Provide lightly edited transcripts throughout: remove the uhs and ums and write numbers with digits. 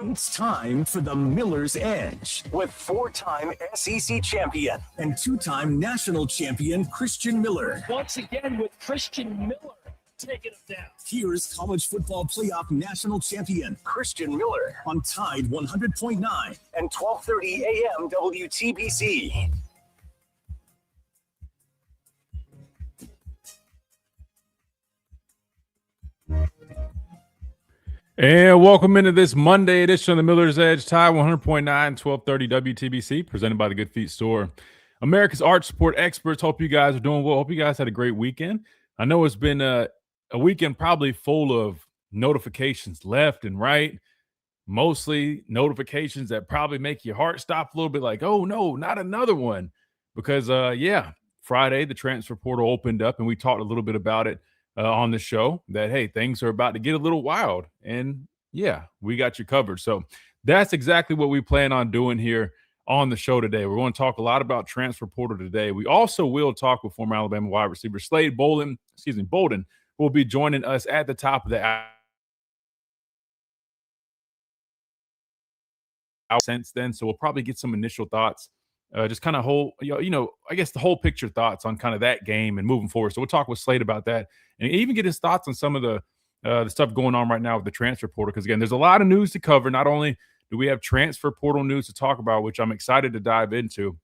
It's time for the Miller's Edge with 4-time SEC champion and 2-time national champion Christian Miller. Once again with Christian Miller taking him down. Here's college football playoff national champion Christian Miller on Tide 100.9 and 12:30 a.m. WTBC. And welcome into this Monday edition of the Miller's Edge, Tide 100.9, 1230 WTBC, presented by the Good Feet Store. America's arch support experts. Hope you guys are doing well. Hope you guys had a great weekend. I know it's been a weekend probably full of notifications left and right, mostly notifications that probably make your heart stop a little bit like, oh, no, not another one. Because, Friday, the transfer portal opened up, and we talked a little bit about it on the show that, hey, things are about to get a little wild. And yeah, we got you covered. So that's exactly what we plan on doing here on the show today. We're going to talk a lot about transfer portal today. We also will talk with former Alabama wide receiver Slade Bolden, who will be joining us at the top of the hour. Since then, so we'll probably get some initial thoughts, just kind of I guess the whole picture thoughts on kind of that game and moving forward. So we'll talk with Slade about that and even get his thoughts on some of the stuff going on right now with the transfer portal. Because again, there's a lot of news to cover. Not only do we have transfer portal news to talk about, which I'm excited to dive into.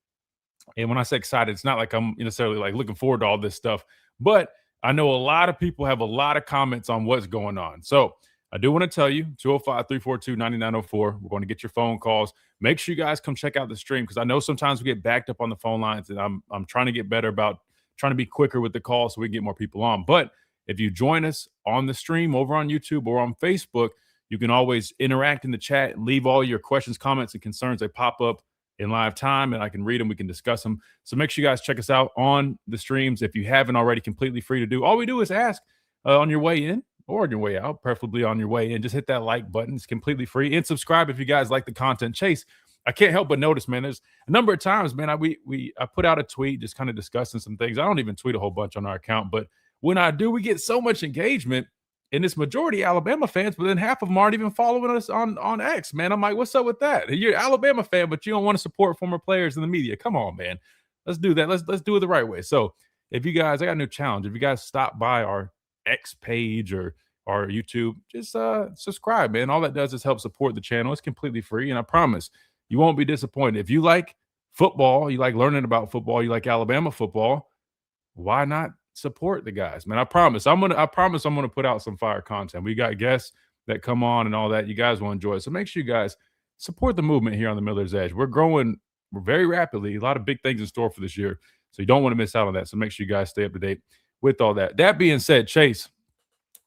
And when I say excited, it's not like I'm necessarily like looking forward to all this stuff, but I know a lot of people have a lot of comments on what's going on. So I do want to tell you, 205-342-9904. We're going to get your phone calls. Make sure you guys come check out the stream because I know sometimes we get backed up on the phone lines, and I'm trying to get better about trying to be quicker with the call so we can get more people on. But if you join us on the stream over on YouTube or on Facebook, you can always interact in the chat and leave all your questions, comments, and concerns. They pop up in live time, and I can read them. We can discuss them. So make sure you guys check us out on the streams. If you haven't already, completely free to do. All we do is ask on your way in or on your way out, preferably on your way in. Just hit that like button. It's completely free. And subscribe if you guys like the content. Chase, I can't help but notice, man, there's a number of times, man, I put out a tweet just kind of discussing some things. I don't even tweet a whole bunch on our account, but when I do, we get so much engagement, and it's majority Alabama fans, but then half of them aren't even following us on X, man. I'm like, what's up with that? You're an Alabama fan, but you don't want to support former players in the media. Come on, man. Let's do that. Let's do it the right way. So if you guys, I got a new challenge. If you guys stop by our X page or our YouTube, just subscribe, man. All that does is help support the channel. It's completely free, and I promise you won't be disappointed. If you like football, you like learning about football, you like Alabama football, why not support the guys, man? I promise I'm gonna put out some fire content. We got guests that come on and all that. You guys will enjoy it. So make sure you guys support the movement here on the Miller's Edge. We're growing very rapidly. A lot of big things in store for this year. So you don't want to miss out on that. So make sure you guys stay up to date with all that. That being said, Chase,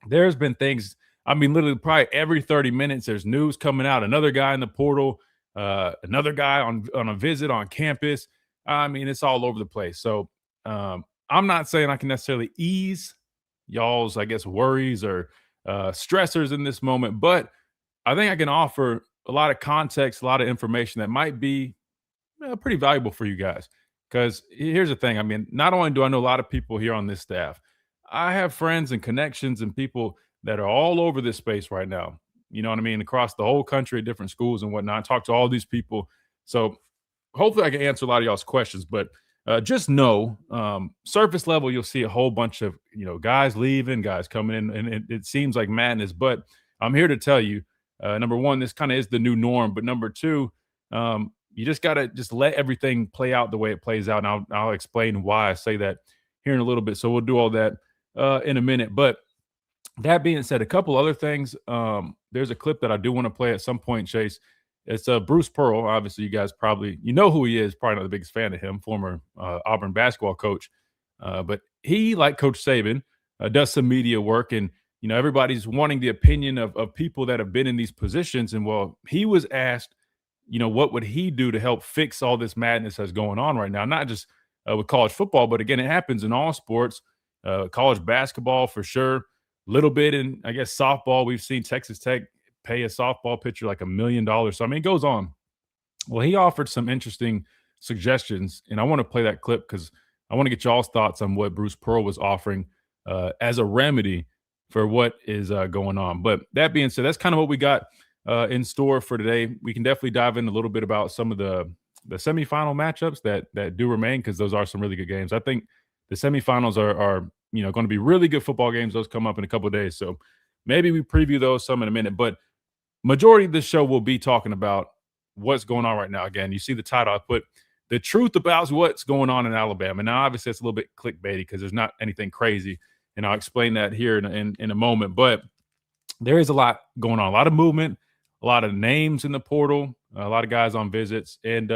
there's been things, I mean, literally probably every 30 minutes, there's news coming out. Another guy in the portal, another guy on a visit on campus. I mean, it's all over the place. So I'm not saying I can necessarily ease y'all's, I guess, worries or stressors in this moment, but I think I can offer a lot of context, a lot of information that might be pretty valuable for you guys. Because here's the thing. I mean, not only do I know a lot of people here on this staff, I have friends and connections and people that are all over this space right now. You know what I mean? Across the whole country at different schools and whatnot. I talk to all these people. So hopefully I can answer a lot of y'all's questions. But just know, surface level, you'll see a whole bunch of, guys leaving, guys coming in, and it seems like madness. But I'm here to tell you, number one, this kind of is the new norm. But number two, you just got to just let everything play out the way it plays out. And I'll explain why I say that here in a little bit. So we'll do all that in a minute. But that being said, a couple other things. There's a clip that I do want to play at some point, Chase. It's Bruce Pearl. Obviously, you guys probably, who he is, probably not the biggest fan of him, former Auburn basketball coach. But he, like Coach Saban, does some media work. And, everybody's wanting the opinion of people that have been in these positions. And, well, he was asked, what would he do to help fix all this madness that's going on right now? Not just with college football, but, again, it happens in all sports. College basketball, for sure. A little bit in, I guess, softball. We've seen Texas Tech pay a softball pitcher like $1 million. So, I mean, it goes on. Well, he offered some interesting suggestions, and I want to play that clip because I want to get y'all's thoughts on what Bruce Pearl was offering as a remedy for what is going on. But that being said, that's kind of what we got in store for today. We can definitely dive in a little bit about some of the semifinal matchups that do remain, because those are some really good games. I think the semifinals are going to be really good football games. Those come up in a couple of days, so maybe we preview those some in a minute. But majority of this show will be talking about what's going on right now. Again, you see the title I put, the truth about what's going on in Alabama. Now, obviously, it's a little bit clickbaity because there's not anything crazy, and I'll explain that here in a moment. But there is a lot going on, a lot of movement, a lot of names in the portal, a lot of guys on visits. And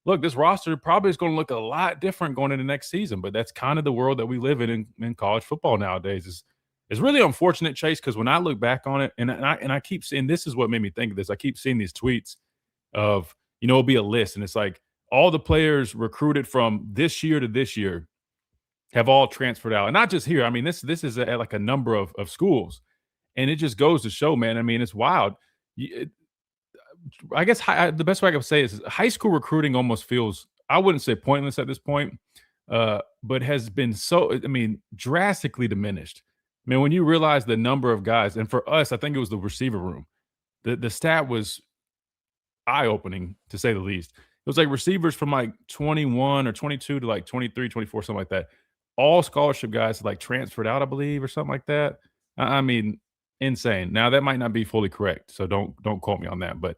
look, this roster probably is going to look a lot different going into next season, but that's kind of the world that we live in college football nowadays. It's really unfortunate, Chase, because when I look back on it, and I keep seeing, this is what made me think of this. I keep seeing these tweets of, it'll be a list, and it's like all the players recruited from this year to this year have all transferred out. And not just here. I mean, this is at like a number of schools. And it just goes to show, man. I mean, it's wild. I guess the best way I can say is high school recruiting almost feels, I wouldn't say pointless at this point, but has been drastically diminished. I mean, when you realize the number of guys, and for us, I think it was the receiver room. The stat was eye-opening, to say the least. It was like receivers from like 21 or 22 to like 23, 24, something like that. All scholarship guys like transferred out, I believe, or something like that. I mean, insane. Now that might not be fully correct, so don't quote me on that, but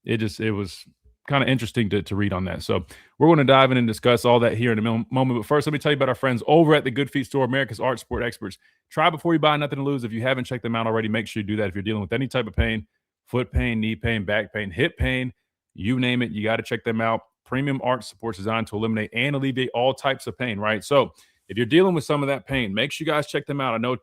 it was kind of interesting to read on that. So we're going to dive in and discuss all that here in a moment. But first, let me tell you about our friends over at the Good Feet Store, America's Art Sport Experts. Try before you buy, nothing to lose. If you haven't checked them out already, make sure you do that. If you're dealing with any type of pain, foot pain, knee pain, back pain, hip pain, you name it, you got to check them out. Premium art supports designed to eliminate and alleviate all types of pain, right? So if you're dealing with some of that pain, make sure you guys check them out. I know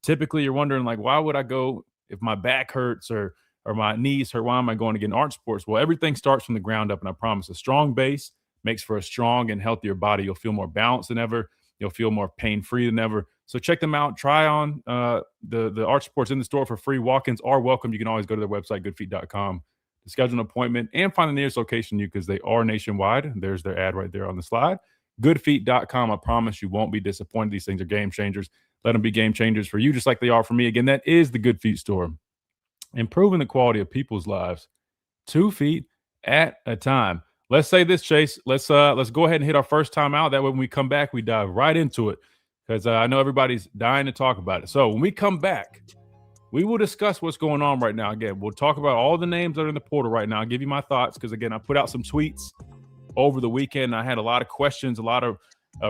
typically you're wondering, like, why would I go if my back hurts or my knees hurt? Why am I going to get in art sports? Well, everything starts from the ground up, and I promise a strong base makes for a strong and healthier body. You'll feel more balanced than ever. You'll feel more pain-free than ever. So check them out. Try on the art sports in the store for free. Walk-ins are welcome. You can always go to their website, goodfeet.com, to schedule an appointment and find the nearest location because they are nationwide. There's their ad right there on the slide. Goodfeet.com. I promise you won't be disappointed. These things are game changers. Let them be game changers for you, just like they are for me. Again, that is the Good Feet Store. Improving the quality of people's lives 2 feet at a time. Let's say this, Chase. Let's go ahead and hit our first time out. That way, when we come back, we dive right into it because I know everybody's dying to talk about it. So when we come back, we will discuss what's going on right now. Again, we'll talk about all the names that are in the portal right now. I'll give you my thoughts because, again, I put out some tweets over the weekend. I had a lot of questions, a lot of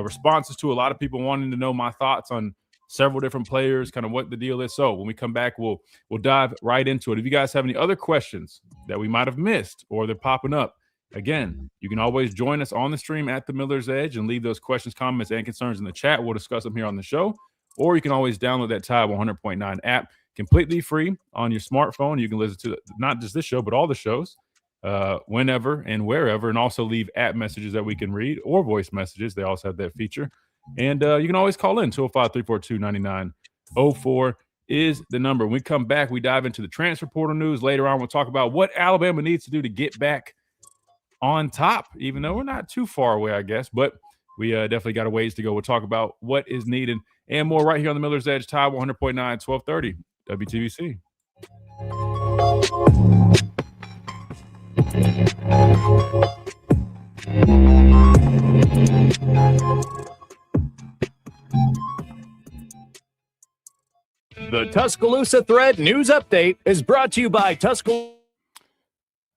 responses to a lot of people wanting to know my thoughts on several different players, kind of what the deal is. So when we come back, we'll dive right into it. If you guys have any other questions that we might have missed or they're popping up, again, you can always join us on the stream at the Miller's Edge and leave those questions, comments, and concerns in the chat. We'll discuss them here on the show. Or you can always download that Tide 100.9 app completely free on your smartphone. You can listen to not just this show, but all the shows whenever and wherever, and also leave app messages that we can read or voice messages. They also have that feature. And you can always call in. 205-342-9904 is the number. When we come back, we dive into the transfer portal news. Later on, we'll talk about what Alabama needs to do to get back on top, even though we're not too far away, I guess. But we definitely got a ways to go. We'll talk about what is needed and more right here on the Miller's Edge, Tide 100.9, 1230, WTBC. The Tuscaloosa Thread News Update is brought to you by Tuscaloosa.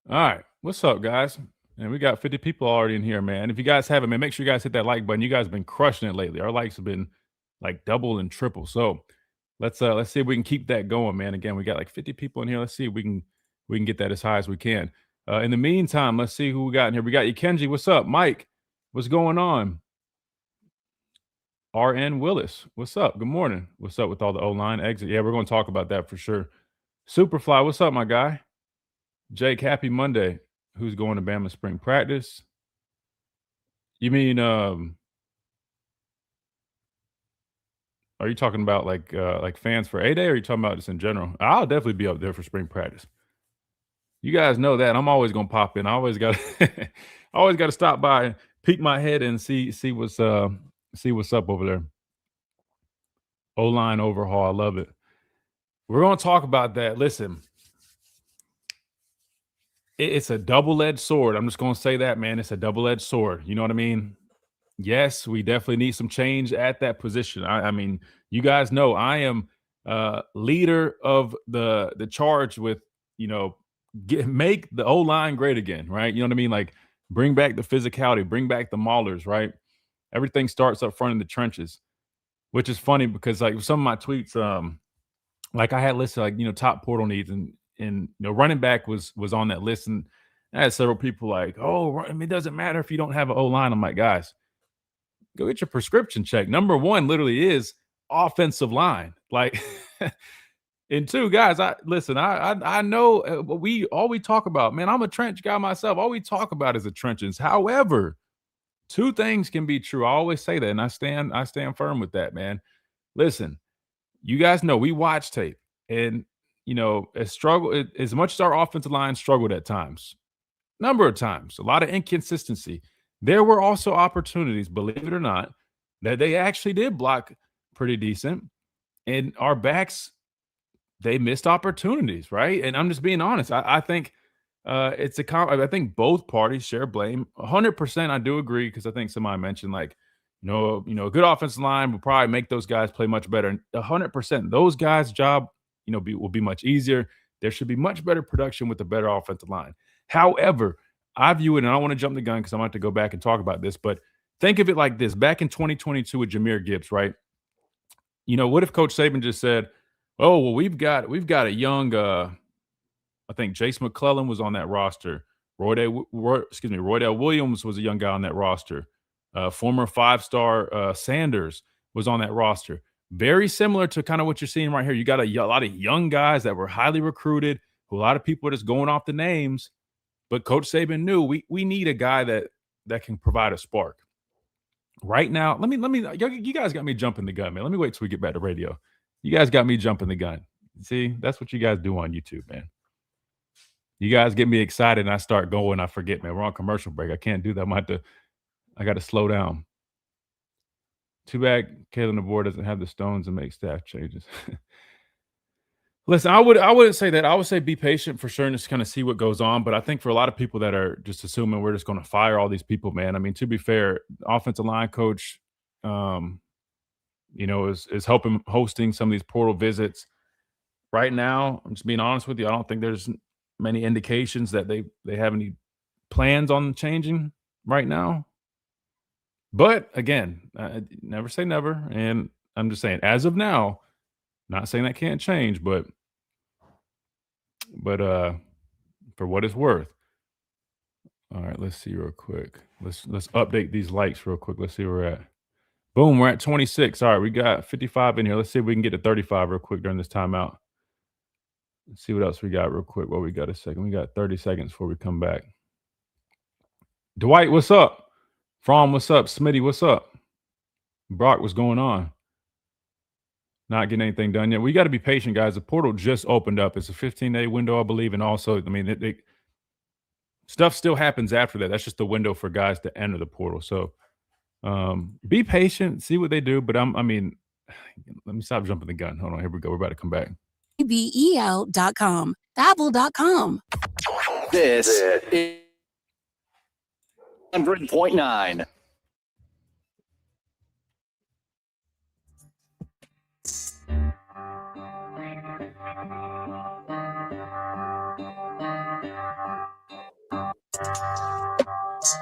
All right. What's up, guys? And we got 50 people already in here, man. If you guys haven't, man, make sure you guys hit that like button. You guys have been crushing it lately. Our likes have been like double and triple. So let's see if we can keep that going, man. Again, we got like 50 people in here. Let's see if we can get that as high as we can. In the meantime, let's see who we got in here. We got Kenji. What's up? Mike, what's going on? RN Willis, what's up? Good morning. What's up with all the O-line exit? Yeah, we're going to talk about that for sure. Superfly, what's up, my guy? Jake, happy Monday. Who's going to Bama spring practice? You mean, are you talking about like fans for A-Day, or are you talking about just in general? I'll definitely be up there for spring practice. You guys know that. I'm always going to pop in. I always got to stop by and peek my head and see what's up over there. O-line overhaul. I love it. We're going to talk about that. Listen, it's a double-edged sword. I'm just going to say that, man. It's a double-edged sword. You know what I mean? Yes, we definitely need some change at that position. I mean, you guys know I am leader of the charge with, make the O-line great again, right? You know what I mean? Like, bring back the physicality, bring back the maulers, right? Everything starts up front in the trenches, which is funny because like some of my tweets, like I had listed like, top portal needs and running back was on that list. And I had several people like, oh, it doesn't matter if you don't have an O-line. I'm like, guys, go get your prescription checked. Number one literally is offensive line. Like, and two, guys, I know all we talk about, man, I'm a trench guy myself. All we talk about is the trenches. However, two things can be true. I always say that, and I stand firm with that, man. Listen, you guys know we watch tape, and as much as our offensive line struggled at times, number of times, a lot of inconsistency. There were also opportunities, believe it or not, that they actually did block pretty decent, and our backs, they missed opportunities, right? And I'm just being honest. I think I think both parties share blame. 100%, I do agree because I think somebody mentioned like, a good offensive line will probably make those guys play much better. And 100%, those guys' job, will be much easier. There should be much better production with a better offensive line. However, I view it, and I don't want to jump the gun because I might have to go back and talk about this, but think of it like this. Back in 2022 with Jahmyr Gibbs, right? What if Coach Saban just said, oh, well, we've got a young I think Jace McClellan was on that roster. Roydell Williams was a young guy on that roster. Former five-star Sanders was on that roster. Very similar to kind of what you're seeing right here. You got a lot of young guys that were highly recruited, who a lot of people are just going off the names. But Coach Saban knew we need a guy that can provide a spark. Right now, let me. You guys got me jumping the gun, man. Let me wait till we get back to radio. You guys got me jumping the gun. See, that's what you guys do on YouTube, man. You guys get me excited and I start going. I forget, man. We're on commercial break. I can't do that. I got to slow down. Too bad Kalen DeBoer doesn't have the stones to make staff changes. Listen, I wouldn't say that. I would say be patient for sure and just kind of see what goes on. But I think for a lot of people that are just assuming we're just going to fire all these people, man. I mean, to be fair, offensive line coach, is helping hosting some of these portal visits. Right now, I'm just being honest with you. I don't think there's many indications that they have any plans on changing right now. But again, never say never. And I'm just saying, as of now, not saying that can't change, but for what it's worth. All right, let's see real quick. Let's update these likes real quick. Let's see where we're at. Boom, we're at 26. All right, we got 55 in here. Let's see if we can get to 35 real quick during this timeout. Let's see what else we got real quick. Well, we got a second. We got 30 seconds before we come back. Dwight, what's up? From, what's up? Smitty, what's up? Brock, what's going on? Not getting anything done yet. We got to be patient, guys. The portal just opened up. It's a 15-day window, I believe. And also, I mean, stuff still happens after that. That's just the window for guys to enter the portal. So be patient, see what they do. But let me stop jumping the gun. Hold on. Here we go. We're about to come back. BEL.com, Babbel.com. This is 100.9.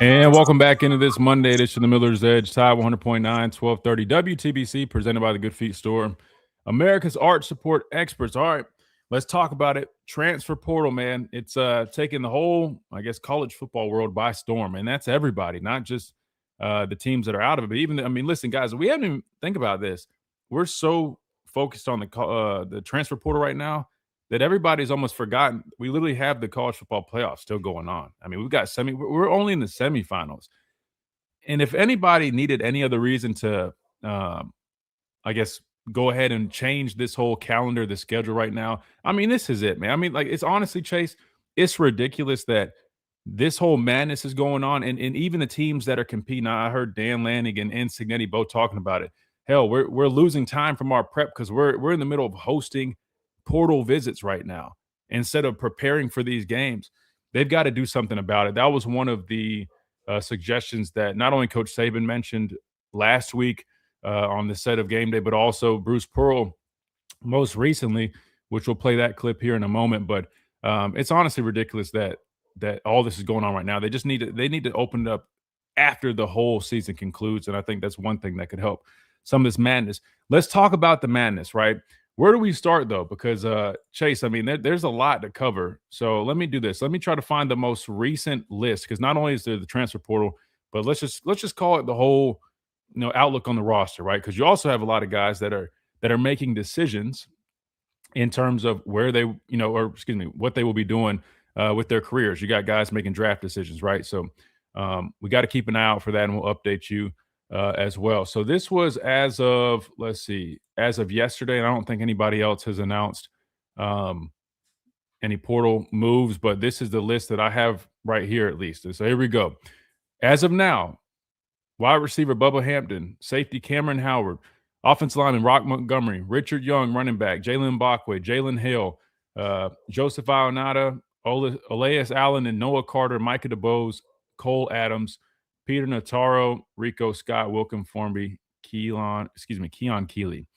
And welcome back into this Monday edition of the Miller's Edge, Tide 100.9, 1230 WTBC, presented by the Good Feet Store, America's Arch Support Experts. All right, let's talk about it. Transfer portal, man. It's taking the whole, I guess, college football world by storm, and that's everybody, not just the teams that are out of it, but even, listen, guys, we haven't even think about this. We're so focused on the transfer portal right now that everybody's almost forgotten. We literally have the college football playoffs still going on. I mean, we've got we're only in the semifinals. And if anybody needed any other reason to, I guess, go ahead and change this whole calendar, the schedule right now, I mean, this is it, man. I mean, like, it's honestly, Chase, it's ridiculous that this whole madness is going on. And even the teams that are competing, I heard Dan Lanning and Signetti both talking about it. Hell, we're losing time from our prep because we're in the middle of hosting portal visits right now instead of preparing for these games. They've got to do something about it. That was one of the suggestions that not only Coach Saban mentioned last week on the set of Game Day, but also Bruce Pearl most recently, which we'll play that clip here in a moment. But it's honestly ridiculous that all this is going on right now. They need to open it up after the whole season concludes, and I think that's one thing that could help some of this madness. Let's talk about the madness, right? Where do we start though? Because Chase, I mean, there's a lot to cover. So let me do this. Let me try to find the most recent list, because not only is there the transfer portal, but let's just call it the whole outlook on the roster, right? Because you also have a lot of guys that are making decisions in terms of where they, what they will be doing with their careers. You got guys making draft decisions, right? So we got to keep an eye out for that, and we'll update you as well. So this was as of yesterday, and I don't think anybody else has announced any portal moves, but this is the list that I have right here at least. And so here we go. As of now, wide receiver Bubba Hampton, safety Cameron Howard, offensive lineman Rock Montgomery, Richard Young, running back Jalen Bakwe, Jalen Hale, Joseph Ionata, Elias Allen, and Noah Carter, Micah DeBose, Cole Adams, Peter Nataro, Rico Scott, Wilkin Formby, Keon Keeley.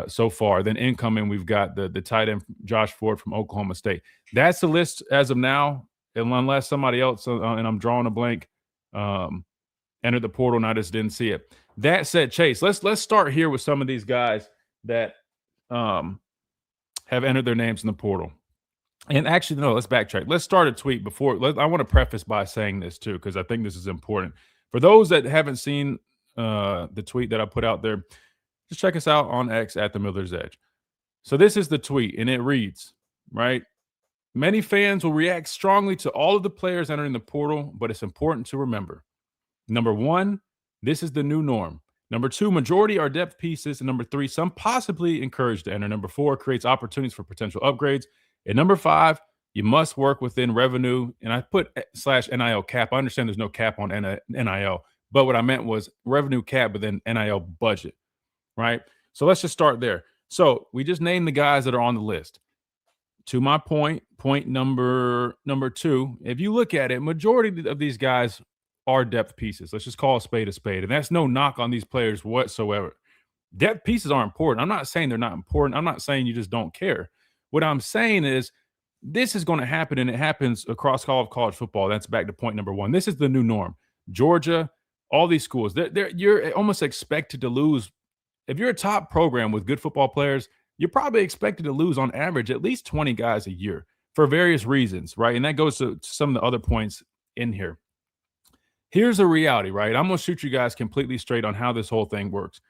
So far. Then incoming, we've got the tight end Josh Ford from Oklahoma State. That's the list as of now, unless somebody else, and I'm drawing a blank, entered the portal and I just didn't see it. That said, Chase, let's start here with some of these guys that have entered their names in the portal. And actually, no, let's backtrack. Let's start a tweet before. I want to preface by saying this too, because I think this is important. For those that haven't seen the tweet that I put out there, just check us out on X at the Miller's Edge. So this is the tweet, and it reads, right? Many fans will react strongly to all of the players entering the portal, but it's important to remember. Number one, this is the new norm. Number two, majority are depth pieces. And number three, some possibly encouraged to enter. Number four, creates opportunities for potential upgrades. And number five, you must work within revenue. And I put /NIL cap. I understand there's no cap on NIL, but what I meant was revenue cap, but then NIL budget, right? So let's just start there. So we just named the guys that are on the list. To my point number two, if you look at it, majority of these guys are depth pieces. Let's just call a spade a spade. And that's no knock on these players whatsoever. Depth pieces are important. I'm not saying they're not important. I'm not saying you just don't care. What I'm saying is this is going to happen, and it happens across all of college football. That's back to point number one. This is the new norm. Georgia, all these schools, you're almost expected to lose. If you're a top program with good football players, you're probably expected to lose on average at least 20 guys a year for various reasons, right? And that goes to some of the other points in here. Here's the reality, right? I'm going to shoot you guys completely straight on how this whole thing works.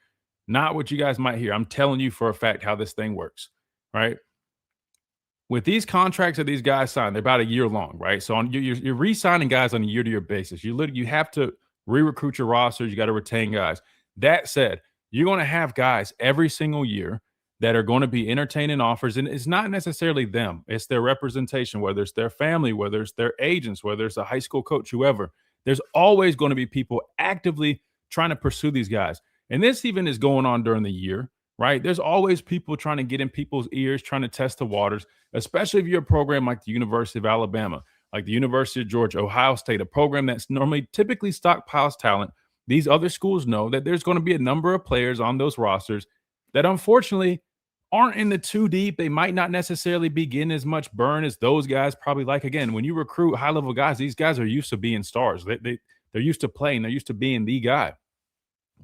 Not what you guys might hear. I'm telling you for a fact how this thing works, right? With these contracts that these guys sign, they're about a year long, right? So you're re-signing guys on a year-to-year basis. You have to re-recruit your rosters. You got to retain guys. That said, you're going to have guys every single year that are going to be entertaining offers, and it's not necessarily them. It's their representation, whether it's their family, whether it's their agents, whether it's a high school coach, whoever. There's always going to be people actively trying to pursue these guys. And this even is going on during the year, right? There's always people trying to get in people's ears, trying to test the waters, especially if you're a program like the University of Alabama, like the University of Georgia, Ohio State, a program that's normally typically stockpiles talent. These other schools know that there's going to be a number of players on those rosters that unfortunately aren't in the too deep. They might not necessarily be getting as much burn as those guys probably like. Again, when you recruit high-level guys, these guys are used to being stars. They're used to playing. They're used to being the guy.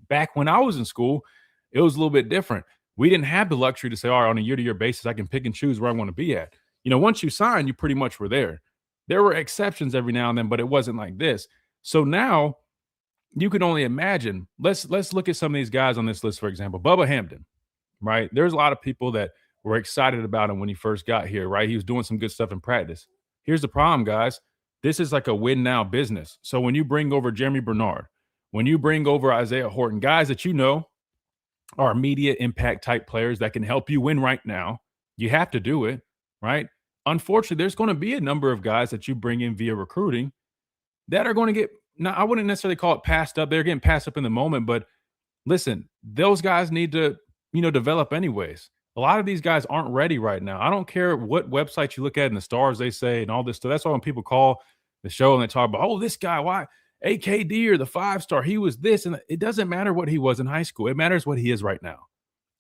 Back when I was in school, it was a little bit different. We didn't have the luxury to say, all right, on a year-to-year basis, I can pick and choose where I want to be at. Once you sign, you pretty much were there. There were exceptions every now and then, but it wasn't like this. So now you can only imagine. Let's look at some of these guys on this list, for example. Bubba Hampton, right? There's a lot of people that were excited about him when he first got here, right? He was doing some good stuff in practice. Here's the problem, guys. This is like a win-now business. So when you bring over Jeremy Bernard, when you bring over Isaiah Horton, guys that you know are immediate impact type players that can help you win right now, you have to do it, right? Unfortunately, there's going to be a number of guys that you bring in via recruiting that are going to get, now I wouldn't necessarily call it passed up. They're getting passed up in the moment, but listen, those guys need to, develop anyways. A lot of these guys aren't ready right now. I don't care what website you look at and the stars they say and all this stuff. That's why when people call the show and they talk about, oh, this guy, why AKD or the 5-star, he was this. And it doesn't matter what he was in high school. It matters what he is right now.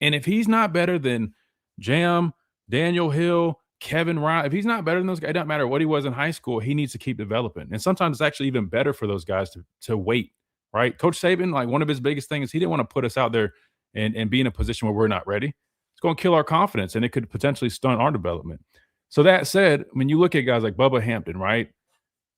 And if he's not better than Jam, Daniel Hill, Kevin Ryan, if he's not better than those guys, it doesn't matter what he was in high school, he needs to keep developing. And sometimes it's actually even better for those guys to wait, right? Coach Saban, like one of his biggest things, he didn't want to put us out there and be in a position where we're not ready. It's going to kill our confidence, and it could potentially stunt our development. So that said, when you look at guys like Bubba Hampton, right?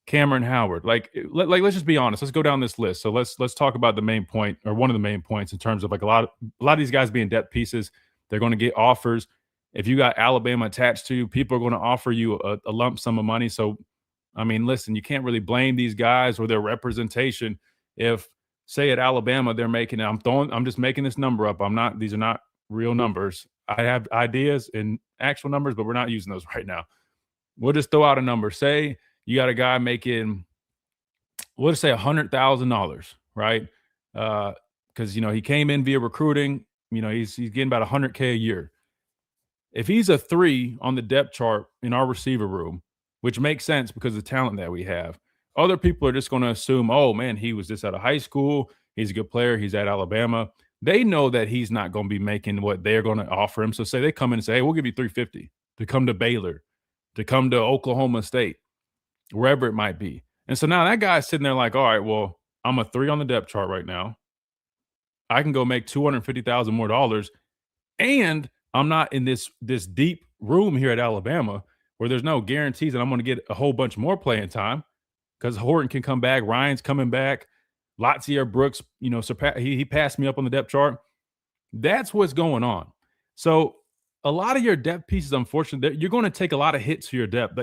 Cameron Howard, let's just be honest. Let's go down this list. So let's talk about the main point, or one of the main points, in terms of like a lot of these guys being depth pieces. They're going to get offers. If you got Alabama attached to you, people are going to offer you a lump sum of money. So, I mean, listen, you can't really blame these guys or their representation if, say, at Alabama they're making. I'm just making this number up. These are not real numbers. I have ideas and actual numbers, but we're not using those right now. We'll just throw out a number. Say you got a guy making, we'll just say $100,000, right? Because he came in via recruiting. He's getting about $100K a year. If he's a 3 on the depth chart in our receiver room, which makes sense because of the talent that we have, other people are just going to assume, oh man, he was just out of high school. He's a good player. He's at Alabama. They know that he's not going to be making what they're going to offer him. So say they come in and say, hey, we'll give you $350 to come to Baylor, to come to Oklahoma State, wherever it might be. And so now that guy's sitting there like, all right, well, I'm a 3 on the depth chart right now. I can go make $250,000 more dollars, and I'm not in this deep room here at Alabama where there's no guarantees that I'm going to get a whole bunch more playing time, because Horton can come back, Ryan's coming back, Latsier Brooks, he passed me up on the depth chart. That's what's going on. So a lot of your depth pieces, unfortunately, you're going to take a lot of hits to your depth.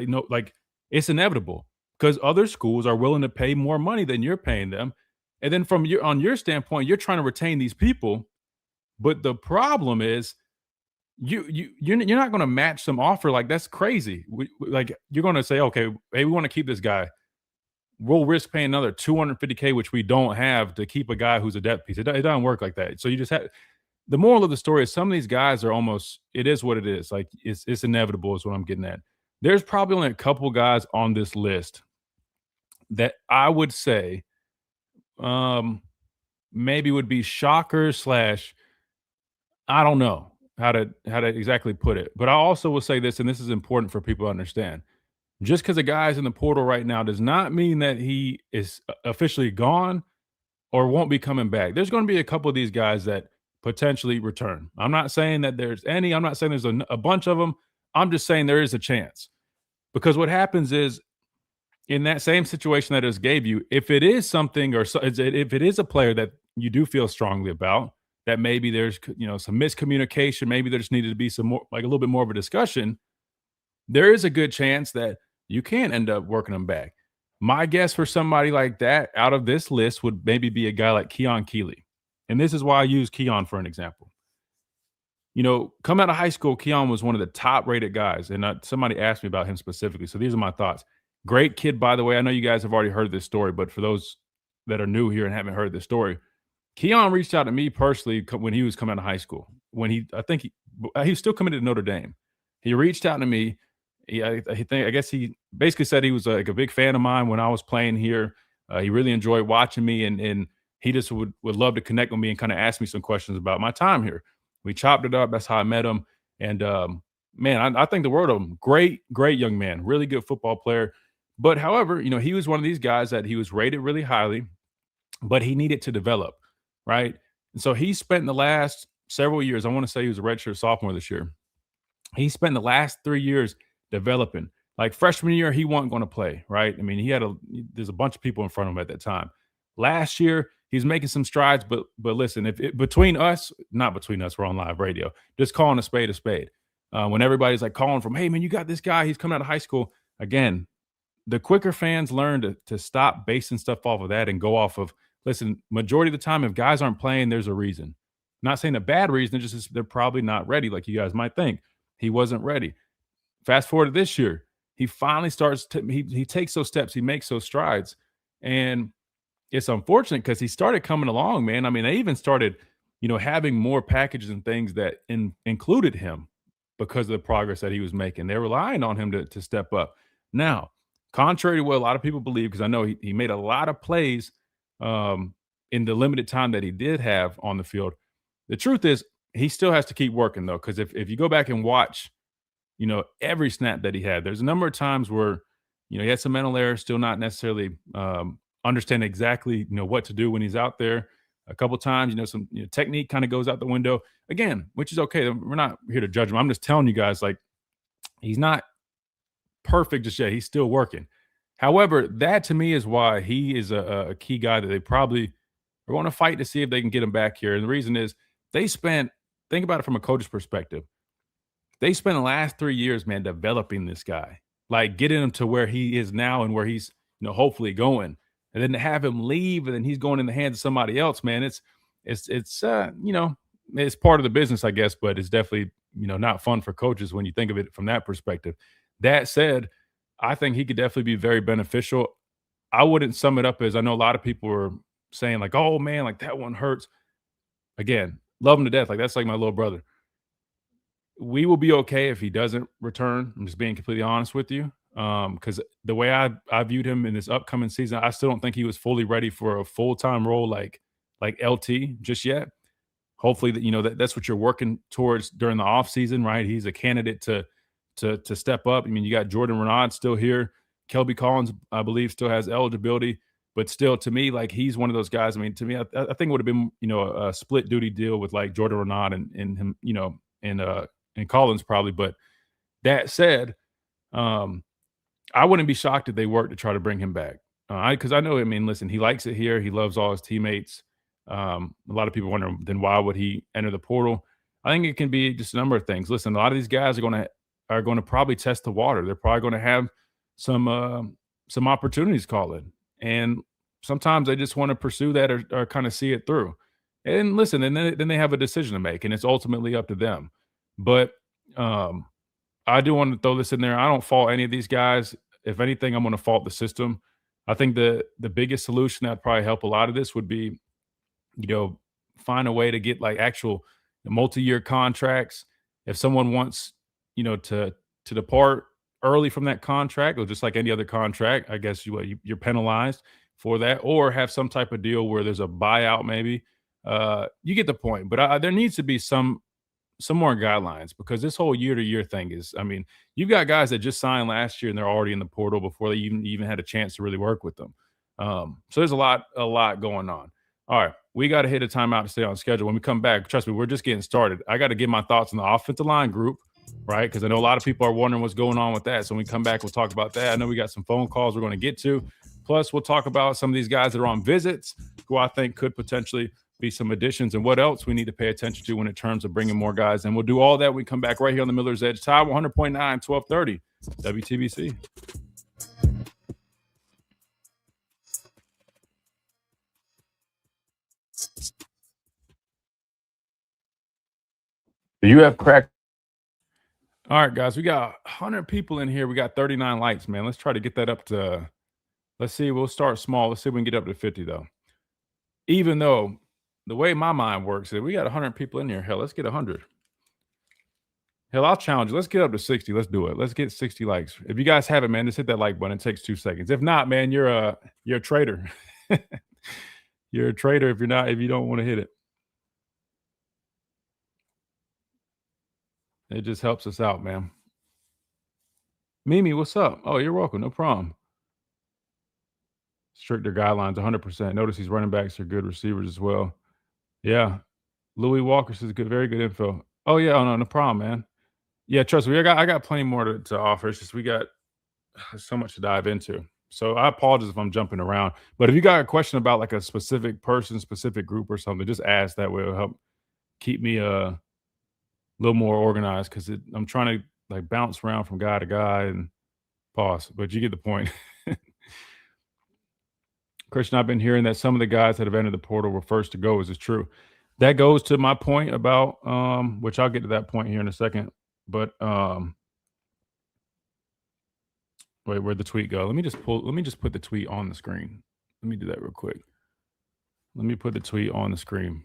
It's inevitable, because other schools are willing to pay more money than you're paying them. And then on your standpoint, you're trying to retain these people. But the problem is you're not going to match some offer. Like, that's crazy. You're going to say, okay, hey, we want to keep this guy. We'll risk paying another $250K, which we don't have, to keep a guy who's a depth piece. It doesn't work like that. So you just have, the moral of the story is some of these guys are almost, it is what it is. Like, it's inevitable is what I'm getting at. There's probably only a couple guys on this list that I would say maybe would be shockers / I don't know how to exactly put it. But I also will say this, and this is important for people to understand. Just because a guy's in the portal right now does not mean that he is officially gone or won't be coming back. There's going to be a couple of these guys that potentially return. I'm not saying that there's any. I'm not saying there's a bunch of them. I'm just saying there is a chance. Because what happens is, in that same situation that I just gave you, if it is something, or if it is a player that you do feel strongly about, that maybe there's some miscommunication, maybe there just needed to be some more, like a little bit more of a discussion, there is a good chance that you can end up working them back. My guess for somebody like that out of this list would maybe be a guy like Keon Keeley. And this is why I use Keon for an example. Coming out of high school, Keon was one of the top-rated guys, and somebody asked me about him specifically. So these are my thoughts. Great kid, by the way. I know you guys have already heard this story, but for those that are new here and haven't heard this story, Keon reached out to me personally when he was coming out of high school. When he was still committed to Notre Dame. He reached out to me. I guess he basically said he was like a big fan of mine when I was playing here. He really enjoyed watching me, and he just would love to connect with me and kind of ask me some questions about my time here. We chopped it up. That's how I met him. And man, I think the world of him. Great young man, really good football player. But however, he was one of these guys that he was rated really highly, but he needed to develop, right? And so he spent the last several years, I want to say he was a redshirt sophomore this year. He spent the last 3 years developing. Like freshman year, he wasn't going to play, right? I mean, there's a bunch of people in front of him at that time. Last year, he's making some strides, but listen, between us, not between us, we're on live radio, just calling a spade a spade. When everybody's like calling from, hey man, you got this guy, he's coming out of high school. Again, the quicker fans learn to stop basing stuff off of that and go off of, listen, majority of the time, if guys aren't playing, there's a reason. Not saying a bad reason, just they're probably not ready like you guys might think. He wasn't ready. Fast forward to this year, he finally starts he takes those steps, he makes those strides. And it's unfortunate because he started coming along, man. I mean, they even started having more packages and things that included him because of the progress that he was making. They're relying on him to step up. Now, contrary to what a lot of people believe, because I know he made a lot of plays in the limited time that he did have on the field. The truth is, he still has to keep working, though, because if you go back and watch, every snap that he had, there's a number of times where, he had some mental errors, still not necessarily understand exactly, what to do when he's out there. A couple times, some technique kind of goes out the window again, which is okay. We're not here to judge him. I'm just telling you guys, like, he's not perfect just yet. He's still working. However, that to me is why he is a key guy that they probably are going to fight to see if they can get him back here. And the reason is think about it from a coach's perspective. They spent the last 3 years, man, developing this guy, like getting him to where he is now and where he's, hopefully going. And then to have him leave and then he's going in the hands of somebody else, man, it's it's part of the business, I guess, but it's definitely, not fun for coaches when you think of it from that perspective. That said, I think he could definitely be very beneficial. I wouldn't sum it up as, I know a lot of people are saying like, oh man, like that one hurts. Again, love him to death. Like that's like my little brother. We will be okay if he doesn't return. I'm just being completely honest with you. Because the way I viewed him in this upcoming season, I still don't think he was fully ready for a full-time role like LT just yet. Hopefully that's what you're working towards during the offseason, right? He's a candidate to step up. I mean, you got Jordan Renaud still here. Kelby Collins, I believe, still has eligibility. But still, to me, like he's one of those guys. I mean, to me, I think it would have been, a split duty deal with like Jordan Renaud and him, and Collins probably. But that said, I wouldn't be shocked if they worked to try to bring him back. Because I know, I mean, listen, he likes it here. He loves all his teammates. A lot of people wonder, then why would he enter the portal? I think it can be just a number of things. Listen, a lot of these guys are going to probably test the water. They're probably going to have some opportunities call in, and sometimes they just want to pursue that or kind of see it through. And listen, and then they have a decision to make, and it's ultimately up to them. But I do want to throw this in there. I don't fault any of these guys. If anything, I'm going to fault the system. I think the biggest solution that would probably help a lot of this would be, find a way to get like actual multi-year contracts. If someone wants, to depart early from that contract, or just like any other contract, I guess you're penalized for that, or have some type of deal where there's a buyout maybe. You get the point. But there needs to be some more guidelines, because this whole year-to-year thing is, I mean, you've got guys that just signed last year and they're already in the portal before they even had a chance to really work with them. So there's a lot going on. All right, we got to hit a timeout to stay on schedule. When we come back, trust me, we're just getting started. I got to give my thoughts on the offensive line group, right? Because I know a lot of people are wondering what's going on with that. So when we come back, we'll talk about that. I know we got some phone calls we're going to get to. Plus, we'll talk about some of these guys that are on visits who I think could potentially be some additions, and what else we need to pay attention to in terms of bringing more guys. And we'll do all that when we come back right here on the Miller's Edge. Tide 100.9, 1230, WTBC. Do you have crack? All right, guys, we got 100 people in here. We got 39 likes, man. Let's try to get that up to, let's see, we'll start small. Let's see if we can get up to 50, though. Even though the way my mind works is we got 100 people in here. Hell, let's get 100. Hell, I'll challenge you. Let's get up to 60. Let's do it. Let's get 60 likes. If you guys have it, man, just hit that like button. It takes 2 seconds. If not, man, you're a traitor. You're a traitor if you don't want to hit it. It just helps us out, man. Mimi, what's up? Oh, you're welcome. No problem. Stricter guidelines, 100%. Notice these running backs are good receivers as well. Yeah. Louis Walker says good, very good info. Oh, yeah. Oh, no problem, man. Yeah, trust me. I got plenty more to offer. It's just we got so much to dive into. So I apologize if I'm jumping around. But if you got a question about like a specific person, specific group or something, just ask. That way it'll help keep me a little more organized, because I'm trying to like bounce around from guy to guy and pause. But you get the point. Christian, I've been hearing that some of the guys that have entered the portal were first to go. Is this true? That goes to my point about which I'll get to that point here in a second. But wait, where'd the tweet go? Let me just put the tweet on the screen. Let me do that real quick. Let me put the tweet on the screen.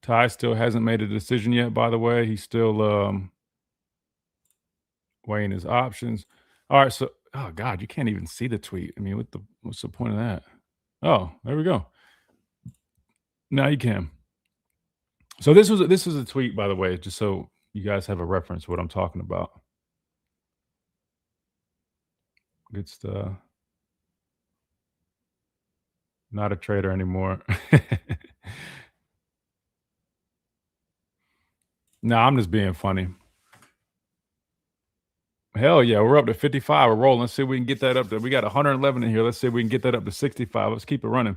Ty still hasn't made a decision yet, by the way. He's still weighing his options. All right, so oh God, you can't even see the tweet. I mean, what's the point of that? Oh, there we go. Now you can. So this was a tweet, by the way, just so you guys have a reference to what I'm talking about. Good stuff. Not a trader anymore. No, I'm just being funny. Hell yeah, we're up to 55. We're rolling. Let's see if we can get that up there. We got 111 in here. Let's see if we can get that up to 65. Let's keep it running.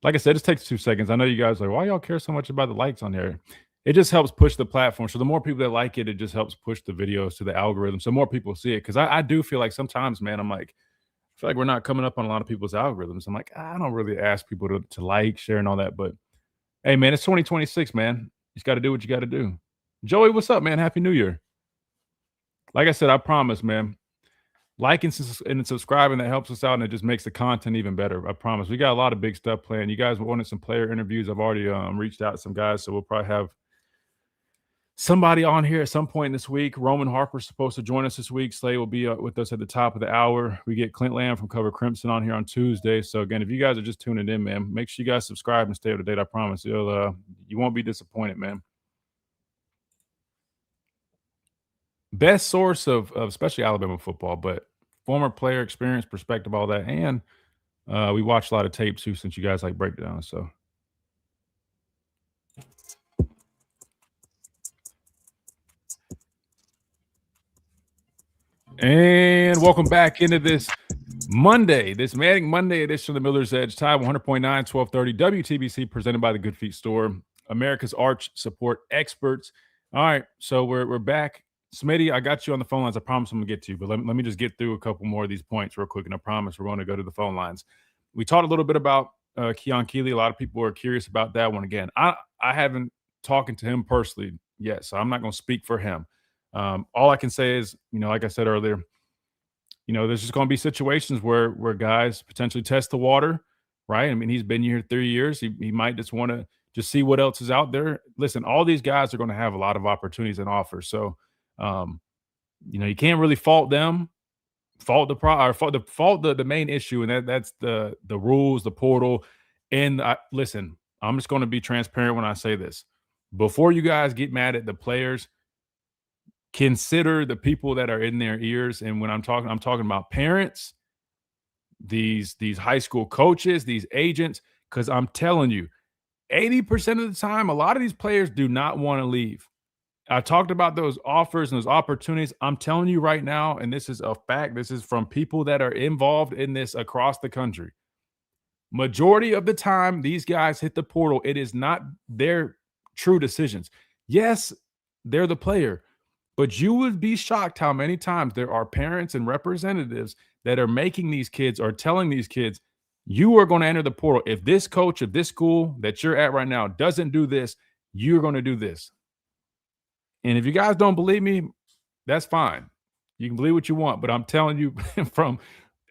Like I said, it just takes 2 seconds. I know you guys are like, why y'all care so much about the likes on here? It just helps push the platform. So the more people that like it, it just helps push the videos to the algorithm. So more people see it. Because I do feel like sometimes, man, I feel like we're not coming up on a lot of people's algorithms. I'm like, I don't really ask people to like, share, and all that. But hey, man, it's 2026, man. You just got to do what you got to do. Joey, what's up, man? Happy New Year. Like I said, I promise, man. Liking and subscribing, that helps us out, and it just makes the content even better. I promise. We got a lot of big stuff planned. You guys wanted some player interviews. I've already reached out to some guys, so we'll probably have somebody on here at some point this week. Roman Harper's supposed to join us this week. Slade will be with us at the top of the hour. We get Clint Lamb from Cover Crimson on here on Tuesday. So again, if you guys are just tuning in, man, make sure you guys subscribe and stay up to date. I promise you won't be disappointed, man. Best source of especially Alabama football, but former player experience, perspective, all that. And we watch a lot of tape too, since you guys like breakdowns. So and welcome back into this Monday, this Manning Monday edition of the Miller's Edge. Time 100.9, 1230 WTBC, presented by the Good Feet Store, America's arch support experts. All right, so we're back. Smitty, I got you on the phone lines. I promise I'm going to get to you, but let me just get through a couple more of these points real quick, and I promise we're going to go to the phone lines. We talked a little bit about Keon Keeley. A lot of people are curious about that one. Again, I haven't talked to him personally yet, so I'm not going to speak for him. All I can say is, like I said earlier, there's just going to be situations where guys potentially test the water, right? I mean, he's been here 3 years. He might just want to just see what else is out there. Listen, all these guys are going to have a lot of opportunities and offers. So, you can't really fault them, fault the main issue, and that's the rules, the portal. And listen, I'm just going to be transparent when I say this. Before you guys get mad at the players, consider the people that are in their ears. And when I'm talking about parents, these high school coaches, these agents, because I'm telling you, 80% of the time, a lot of these players do not want to leave. I talked about those offers and those opportunities. I'm telling you right now, and this is a fact, this is from people that are involved in this across the country. Majority of the time, these guys hit the portal. It is not their true decisions. Yes, they're the player, but you would be shocked how many times there are parents and representatives that are making these kids or telling these kids, you are going to enter the portal. If this coach of this school that you're at right now doesn't do this, you're going to do this. And if you guys don't believe me, that's fine. You can believe what you want, but I'm telling you from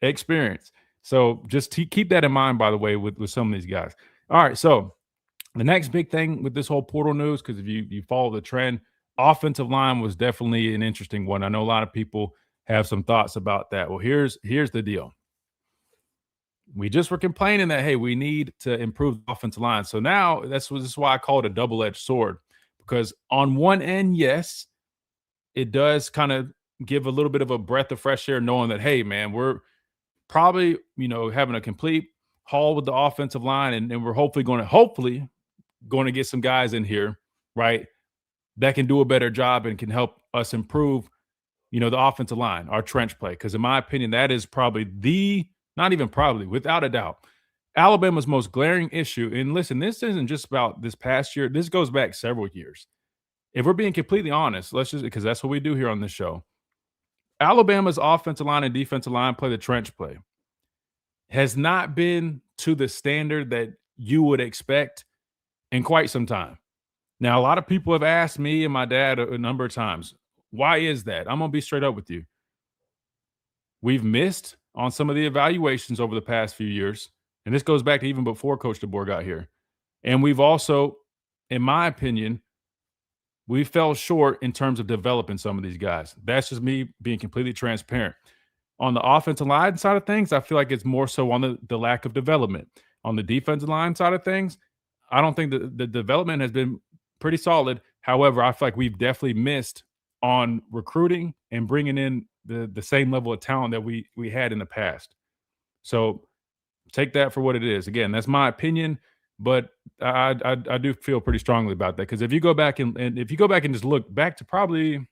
experience. So just keep that in mind, by the way, with some of these guys. All right, so the next big thing with this whole portal news, because if you follow the trend, offensive line was definitely an interesting one. I know a lot of people have some thoughts about that. Well, here's the deal. We just were complaining that, hey, we need to improve the offensive line. So now this is why I call it a double-edged sword. Because on one end, yes, it does kind of give a little bit of a breath of fresh air knowing that, hey, man, we're probably, having a complete haul with the offensive line, and we're hopefully going to get some guys in here, right, that can do a better job and can help us improve, the offensive line, our trench play. Because in my opinion, that is probably without a doubt, Alabama's most glaring issue. And listen, this isn't just about this past year. This goes back several years. If we're being completely honest, because that's what we do here on this show. Alabama's offensive line and defensive line play, the trench play, has not been to the standard that you would expect in quite some time. Now, a lot of people have asked me and my dad a number of times, why is that? I'm going to be straight up with you. We've missed on some of the evaluations over the past few years. And this goes back to even before Coach DeBoer got here. And we've also, in my opinion, we fell short in terms of developing some of these guys. That's just me being completely transparent. On the offensive line side of things, I feel like it's more so on the lack of development. On the defensive line side of things, I don't think the development has been pretty solid. However, I feel like we've definitely missed on recruiting and bringing in the same level of talent that we had in the past. So take that for what it is. Again, that's my opinion, but I do feel pretty strongly about that, because if you go back and if you go back and just look back to probably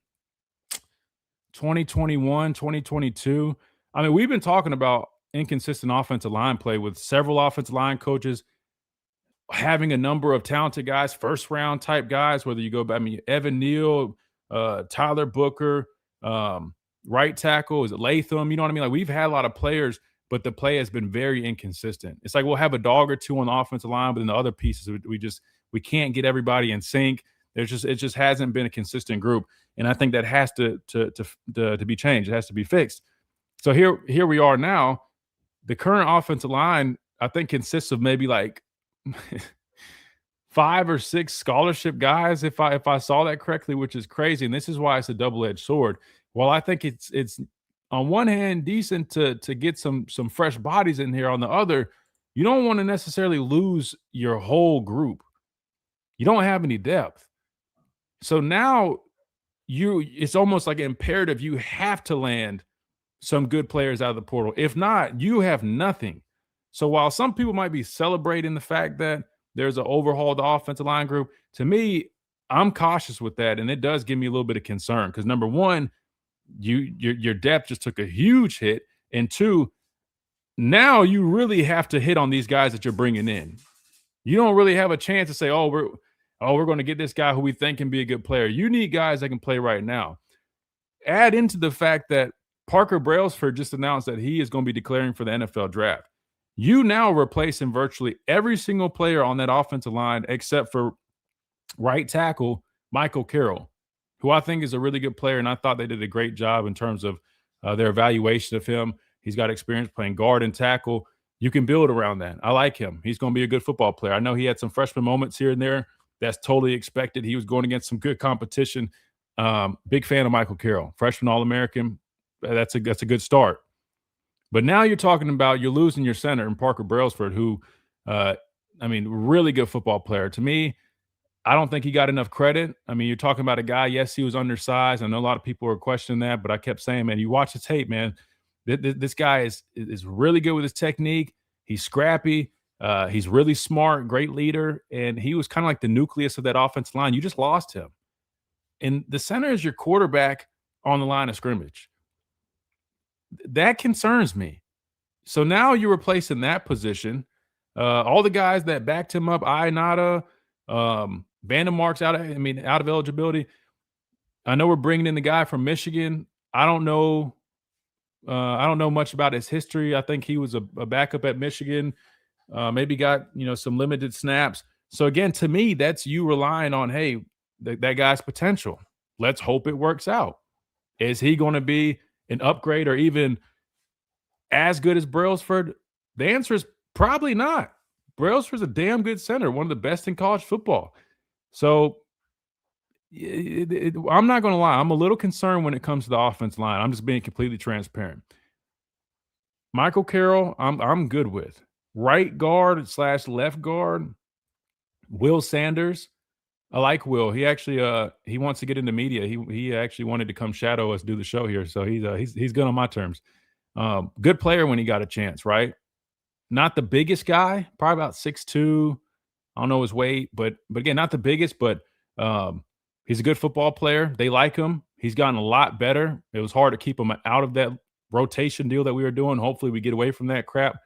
2021, 2022, I mean, we've been talking about inconsistent offensive line play with several offensive line coaches having a number of talented guys, first round type guys, whether you go back, I mean, Evan Neal, Tyler Booker, right tackle, is it Latham? You know what I mean? Like, we've had a lot of players, but the play has been very inconsistent. It's like we'll have a dog or two on the offensive line, but then the other pieces, we can't get everybody in sync. It just hasn't been a consistent group, and I think that has to be changed. It has to be fixed. So here we are now. The current offensive line, I think, consists of maybe like 5 or 6 scholarship guys, if I saw that correctly, which is crazy. And this is why it's a double-edged sword. While I think it's on one hand decent to get some fresh bodies in here, on the other, you don't want to necessarily lose your whole group. You don't have any depth. So now it's almost like imperative you have to land some good players out of the portal. If not, you have nothing. So while some people might be celebrating the fact that there's an overhauled offensive line group, to me, I'm cautious with that, and it does give me a little bit of concern, because number one, your depth just took a huge hit, and two, now you really have to hit on these guys that you're bringing in. You don't really have a chance to say, we're going to get this guy who we think can be a good player. You need guys that can play right now. Add into the fact that Parker Brailsford just announced that he is going to be declaring for the NFL draft. You now replacing virtually every single player on that offensive line except for right tackle Michael Carroll, who I think is a really good player, and I thought they did a great job in terms of their evaluation of him. He's got experience playing guard and tackle. You can build around that. I like him. He's going to be a good football player. I know he had some freshman moments here and there. That's totally expected. He was going against some good competition. Big fan of Michael Carroll, freshman All-American. That's a good start. But now you're talking about you're losing your center in Parker Brailsford, who, really good football player. To me, I don't think he got enough credit. I mean, you're talking about a guy, yes, he was undersized. I know a lot of people were questioning that, but I kept saying, man, you watch the tape, man, this guy is really good with his technique. He's scrappy. He's really smart, great leader, and he was kind of like the nucleus of that offensive line. You just lost him. And the center is your quarterback on the line of scrimmage. That concerns me. So now you're replacing that position. All the guys that backed him up, Ionata, Vandemark's out of eligibility. I know we're bringing in the guy from Michigan. I don't know much about his history. I think he was a backup at Michigan. Maybe got some limited snaps. So again, to me, that's you relying on, hey, that guy's potential. Let's hope it works out. Is he going to be an upgrade or even as good as Brailsford? The answer is probably not. Brailsford's a damn good center, one of the best in college football. So I'm not going to lie. I'm a little concerned when it comes to the offense line. I'm just being completely transparent. Michael Carroll, I'm good with. Right guard / left guard, Will Sanders. I like Will. He actually he wants to get into media. He actually wanted to come shadow us do the show here. So he's good on my terms. Good player when he got a chance, right? Not the biggest guy, probably about 6'2". I don't know his weight, but again, not the biggest, but he's a good football player. They like him. He's gotten a lot better. It was hard to keep him out of that rotation deal that we were doing. Hopefully we get away from that crap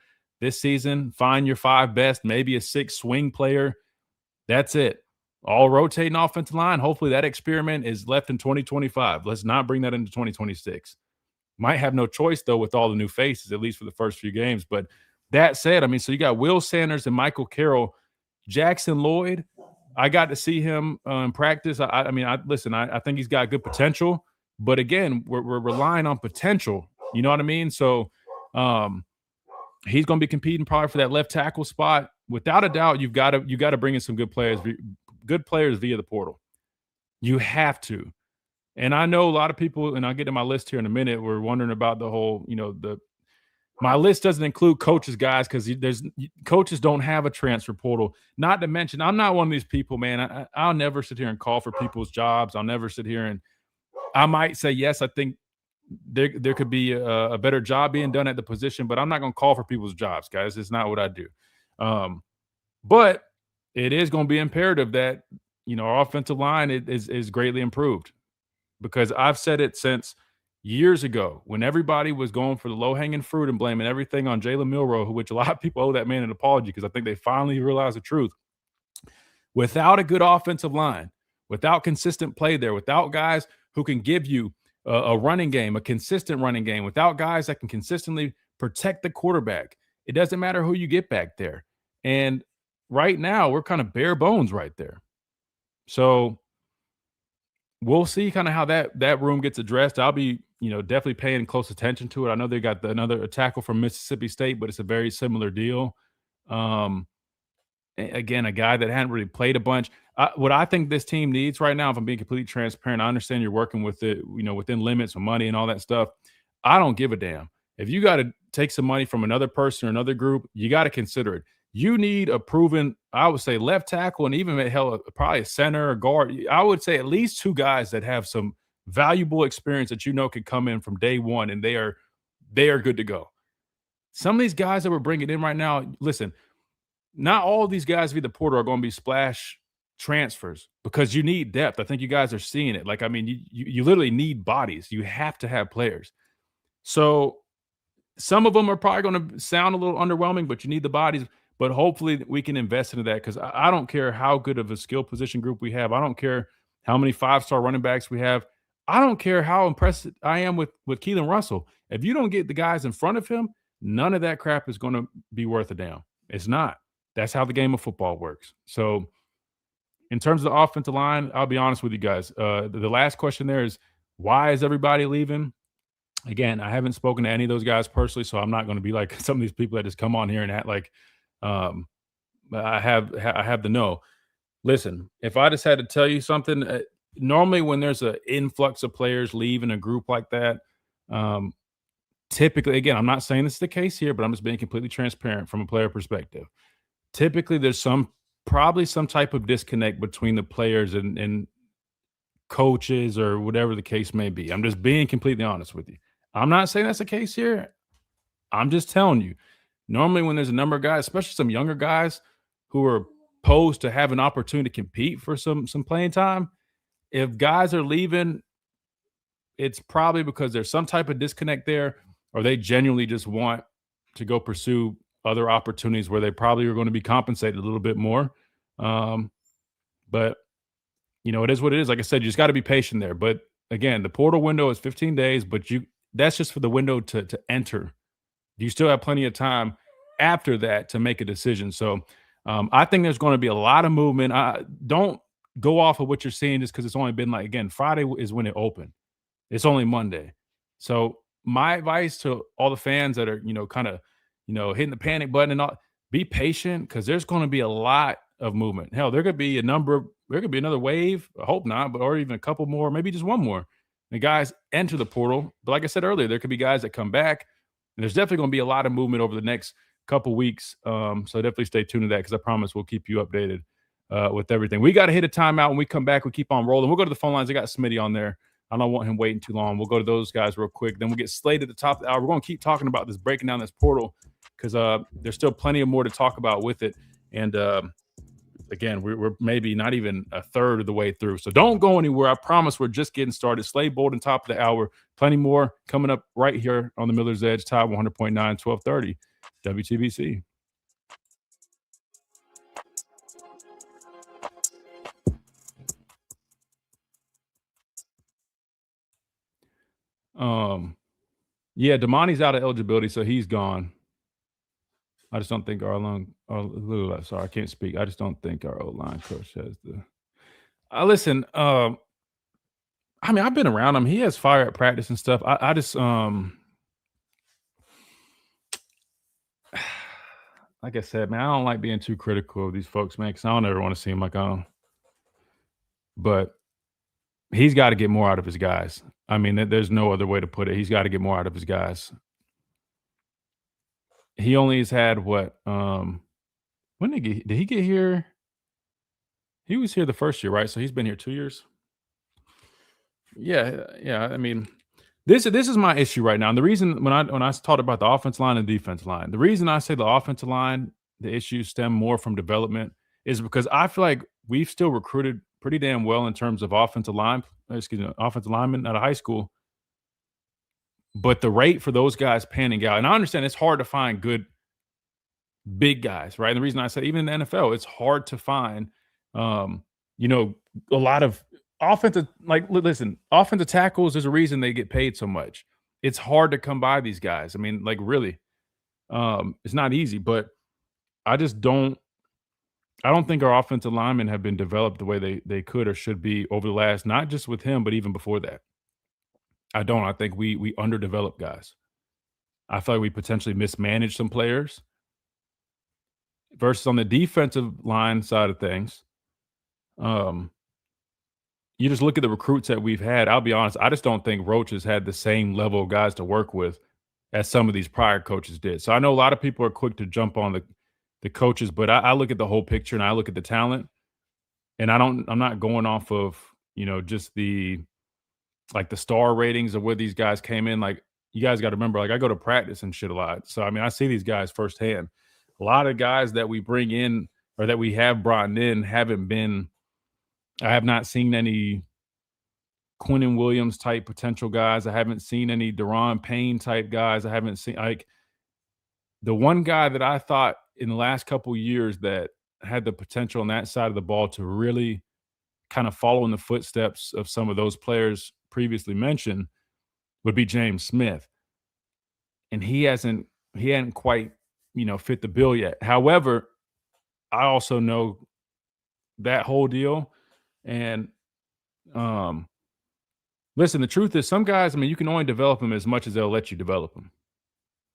this season. Find your 5 best, maybe a 6 swing player. That's it. All rotating offensive line. Hopefully that experiment is left in 2025. Let's not bring that into 2026. Might have no choice, though, with all the new faces, at least for the first few games. But that said, so you got Will Sanders and Michael Carroll. Jackson Lloyd, I got to see him in practice. I think he's got good potential. But again, we're relying on potential. You know what I mean? So he's going to be competing probably for that left tackle spot. Without a doubt, you've got to bring in some good players good players via the portal. You have to. And I know a lot of people, and I'll get to my list here in a minute, were wondering about the whole, my list doesn't include coaches, guys, because coaches don't have a transfer portal. Not to mention, I'm not one of these people, man. I'll never sit here and call for people's jobs. I'll never sit here and I might say, yes, I think there could be a better job being done at the position, but I'm not going to call for people's jobs, guys. It's not what I do. But it is going to be imperative that, our offensive line is greatly improved, because I've said it since years ago when everybody was going for the low-hanging fruit and blaming everything on Jalen Milroe, which a lot of people owe that man an apology because I think they finally realized the truth. Without a good offensive line, without consistent play there, without guys who can give you a running game, a consistent running game, without guys that can consistently protect the quarterback, it doesn't matter who you get back there. And right now, we're kind of bare bones right there. So we'll see kind of how that room gets addressed. I'll be, definitely paying close attention to it. I know they got another tackle from Mississippi State, but it's a very similar deal. Again, a guy that hadn't really played a bunch. What I think this team needs right now, if I'm being completely transparent, I understand you're working with it, within limits of money and all that stuff. I don't give a damn. If you got to take some money from another person or another group, you got to consider it. You need a proven, I would say, left tackle, and even probably a center or guard. I would say at least two guys that have some valuable experience that could come in from day one, and they are good to go. Some of these guys that we're bringing in right now, listen, not all of these guys via the portal are going to be splash transfers because you need depth. I think you guys are seeing it. You literally need bodies. You have to have players. So some of them are probably going to sound a little underwhelming, but you need the bodies. But hopefully we can invest into that, because I don't care how good of a skill position group we have. I don't care how many 5-star running backs we have. I don't care how impressed I am with Keelan Russell. If you don't get the guys in front of him, none of that crap is going to be worth a damn. It's not. That's how the game of football works. So in terms of the offensive line, I'll be honest with you guys. The last question there is, why is everybody leaving? Again, I haven't spoken to any of those guys personally, so I'm not going to be like some of these people that just come on here and act like I have the know. Listen, if I just had to tell you something, normally when there's an influx of players leaving a group like that, typically, again, I'm not saying this is the case here, but I'm just being completely transparent from a player perspective. Typically, there's probably some type of disconnect between the players and coaches or whatever the case may be. I'm just being completely honest with you. I'm not saying that's the case here. I'm just telling you. Normally, when there's a number of guys, especially some younger guys who are posed to have an opportunity to compete for some playing time, if guys are leaving, it's probably because there's some type of disconnect there, or they genuinely just want to go pursue other opportunities where they probably are going to be compensated a little bit more. But, it is what it is. Like I said, you just got to be patient there. But again, the portal window is 15 days, but that's just for the window to enter. You still have plenty of time after that to make a decision. So I think there's going to be a lot of movement. Don't go off of what you're seeing just because it's only been again, Friday is when it opened. It's only Monday. So my advice to all the fans that are, kind of, hitting the panic button and all, be patient, because there's going to be a lot of movement. Hell, there could be another wave. I hope not, or even a couple more, maybe just one more. The guys enter the portal. But like I said earlier, there could be guys that come back. And there's definitely going to be a lot of movement over the next couple weeks. So definitely stay tuned to that, because I promise we'll keep you updated with everything. We got to hit a timeout. When we come back, we keep on rolling. We'll go to the phone lines. I got Smitty on there. I don't want him waiting too long. We'll go to those guys real quick. Then we'll get Slade at the top of the hour. We're going to keep talking about this, breaking down this portal, because there's still plenty of more to talk about with it. And again, we're maybe not even a third of the way through. So don't go anywhere. I promise we're just getting started. Slade, Bolden, top of the hour. Plenty more coming up right here on the Miller's Edge, Tide 100.9, 1230, WTBC. Yeah, Damani's out of eligibility, so he's gone. I just don't think sorry, I can't speak. I just don't think our O-line coach has the listen, I've been around him. He has fire at practice and stuff. I just like I said, man, I don't like being too critical of these folks, man, because I don't ever want to seem like I'm but he's got to get more out of his guys. I mean, there's no other way to put it. He's got to get more out of his guys. He only has had what? When did he get here? He was here the first year, right? So he's been here 2 years. Yeah. I mean, this is my issue right now. And the reason when I talked about the offensive line and defense line, the reason I say the offensive line, the issues stem more from development is because I feel like we've still recruited pretty damn well in terms of offensive linemen out of high school. But the rate for those guys panning out, and I understand it's hard to find good big guys, right? And the reason I said even in the NFL, it's hard to find, a lot of offensive tackles. There's a reason they get paid so much. It's hard to come by these guys. I mean, like really, it's not easy. But I don't think our offensive linemen have been developed the way they could or should be over the last, not just with him, but even before that. I think we underdevelop guys. I feel like we potentially mismanaged some players. Versus on the defensive line side of things, you just look at the recruits that we've had. I'll be honest, I just don't think Roach has had the same level of guys to work with as some of these prior coaches did. So I know a lot of people are quick to jump on the coaches, but I look at the whole picture and I look at the talent, and I'm not going off of, just the star ratings of where these guys came in. Like, you guys got to remember, like, I go to practice and shit a lot. So, I mean, I see these guys firsthand. A lot of guys that we bring in or that we have brought in I have not seen any Quinnen Williams type potential guys. I haven't seen any Deron Payne type guys. I haven't seen, like, the one guy that I thought in the last couple of years that had the potential on that side of the ball to really kind of follow in the footsteps of some of those players previously mentioned would be James Smith. And he hadn't quite, fit the bill yet. However, I also know that whole deal. And listen, the truth is some guys, I mean, you can only develop them as much as they'll let you develop them.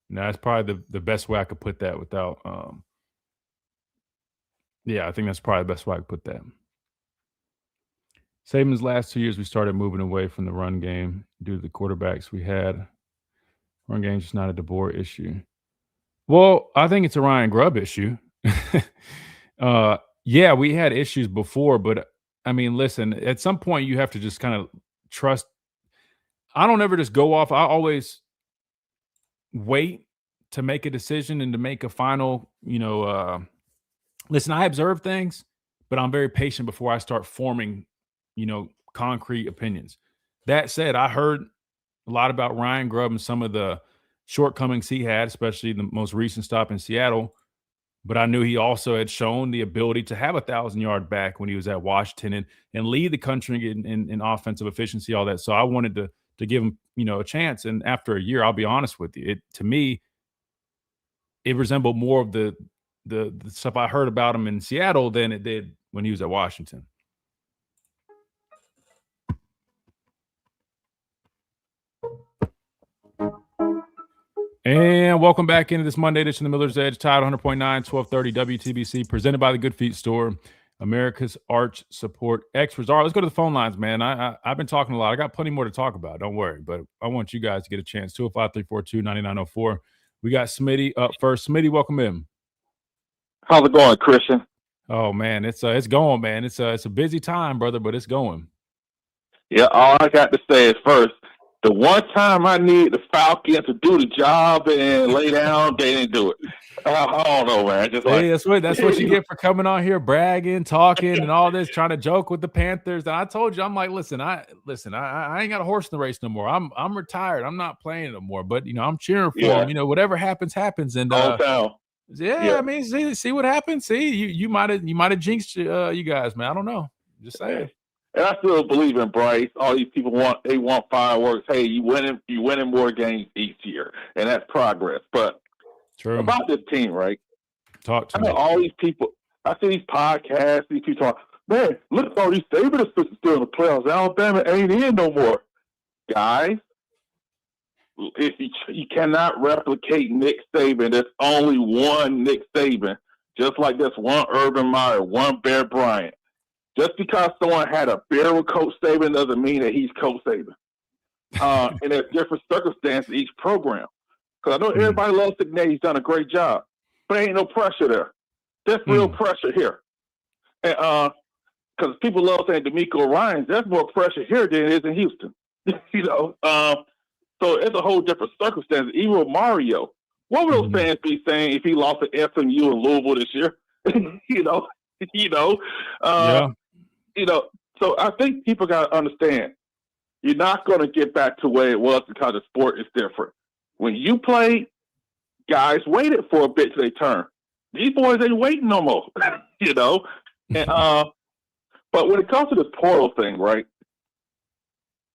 Now, that's probably the best way I could put that without I think that's probably the best way I could put that. Saban's last 2 years, we started moving away from the run game due to the quarterbacks we had. Run game's just not a DeBoer issue. Well, I think it's a Ryan Grubb issue. Yeah, we had issues before, but I mean, listen, at some point you have to just kind of trust. I don't ever just go off. I always wait to make a decision and to make a final, listen, I observe things, but I'm very patient before I start forming, concrete opinions. That said, I heard a lot about Ryan Grubb and some of the shortcomings he had, especially the most recent stop in Seattle. But I knew he also had shown the ability to have 1,000-yard back when he was at Washington and lead the country in offensive efficiency, all that. So I wanted to give him, a chance. And after a year, I'll be honest with you, to me, it resembled more of the stuff I heard about him in Seattle than it did when he was at Washington. And welcome back into this Monday edition of the Miller's Edge, Tide 100.9, 1230 WTBC, presented by the Good Feet Store, America's Arch Support Experts. All right, let's go to the phone lines, man. I've been talking a lot. I got plenty more to talk about. Don't worry, but I want you guys to get a chance. 205-342-9904. We got Smitty up first. Smitty, welcome in. How's it going, Christian? Oh man, it's going, man. It's a busy time, brother, but it's going. Yeah, all I got to say is first, the one time I need the Falcons to do the job and lay down, they didn't do it. I don't know, man. Just that's what you get for coming on here, bragging, talking, and all this, trying to joke with the Panthers. And I told you, I'm like, listen, I ain't got a horse in the race no more. I'm retired. I'm not playing no more. But I'm cheering for them. Whatever happens, happens. And yeah, I mean, see what happens. See, you might have jinxed you guys, man. I don't know. Just saying. And I still believe in Bryce. All these people want fireworks. Hey, you winning more games each year, and that's progress. But true about this team, right? Talk to me. All these people. I see these podcasts. These people talk. Man, look at all these Saban assistants still in the playoffs. Alabama ain't in no more, guys. You cannot replicate Nick Saban. There's only one Nick Saban. Just like there's one Urban Meyer, one Bear Bryant. Just because someone had a beer with Coach Saban doesn't mean that he's Coach Saban. And there's different circumstances each program. Because I know everybody loves Signe. He's done a great job. But ain't no pressure there. There's real pressure here. And because people love saying D'Amico Ryans, there's more pressure here than it is in Houston. So it's a whole different circumstance. Even with Mario, what would those fans be saying if he lost to SMU in Louisville this year? So I think people got to understand, you're not going to get back to where it was because the sport is different. When you played, guys waited for a bit till they turn. These boys ain't waiting no more, And, but when it comes to this portal thing, right,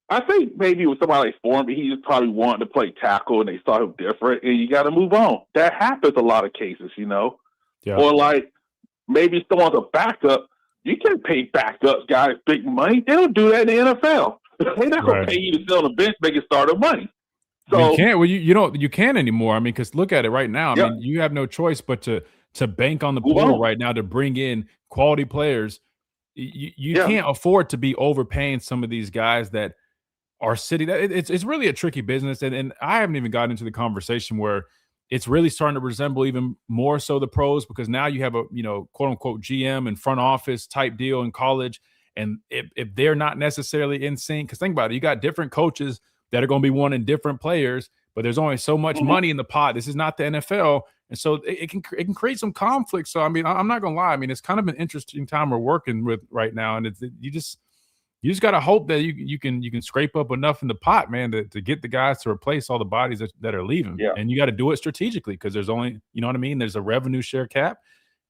I think maybe with somebody like Formby, he just probably wanted to play tackle and they saw him different, and you got to move on. That happens a lot of cases, Yeah. Or like maybe someone's a backup. You can't pay backups guys big money. They don't do that in the NFL. They're not going to pay you to sit on the bench making starter money. So you can't. Well, you can't anymore. I mean, because look at it right now. I mean, you have no choice but to bank on the portal right now to bring in quality players. You can't afford to be overpaying some of these guys that are sitting. It's really a tricky business, and I haven't even gotten into the conversation where it's really starting to resemble even more so the pros, because now you have a quote unquote GM and front office type deal in college, and if they're not necessarily in sync, because think about it, you got different coaches that are going to be wanting different players, but there's only so much money in the pot. This is not the NFL. And so it can create some conflict. So, I mean, I'm not going to lie. I mean, it's kind of an interesting time we're working with right now. And you just got to hope that you can scrape up enough in the pot, man, to get the guys to replace all the bodies that are leaving. Yeah. And you got to do it strategically, because there's only, you know what I mean? There's a revenue share cap,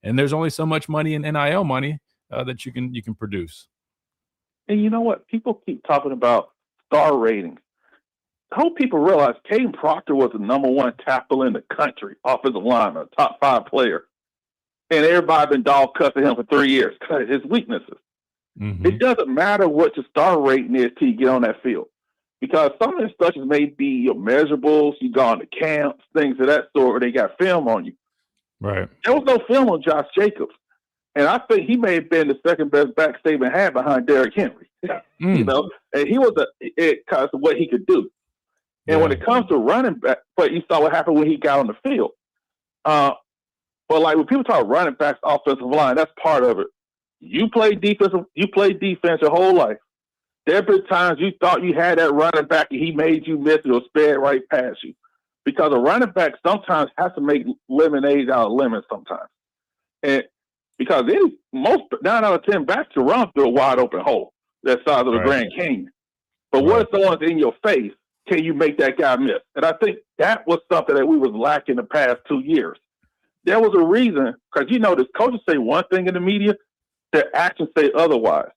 and there's only so much money in NIL money that you can produce. And you know what? People keep talking about star ratings. I hope people realize Caden Proctor was the number one tackle in the country, offensive line, a top 5 player. And everybody been dog cussing him for 3 years because of his weaknesses. It doesn't matter what your star rating is till you get on that field. Because some of the stuff may be your measurables, you go on to camps, things of that sort, where they got film on you. Right. There was no film on Josh Jacobs. And I think he may have been the second best back Saban had behind Derrick Henry. And he was because of what he could do. And when it comes to running back, but you saw what happened when he got on the field. But like when people talk running backs, offensive line, that's part of it. You played defense your whole life. There have been times you thought you had that running back and he made you miss it or sped right past you. Because a running back sometimes has to make lemonade out of lemons sometimes. And because 9 out of 10 backs to run through a wide open hole that size of the Grand Canyon. But what if someone's in your face? Can you make that guy miss? And I think that was something that we was lacking the past 2 years. There was a reason, because the coaches say one thing in the media, their actions say otherwise.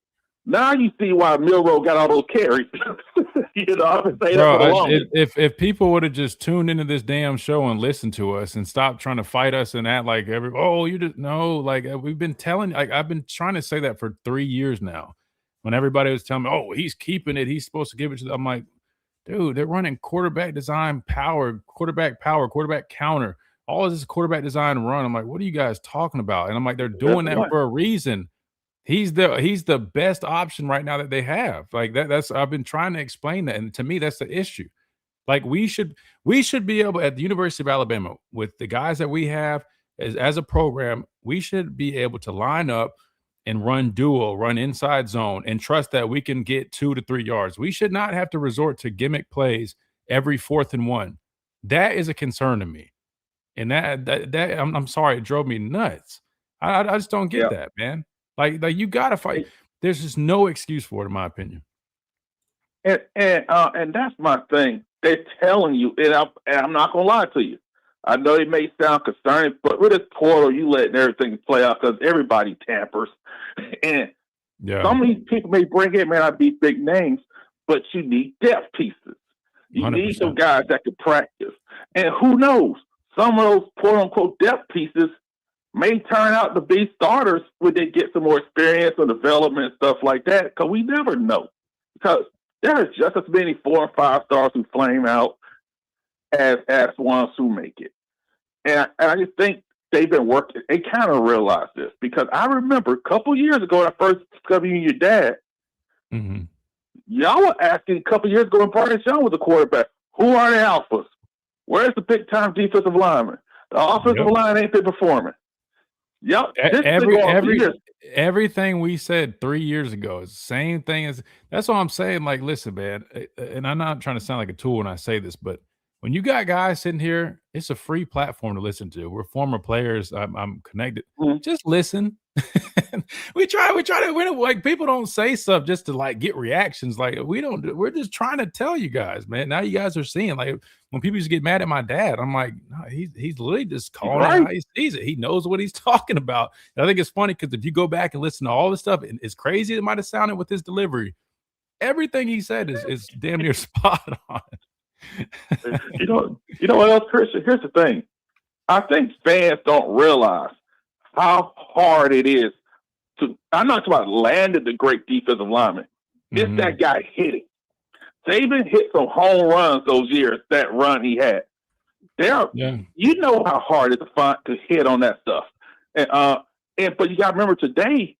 Now you see why Milroe got all those carries. I've been saying that for the longest. If people would have just tuned into this damn show and listened to us and stopped trying to fight us and act like we've been telling, I've been trying to say that for 3 years now. When everybody was telling me, oh, he's keeping it, he's supposed to give it to them. I'm like, dude, they're running quarterback design power, quarterback counter. All of this is quarterback design run. I'm like, what are you guys talking about? And I'm like, they're doing that for a reason. He's the best option right now that they have. Like that's I've been trying to explain that, and to me, that's the issue. Like we should be able at the University of Alabama with the guys that we have as a program, we should be able to line up and run dual, run inside zone, and trust that we can get 2 to 3 yards. We should not have to resort to gimmick plays every 4th and 1. That is a concern to me. And that I'm sorry, it drove me nuts. I just don't get that, man. Like you got to fight. There's just no excuse for it, in my opinion. And that's my thing. They're telling you, and I'm not going to lie to you. I know it may sound concerning, but with this portal, you letting everything play out because everybody tampers. And some of these people may bring in, may not be big names, but you need depth pieces. You 100%. Need some guys that can practice. And who knows? Some of those quote-unquote depth pieces may turn out to be starters when they get some more experience or development and stuff like that, because we never know. Because there's just as many 4 and 5 stars who flame out as ones who make it. And I just think they've been working. They kind of realized this because I remember a couple years ago, when I first discovered you and your dad, y'all were asking a couple years ago when Brian Shaw was the quarterback, who are the alphas? Where's the big time defensive lineman? The offensive line ain't been performing. Yep. Everything we said 3 years ago is the same thing as that's what I'm saying. Like, listen, man, and I'm not trying to sound like a tool when I say this, but when you got guys sitting here, it's a free platform to listen to. We're former players. I'm connected. Just listen. we try to like people don't say stuff just to like get reactions. Like we're just trying to tell you guys, man. Now you guys are seeing like when people just get mad at my dad, I'm like, no, he's literally just calling it how he sees it. He knows what he's talking about. And I think it's funny because if you go back and listen to all the stuff, and as crazy as it might have sounded with his delivery, everything he said is damn near spot on. You know what else, Christian? Here's the thing. I think fans don't realize how hard it is I'm not talking about landing the great defensive lineman. It's that guy hitting. Saban hit some home runs those years, that run he had. You know how hard it is to hit on that stuff. But you got to remember today,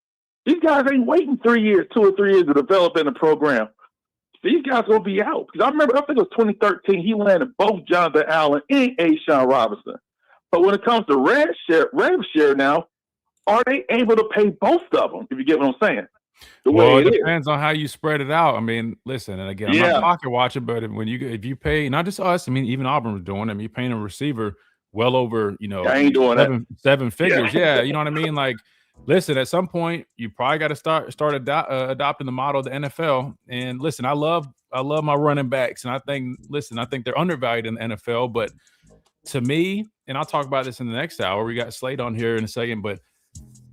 these guys ain't waiting 2 or 3 years to develop in the program. These guys going to be out. Because I remember, I think it was 2013, he landed both Jonathan Allen and A'Shawn Robinson. But when it comes to rev share now, are they able to pay both of them, if you get what I'm saying? It depends on how you spread it out. I mean, listen, and again, I'm not pocket watching, but if you pay, not just us, I mean, even Auburn was doing it. I mean, you're paying a receiver well over, I ain't doing seven figures. Yeah, you know what I mean? Like, listen, at some point, you probably got to start adopting the model of the NFL. And listen, I love my running backs, and I think they're undervalued in the NFL. But to me, and I'll talk about this in the next hour. We got Slade on here in a second, but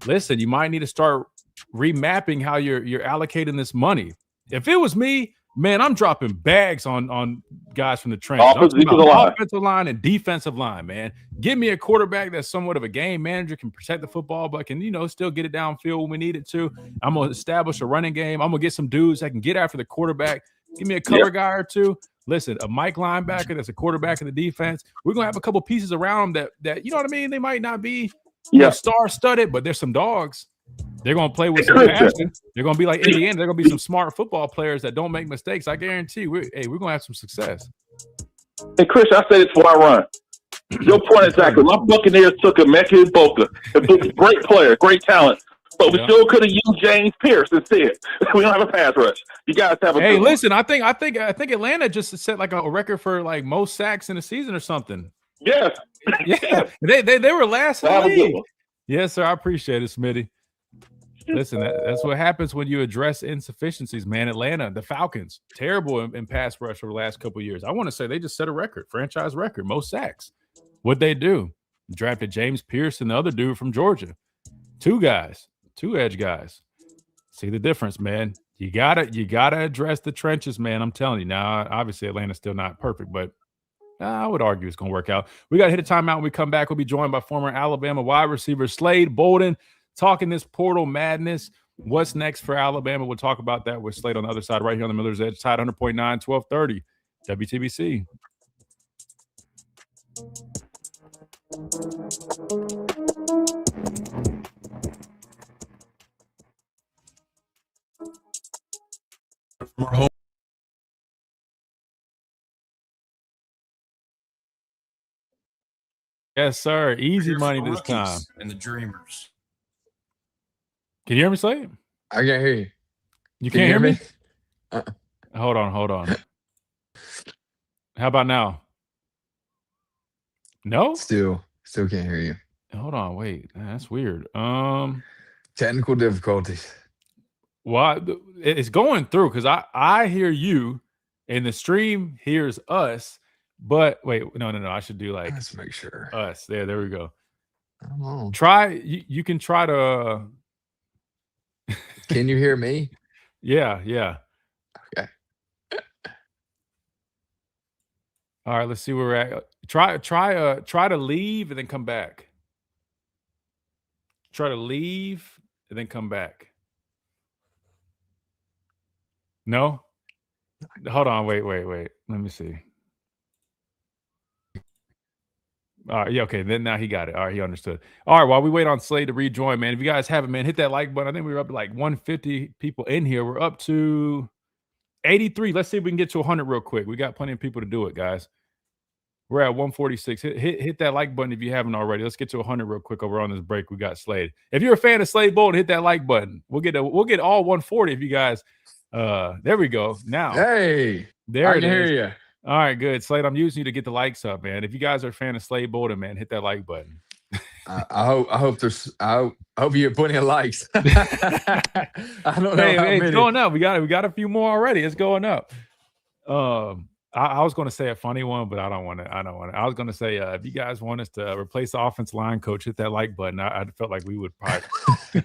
listen, you might need to start remapping how you're allocating this money. If it was me, man, I'm dropping bags on guys from the trenches. Offensive line and defensive line, man. Give me a quarterback that's somewhat of a game manager, can protect the football, but can, still get it downfield when we need it to. I'm going to establish a running game. I'm going to get some dudes that can get after the quarterback. Give me a cover guy or two. Listen, a Mike linebacker that's a quarterback in the defense. We're going to have a couple pieces around that, you know what I mean? They might not be star-studded, but there's some dogs. They're going to play with some passion. They're going to be like Indiana. They're going to be some smart football players that don't make mistakes. I guarantee you, we're going to have some success. Hey, Chris, I said it before I run. Your point exactly. My Buccaneers took Emeka Boka, a great player, great talent, but we still could have used James Pierce instead. We don't have a pass rush. You guys have a. Hey, listen, I think Atlanta just set like a record for like most sacks in a season or something. Yes. Yeah. They were last in the league. Yes, sir. I appreciate it, Smitty. Listen, that's what happens when you address insufficiencies, man. Atlanta, the Falcons, terrible in pass rush over the last couple of years. I want to say they just set a record, franchise record, most sacks. What'd they do? Drafted James Pierce and the other dude from Georgia. Two edge guys. See the difference, man. You gotta address the trenches, man. I'm telling you. Now, obviously, Atlanta's still not perfect, but I would argue it's going to work out. We got to hit a timeout. When we come back, we'll be joined by former Alabama wide receiver Slade Bolden, talking this portal madness. What's next for Alabama? We'll talk about that with Slade on the other side, right here on the Miller's Edge. Tide 100.9, 1230, WTBC. Yes, sir. Easy money this time. And the Dreamers. Can you hear me, Slade? I can't hear you. You can't hear me? Hold on. How about now? No? Still can't hear you. Hold on, wait. That's weird. Technical difficulties. Well, it's going through because I hear you and the stream hears us. But wait, no. I should do like let's make sure us. There we go. Come on. Try. You can try to. Can you hear me? Yeah. Okay. All right. Let's see where we're at. Try to leave and then come back. Try to leave and then come back. No. Hold on. Wait. Let me see. All right, yeah, okay. Then now he got it. All right, he understood. All right, while we wait on Slade to rejoin, man, if you guys haven't, man, hit that like button. I think we were up to like 150 people in here. We're up to 83. Let's see if we can get to 100 real quick. We got plenty of people to do it, guys. We're at 146. Hit that like button if you haven't already. Let's get to 100 real quick over on this break. We got Slade. If you're a fan of Slade Bolden, hit that like button. We'll get all 140 if you guys. There we go. Now, Hey, there I it can is. hear you. All right, good. Slade, I'm using you to get the likes up, man. If you guys are a fan of Slade Bolden, man, hit that like button. I hope you get plenty of likes. I don't know how Hey, many. it's going up. We got a few more already. It's going up. I was going to say a funny one, but I don't want to. I was going to say if you guys want us to replace the offensive line coach, hit that like button. I felt like we would probably.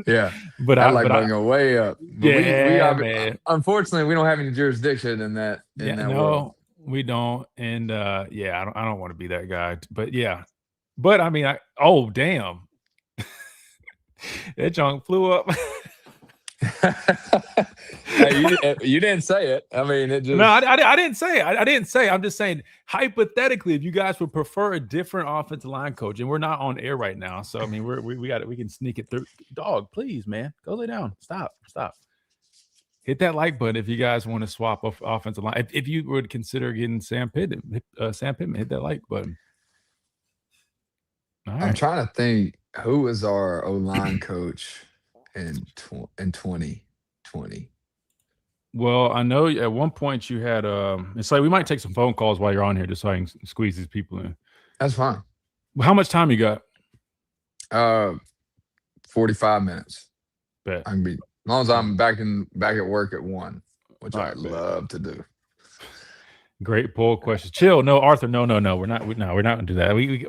Yeah, but I like button go way up. But yeah, we man. Unfortunately, we don't have any jurisdiction in that. World. We don't. And yeah, I don't want to be that guy. But yeah, but I mean, damn, that junk flew up. Hey, you didn't say it. I mean, it just no. I didn't say it. I didn't say it. I'm just saying hypothetically, if you guys would prefer a different offensive line coach, and we're not on air right now, so I mean, we can sneak it through. Dog, please, man, go lay down. Stop. Hit that like button if you guys want to swap off offensive line. If you would consider getting Sam Pittman, hit that like button. All right. I'm trying to think who was our O-line coach in 2020. Well, I know at one point you had it's like we might take some phone calls while you're on here just so I can squeeze these people in. That's fine. How much time you got? 45 minutes. Bet. I can be as long as I'm back at work at 1, which All I right, love to do. Great poll question. Chill. No, Arthur. No. We're not gonna do that. We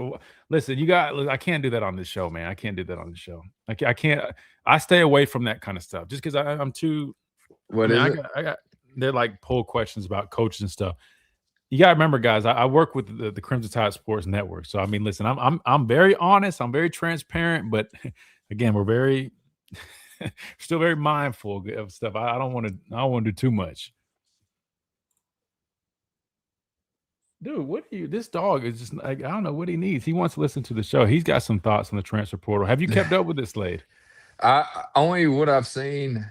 listen. I can't do that on this show, man. I can't do that on the show. I can't. I stay away from that kind of stuff just because I'm too. What is it? I got. They're like poll questions about coaches and stuff. You gotta remember, guys. I work with the Crimson Tide Sports Network, so I mean, listen. I'm very honest. I'm very transparent, but again, we're very still very mindful of stuff. I don't want to do too much. Dude, what are you? This dog is just like, I don't know what he needs. He wants to listen to the show. He's got some thoughts on the transfer portal. Have you kept up with this, Slade? Only what I've seen.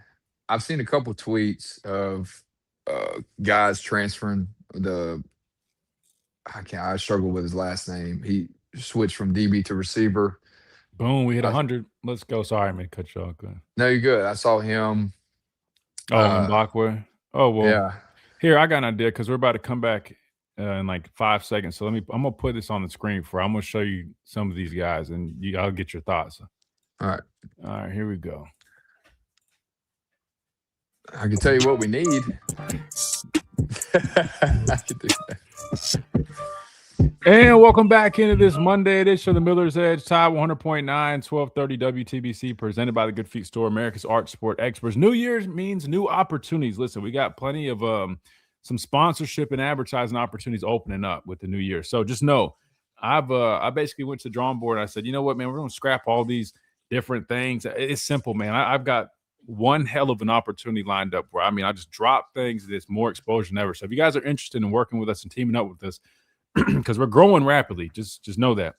I've seen a couple tweets of guys transferring. I struggle with his last name. He switched from DB to receiver. Boom, we hit 100. Let's go. Sorry, I may cut you off. No, you're good. I saw him. Oh, Mbakwe. Oh, well. Yeah. Here, I got an idea because we're about to come back in like 5 seconds. So I'm gonna put this on the screen I'm gonna show you some of these guys, and I'll get your thoughts. All right, here we go. I can tell you what we need. I can do that. And welcome back into this Monday edition of the Miller's Edge, Tide 100.9, 1230 WTBC, presented by the Good Feet Store, America's Art Sport Experts. New Year's means new opportunities. Listen, we got plenty of some sponsorship and advertising opportunities opening up with the new year. So just know, I basically went to the drawing board and I said, you know what, man, we're going to scrap all these different things. It's simple, man. I've got one hell of an opportunity lined up where, I just drop things that's more exposure than ever. So if you guys are interested in working with us and teaming up with us, because we're growing rapidly, just know that.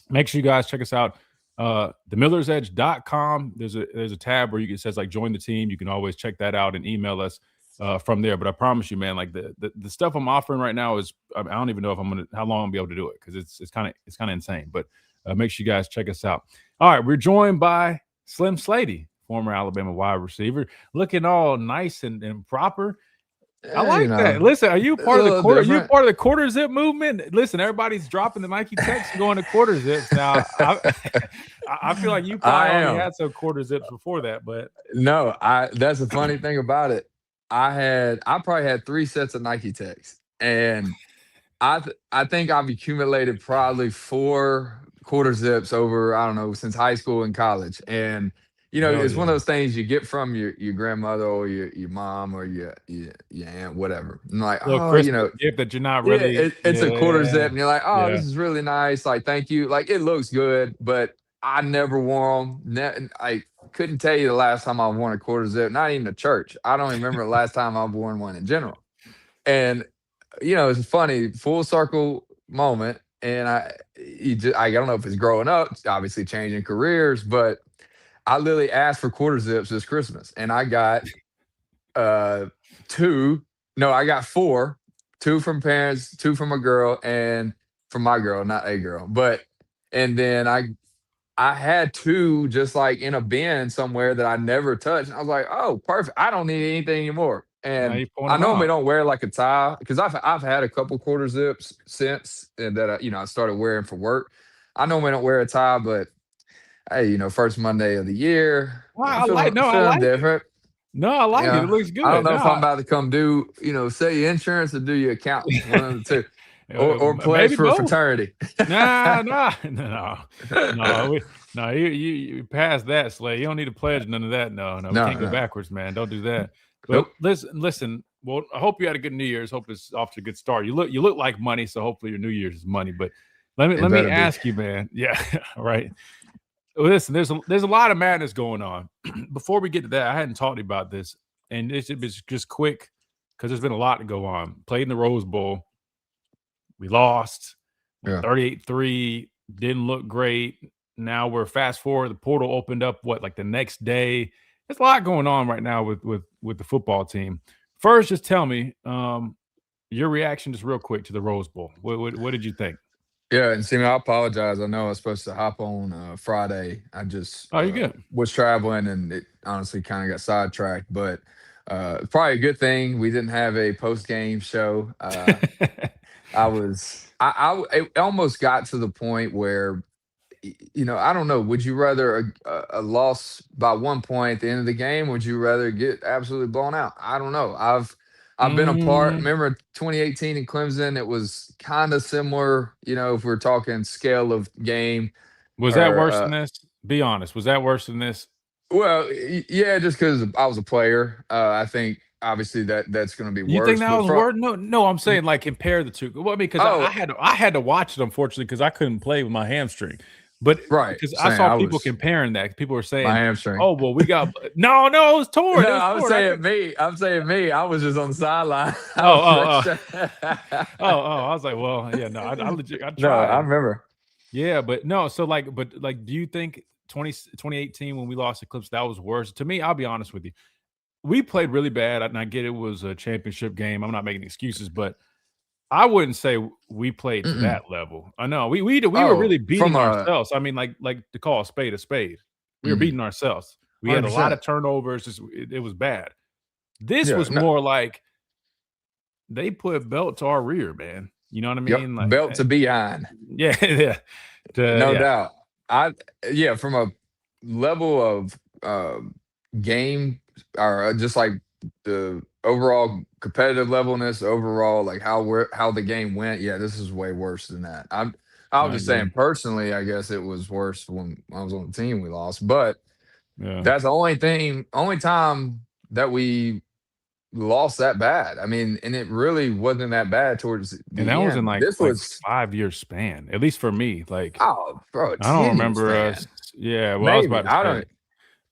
Make sure you guys check us out. themillersedge.com. There's a tab where it says like join the team. You can always check that out and email us from there. But I promise you, man, like the stuff I'm offering right now is, I don't even know if how long I'll be able to do it, because it's kind of insane. But make sure you guys check us out. All right, we're joined by Slim Slade, former Alabama wide receiver, looking all nice and proper. I like that. Listen, are you part of the quarter? Are you part of the quarter zip movement? Listen, everybody's dropping the Nike Techs and going to quarter zips now. I feel like you probably already had some quarter zips before that, but no, that's the funny thing about it. I probably had 3 sets of Nike Techs, and I think I've accumulated probably 4 quarter zips over, I don't know, since high school and college. And it's one of those things you get from your grandmother or your mom or your aunt, whatever. And like, gift that you're not really. It's a quarter zip, and you're like, this is really nice. Like, thank you. Like, it looks good, but I never wore them. I couldn't tell you the last time I've worn a quarter zip. Not even a church. I don't even remember the last time I've worn one in general. And it's funny, full circle moment. and I don't know if it's growing up, it's obviously changing careers, but I literally asked for quarter zips this Christmas, and I got 2. No, I got 4. 2 from parents, 2 from a girl, and from my girl, not a girl. But and then I had 2 just like in a bin somewhere that I never touched. And I was like, oh, perfect. I don't need anything anymore. Now And you point I them normally out. don't wear like a tie because I've had a couple quarter zips since and that I started wearing for work. I normally don't wear a tie, but hey, first Monday of the year, Well, I'm feeling I feeling like it. different. No, I like it. It Yeah. looks I don't good. know if I'm No, about to come do, sell you insurance or do your accounting. One of the two. Or pledge maybe for a both. fraternity. Nah, nah, no. No, you passed that, Slade. You don't need to pledge none of that. No, we No, can't go no. backwards, man. Don't do that. But Nope. listen. Well, I hope you had a good New Year's. Hope it's off to a good start. You look like money, so hopefully your New Year's is money. But let It me better be. ask you, man. Yeah, right. Listen, there's a lot of madness going on. Before we get to that, I hadn't talked to you about this, and it's just quick because there's been a lot to go on. Played in the Rose Bowl. We lost Yeah. 38-3, didn't look great. Now we're fast forward. The portal opened up like the next day. There's a lot going on right now with the football team. First, just tell me your reaction, just real quick, to the Rose Bowl. What did you think? Yeah, and see, I apologize. I know I was supposed to hop on Friday. I just Oh, you good? was traveling, and it honestly kind of got sidetracked. But probably a good thing we didn't have a post game show. It almost got to the point where, I don't know. Would you rather a loss by 1 point at the end of the game? Would you rather get absolutely blown out? I don't know. I've been a part. Mm, Remember 2018 in Clemson? It was kind of similar. If we're talking scale of game, was that or worse than this? Be honest. Was that worse than this? yeah, just because I was a player. I think obviously that's going to be You think worse. that But was worse? No. I'm saying like compare the two. Well, I mean, because oh, I had to watch it, unfortunately, because I couldn't play with my hamstring. But right, because I saying saw I people was comparing that. People were my saying, hamstring. "Oh, well, we got no, it was torn. No, It was I'm torn." saying me. I'm saying me. I was just on the sideline. I was Oh, fresh. I was like, well, yeah, no, I legit, I No, I tried. remember. Yeah, but no. So but do you think 2018 when we lost the Clips that was worse? To me, I'll be honest with you. We played really bad, and I get it was a championship game. I'm not making excuses, but I wouldn't say we played to Mm-mm. that level. I know we were Oh, really from beating a ourselves. I mean, like to call a spade a spade. We were mhm, beating ourselves. We had a lot 100%. of turnovers. It was bad. This Yeah. was No, more like they put belt to our rear, man. You know what I yep. mean? Like, Belt to behind. yeah, yeah, No yeah. doubt. I Yeah, from a level of game or just like the overall competitive levelness, overall like how the game went. Yeah, this is way worse than that. I was I just saying agree. personally, I guess it was worse when I was on the team we lost, but Yeah, that's the only time that we lost that bad. I mean, and it really wasn't that bad towards and the that was in end. This like was 5 year span, at least for me. Like, oh, bro, a I don't 10-year remember us. span. Yeah, well, I was Maybe. about to I say don't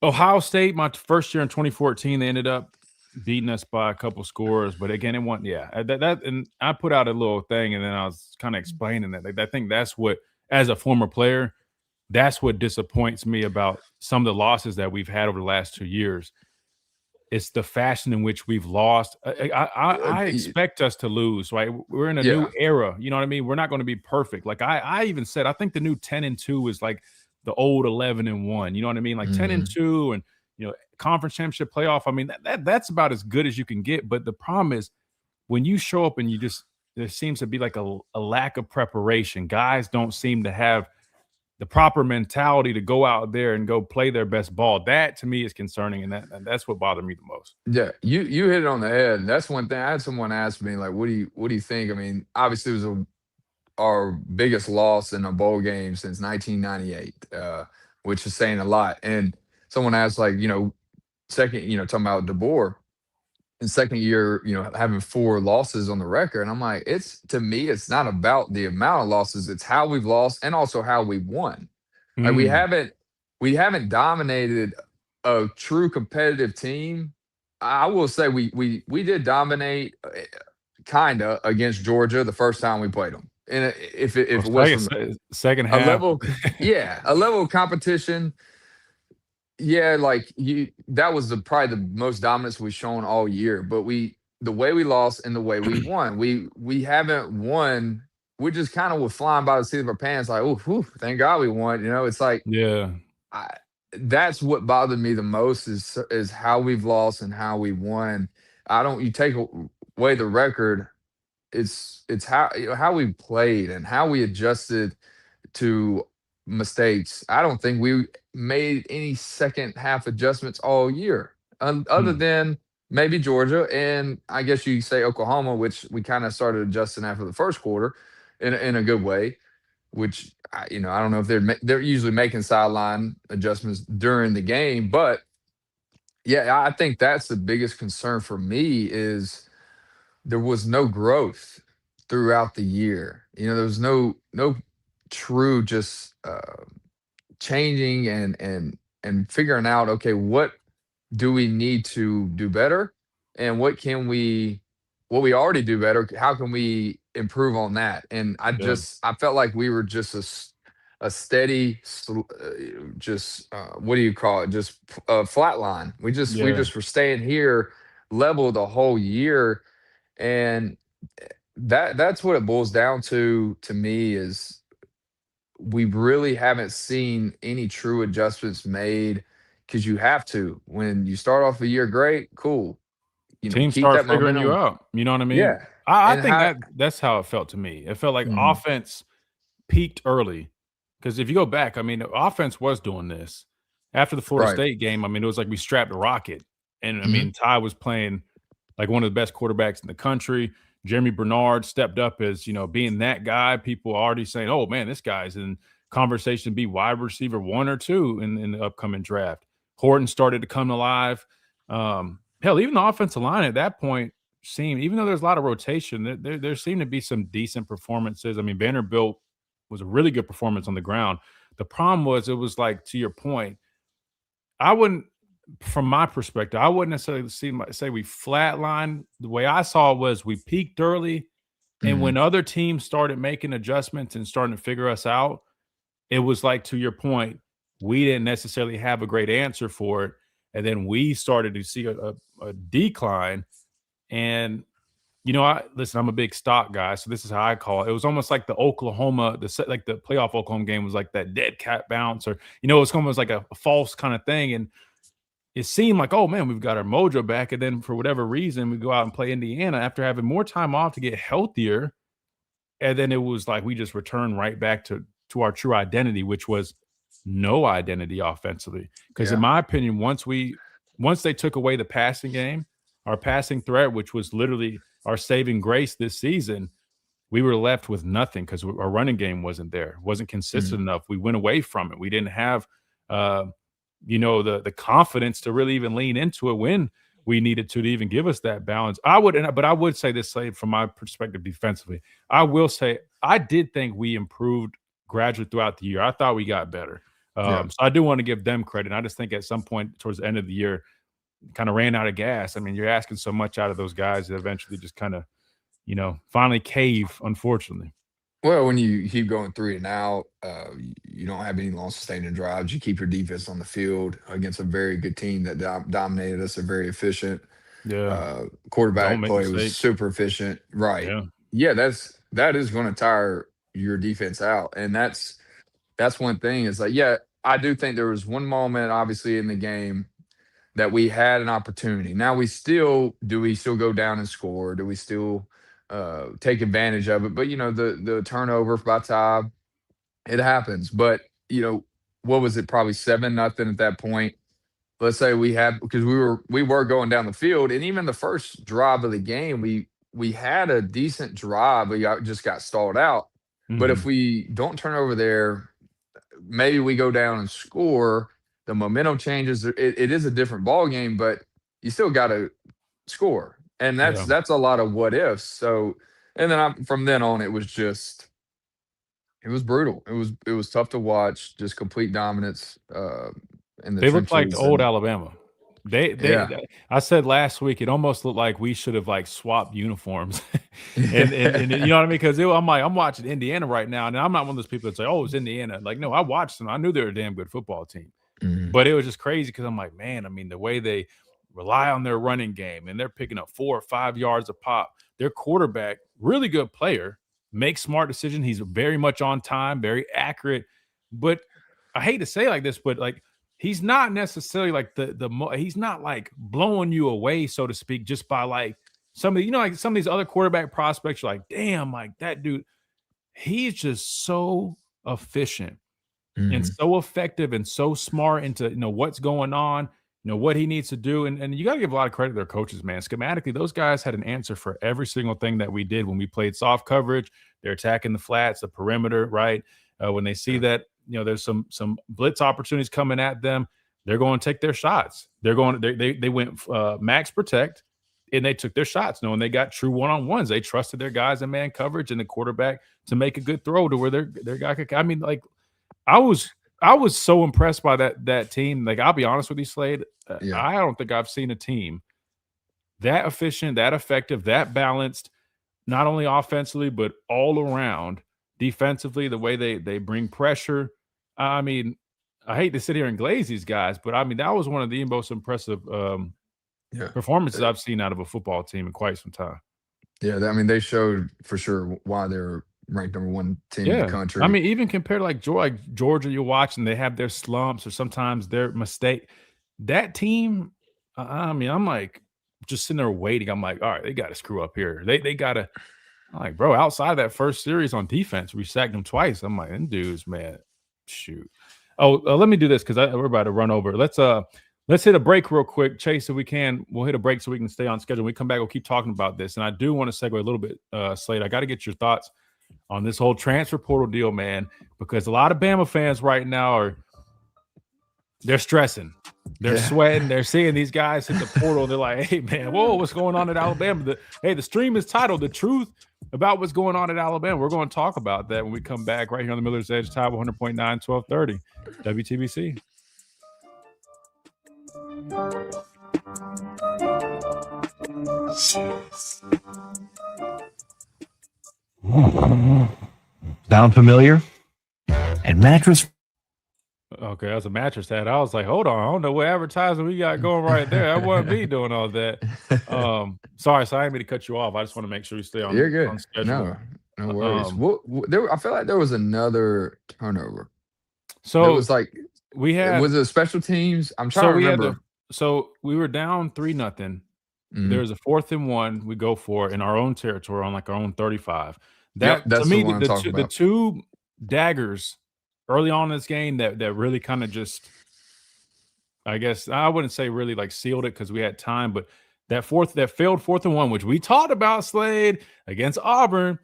Ohio State, my first year in 2014, they ended up beating us by a couple scores, but again, it wasn't. Yeah, and I put out a little thing, and then I was kind of explaining that. Like, I think that's what, as a former player, that's what disappoints me about some of the losses that we've had over the last 2 years. It's the fashion in which we've lost. I expect us to lose, right? We're in a new yeah. era. You know what I mean? We're not going to be perfect. Like I even said, I think the new 10-2 is like the old 11-1. You know what I mean? Like 10 and Mhm. 2 and conference championship playoff. I mean, that's about as good as you can get. But the problem is when you show up and there seems to be like a lack of preparation. Guys don't seem to have the proper mentality to go out there and go play their best ball. That to me is concerning, and that's what bothered me the most. Yeah, you hit it on the head. And that's one thing. I had someone ask me, like, what do you think? I mean, obviously it was our biggest loss in a bowl game since 1998, which is saying a lot. And someone asked, like, second, talking about DeBoer in second year, having 4 losses on the record. And I'm like, to me, it's not about the amount of losses, it's how we've lost and also how we won. Like Mm. we haven't dominated a true competitive team. I will say we did dominate kinda against Georgia the first time we played them. And if it was from second a half, level, a level of competition. Yeah, like that was probably the most dominance we've shown all year. But the way we lost and the way we won, we haven't won. We just kind of were flying by the seat of our pants, like, oh, thank God we won. It's like, yeah, that's what bothered me the most is how we've lost and how we won. You take away the record, it's how how we played and how we adjusted to mistakes. I don't think we made any second half adjustments all year, other than maybe Georgia and I guess you say Oklahoma, which we kind of started adjusting after the first quarter in a good way. Which I don't know if they're usually making sideline adjustments during the game, but yeah, I think that's the biggest concern for me is there was no growth throughout the year. There was no true just changing and figuring out, okay, what do we need to do better, and what we already do better, how can we improve on that? And I felt like we were just a steady just what do you call it, just a flat line. We just were staying here level the whole year. And that's what it boils down to me is we really haven't seen any true adjustments made, because you have to. When you start off a year great, cool. teams Keep start that figuring you momentum. out. You know what I mean? Yeah. I And think how that's how it felt to me. It felt like Mhm. offense peaked early, because if you go back, I mean, the offense was doing this after the Florida Right. State game. I mean, it was like we strapped a rocket, and I Mhm. mean, Ty was playing like one of the best quarterbacks in the country. Jeremy Bernard stepped up as being that guy. People are already saying, "Oh man, this guy's in conversation to be wide receiver 1 or 2 in the upcoming draft." Horton started to come alive. Hell, even the offensive line at that point seemed, even though there's a lot of rotation, there seemed to be some decent performances. I mean, Vanderbilt was a really good performance on the ground. The problem was, it was like, to your point, I wouldn't, from my perspective, I wouldn't necessarily say we flatlined. The way I saw it was we peaked early, and Mhm. when other teams started making adjustments and starting to figure us out, it was like, to your point, we didn't necessarily have a great answer for it, and then we started to see a decline. And listen, I'm a big stock guy, so this is how I call it. It was almost like the Oklahoma, like the playoff Oklahoma game was like that dead cat bounce, or it's almost like a false kind of thing. And it seemed like, oh man, we've got our mojo back, and then for whatever reason, we go out and play Indiana after having more time off to get healthier, and then it was like we just returned right back to our true identity, which was no identity offensively. Because in Yeah. my opinion, once they took away the passing game, our passing threat, which was literally our saving grace this season, we were left with nothing because our running game wasn't there, wasn't consistent Mhm. enough. We went away from it. We didn't have, the confidence to really even lean into it when we needed to even give us that balance. But I would say this, Slade, from my perspective defensively, I will say I did think we improved gradually throughout the year. I thought we got better. Yeah. So I do want to give them credit. I just think at some point towards the end of the year, kind of ran out of gas. I mean, you're asking so much out of those guys that eventually just kind of, finally cave, unfortunately. Well, when you keep going 3 and out, you don't have any long sustaining drives. You keep your defense on the field against a very good team that dominated us. They're very efficient. Yeah. Don't Quarterback make play was mistakes. super efficient. Right. Yeah. Yeah, that is going to tire your defense out, and that's one thing. Is like, yeah, I do think there was one moment, obviously, in the game that we had an opportunity. Now we still go down and score? Do we still take advantage of it? But the turnover by Ty, it happens. But what was it? Probably 7-0 at that point. Let's say we had, because we were going down the field, and even the first drive of the game, we had a decent drive. Just got stalled out. But if Mhm. we don't turn over there, maybe we go down and score. The momentum changes. It is a different ball game, but you still got to score, and that's Yeah. that's a lot of what ifs. So, and then from then on, it was brutal. It was tough to watch. Just complete dominance in the They look like the trenches, old and Alabama. I said last week it almost looked like we should have like swapped uniforms, and you know what I mean? Because I'm watching Indiana right now, and I'm not one of those people that say, "Oh, it's Indiana." Like, no, I watched them. I knew they were a damn good football team, but it was just crazy because I'm like, man, I mean, the way they rely on their running game and they're picking up 4 or 5 yards a pop. Their quarterback, really good player, makes smart decisions. He's very much on time, very accurate, but I hate to say like this, but like. He's not necessarily like he's not like blowing you away, so to speak, just by like some of like some of these other quarterback prospects. You're like, damn, like that dude, he's just so efficient and so effective and so smart into what's going on, what he needs to do. And you got to give a lot of credit to their coaches, man. Schematically, those guys had an answer for every single thing that we did when we played soft coverage. They're attacking the flats, the perimeter, right? When they see that, there's some blitz opportunities coming at them, they're going to take their shots. They went max protect, and they took their shots, knowing they got true one-on-ones. They trusted their guys in man coverage and the quarterback to make a good throw to where their guy could. I mean, like I was so impressed by that team. Like, I'll be honest with you, Slade. I don't think I've seen a team that efficient, that effective, that balanced, not only offensively but all around. Defensively, the way they bring pressure. I mean, I hate to sit here and glaze these guys, but I mean, that was one of the most impressive performances I've seen out of a football team in quite some time. Yeah, I mean, they showed for sure why they're ranked #1 team in the country. I mean, even compared to like Georgia, you watch and they have their slumps or sometimes their mistake. That team, I mean, I'm like just sitting there waiting. I'm like, all right, they got to screw up here. They got to. I'm like, bro, outside of that first series on defense, we sacked them twice. I'm like, them dudes, man, shoot. Oh, let me do this because we're about to run over. Let's hit a break real quick, Chase, if we can. We'll hit a break so we can stay on schedule. When we come back, we'll keep talking about this. And I do want to segue a little bit, Slade. I got to get your thoughts on this whole transfer portal deal, man, because a lot of Bama fans right now they're stressing. They're sweating. They're seeing these guys hit the portal. They're like, hey, man, whoa, what's going on at Alabama? The stream is titled The Truth About What's Going On at Alabama. We're going to talk about that when we come back right here on the Miller's Edge, Tide 100.9, 1230, WTBC. Sound familiar? And mattress. Okay, that's a mattress ad. I was like, hold on, I don't know what advertising we got going right there. That wasn't me doing all that. Sorry, so I didn't mean to cut you off. I just want to make sure you stay on. You're good. On schedule. No worries. I feel like there was another turnover. So it was like was it special teams? I'm trying to remember. So we were down 3-0. There was a 4th and 1. We go for it in our own territory on like our own 35. That's to me the two daggers early on in this game that really kind of just, I guess I wouldn't say really like sealed it because we had time, but that failed 4th and 1, which we talked about, Slade, against Auburn.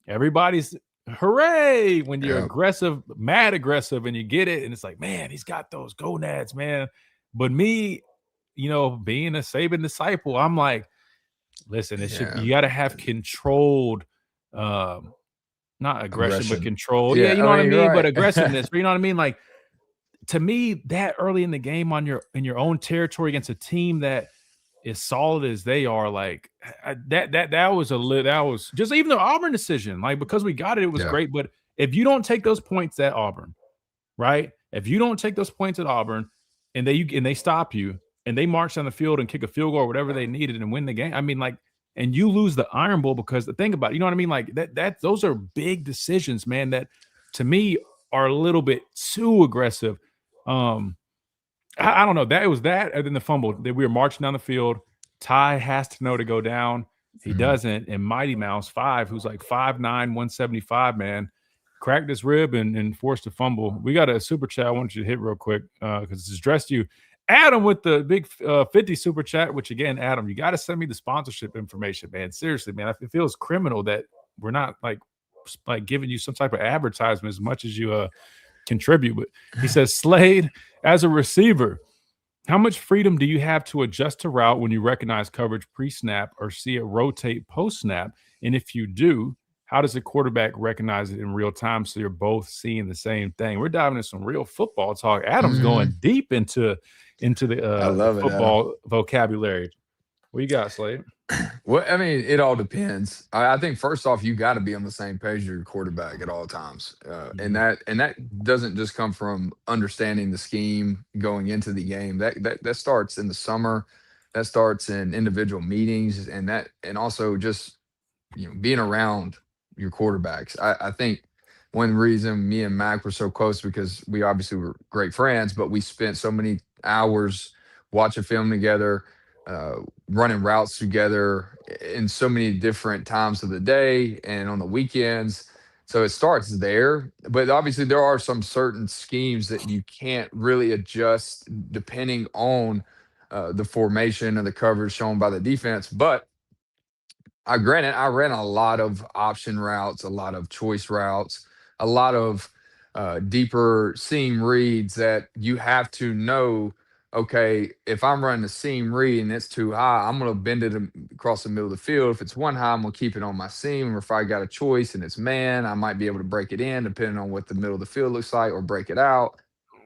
Everybody's hooray when you're aggressive, mad aggressive, and you get it, and it's like, man, he's got those gonads, man. But me, being a Saban disciple, I'm like, listen, you got to have controlled, not aggression, but control. Yeah, you know what I mean? Right. But aggressiveness, you know what I mean? Like, to me, that early in the game in your own territory against a team that is solid as they are, like that was just even the Auburn decision. Like, because we got it, it was great. But if you don't take those points at Auburn, right? If you don't take those points at Auburn, and they stop you, and they march down the field and kick a field goal or whatever they needed and win the game, I mean, like, and you lose the Iron Bowl because the thing about it, you know what I mean? Like those are big decisions, man, that to me are a little bit too aggressive. I don't know. That it was that, and then the fumble that we were marching down the field. Ty has to know to go down. He doesn't. And Mighty Mouse 5, who's like 5'9", 175, man, cracked his rib and forced a fumble. We got a super chat I want you to hit real quick because it's addressed to you. Adam with the big 50 super chat, which again, Adam, you got to send me the sponsorship information, man. Seriously, man. It feels criminal that we're not like giving you some type of advertisement as much as you contribute. But he says, Slade, as a receiver, how much freedom do you have to adjust to route when you recognize coverage pre-snap or see it rotate post-snap? And if you do, how does the quarterback recognize it in real time so you're both seeing the same thing? We're diving into some real football talk. Adam's going deep into into the I love it, football vocabulary. What you got, Slade? Well, I mean, it all depends. I think first off, you got to be on the same page as your quarterback at all times, and that doesn't just come from understanding the scheme going into the game. That starts in the summer, that starts in individual meetings, and also just being around your quarterbacks. I think one reason me and Mac were so close because we obviously were great friends, but we spent so many hours watching film together, running routes together in so many different times of the day and on the weekends. So it starts there, but obviously there are some certain schemes that you can't really adjust depending on the formation and the coverage shown by the defense. But granted, I ran a lot of option routes, a lot of choice routes, a lot of deeper seam reads that you have to know. Okay, if I'm running a seam read and it's too high, I'm going to bend it across the middle of the field. If it's one high, I'm going to keep it on my seam. Or if I got a choice and it's man, I might be able to break it in depending on what the middle of the field looks like, or break it out.